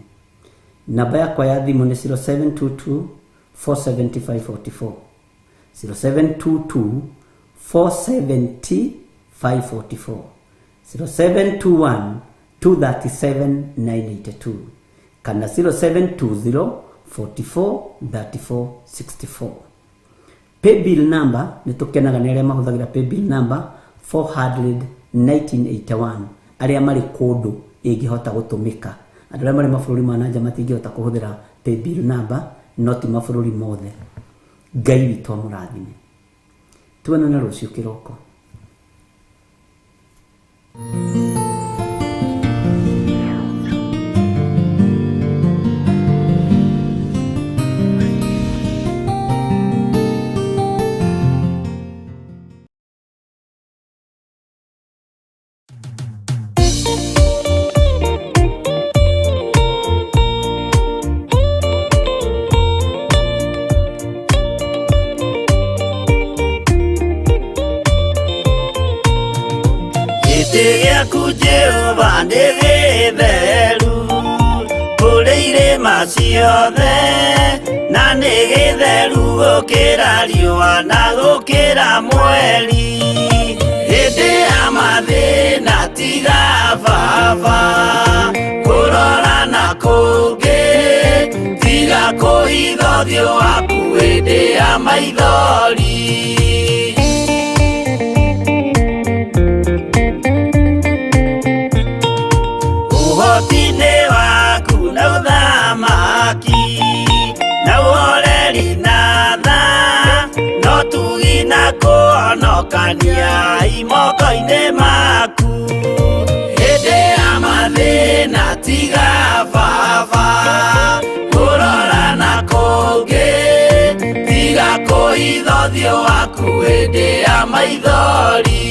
Namba yakwa ya thimũ nĩ 0722 470 544. 0722 470 544. 0721 237 982. Kana 0720 44 34 64. Paybill number nĩ tũkenaga nĩ arĩa mahũthagĩra paybill number 400 1981. Arĩa marĩ kũndũ ĩngĩhota gũtũmĩka. Andũ arĩa marĩ mabũrũri ma nanja matingĩhota kũhũthĩra paybill number, no ti mabũrũri mothe. Ngai witũ amũrathime. Tuonane rũciũ kĩroko. Jehova nĩ gĩtheru kũrĩ irĩma ciothe, na nĩ gĩtheru gũkĩra riũa na gũkĩra mweri. Hĩndĩ ya mathĩna tiga baba kũrora na kũngĩ, tiga kũhitha ũthiũ waku hĩndĩ ya maithori. Ũhoti-nĩ waku na ũthamaki na ũhoreri na tha, no tugi na kũhora kwĩhonokania imoko-inĩ maku. Hĩndĩ ya mathĩna tiga baba kũrora na kũngĩ, tiga kũhitha ũthiũ waku hĩndĩ ya maithori.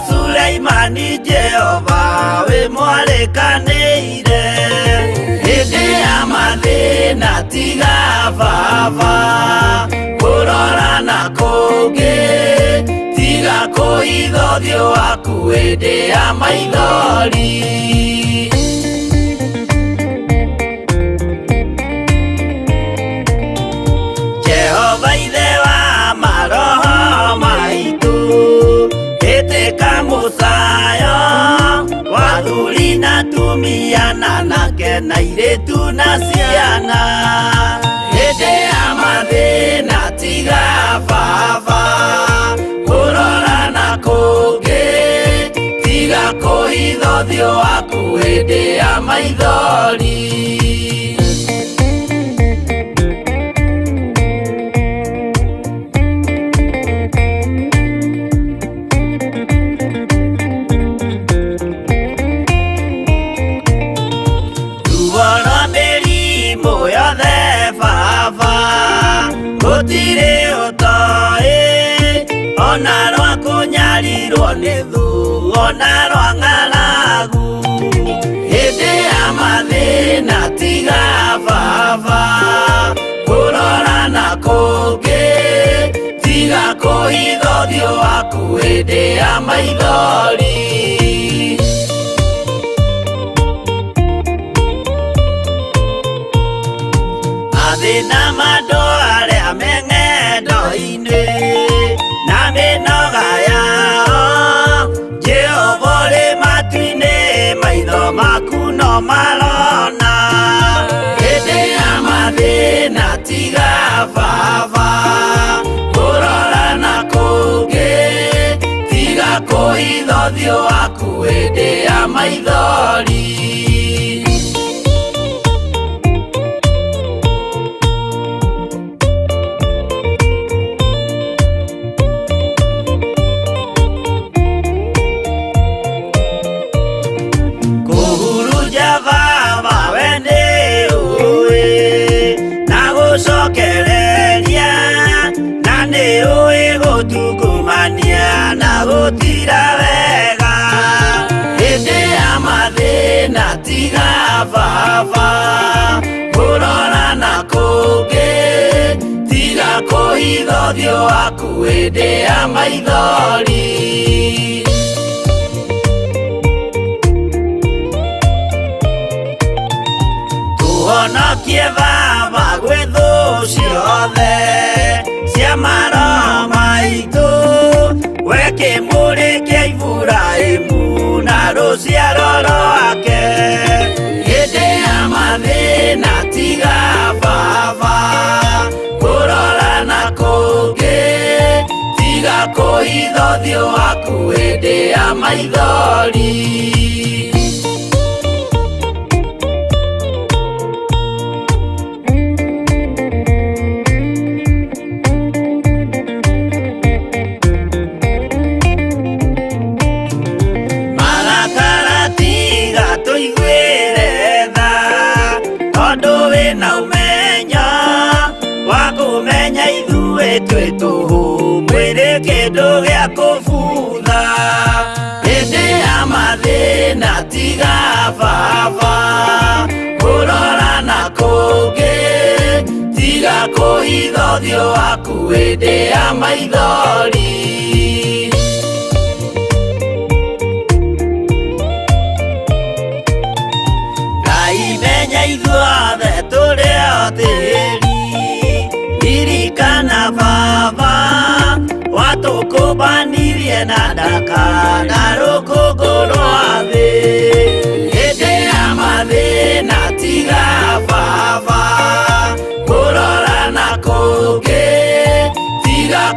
Suleimani Jehova we mwarikanĩire. Hĩndĩ ya mathĩna tiga baba kũrora na kũngĩ, tiga kũhitha ũthiũ waku hĩndĩ ya maithori. Jehova ithe wa maroho maitũ, ĩtĩka mũcayo wathuri na tumia na nake na airĩtu na ciana. Hĩndĩ ya mathĩna tiga baba kũrora na kũngĩ, tiga kũhitha ũthiũ waku hĩndĩ ya maithori. Gũtirĩ ũtoĩ ona rwa kũnyarirwo nĩ thu ona rwa ng'aragu. Hĩndĩ ya mathĩna tiga baba kũrora na kũngĩ, tiga kũhitha ũthiũ waku hĩndĩ ya maithori. Mathĩna mandũ arĩa me ng'endo-inĩ na mĩnoga yao, Jehova ũrĩ matu-inĩ maitho maku no marona. Hĩndĩ ya mathĩna tiga baba kũrora na kũngĩ, tiga kũhitha ũthiũ waku hĩndĩ ya maithori. Na gũtira wega hĩndĩ ya mathĩna tiga baba kũrora na kũngĩ, tiga kũhitha ũthiũ waku hĩndĩ ya maithori. Tũhonokie baba gwĩ thũ ciothe cia maroho maitũ, we kĩmũrĩ kĩa Iburahĩmu na rũciaro rwake. Hĩndĩ ya mathĩna tiga baba kũrora na kũngĩ, tiga kũhitha ũthiũ waku hĩndĩ ya maithori. Twĩ tũhũ mwĩrĩ kĩndũ gĩa kũbutha. Hĩndĩ ya mathĩna tiga baba kũrora na kũngĩ, tiga kũhitha ũthiũ waku hĩndĩ ya maithori. Ngai menya ithuothe tũrĩ o tĩri, ririkana baba watũkũmbanirie na ndaka na rũkũngũ rwa thĩ. Hĩndĩ ya mathĩna tiga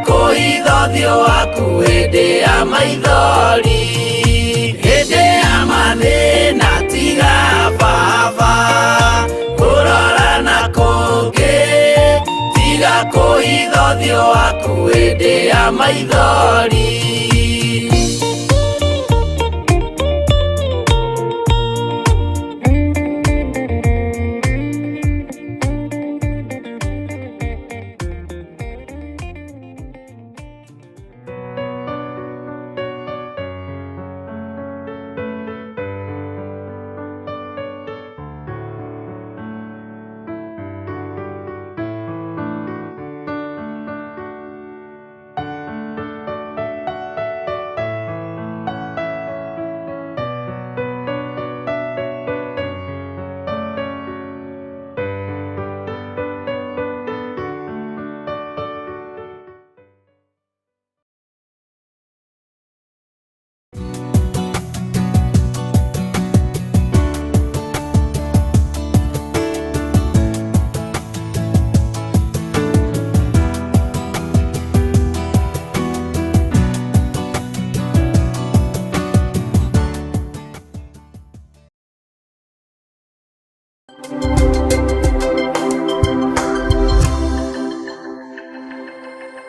kũhitha ũthiũ waku hĩndĩ ya maithori. Hĩndĩ ya mathĩna tiga baba kũrora na kũngĩ, tiga kũhitha ũthiũ waku hĩndĩ ya maithori.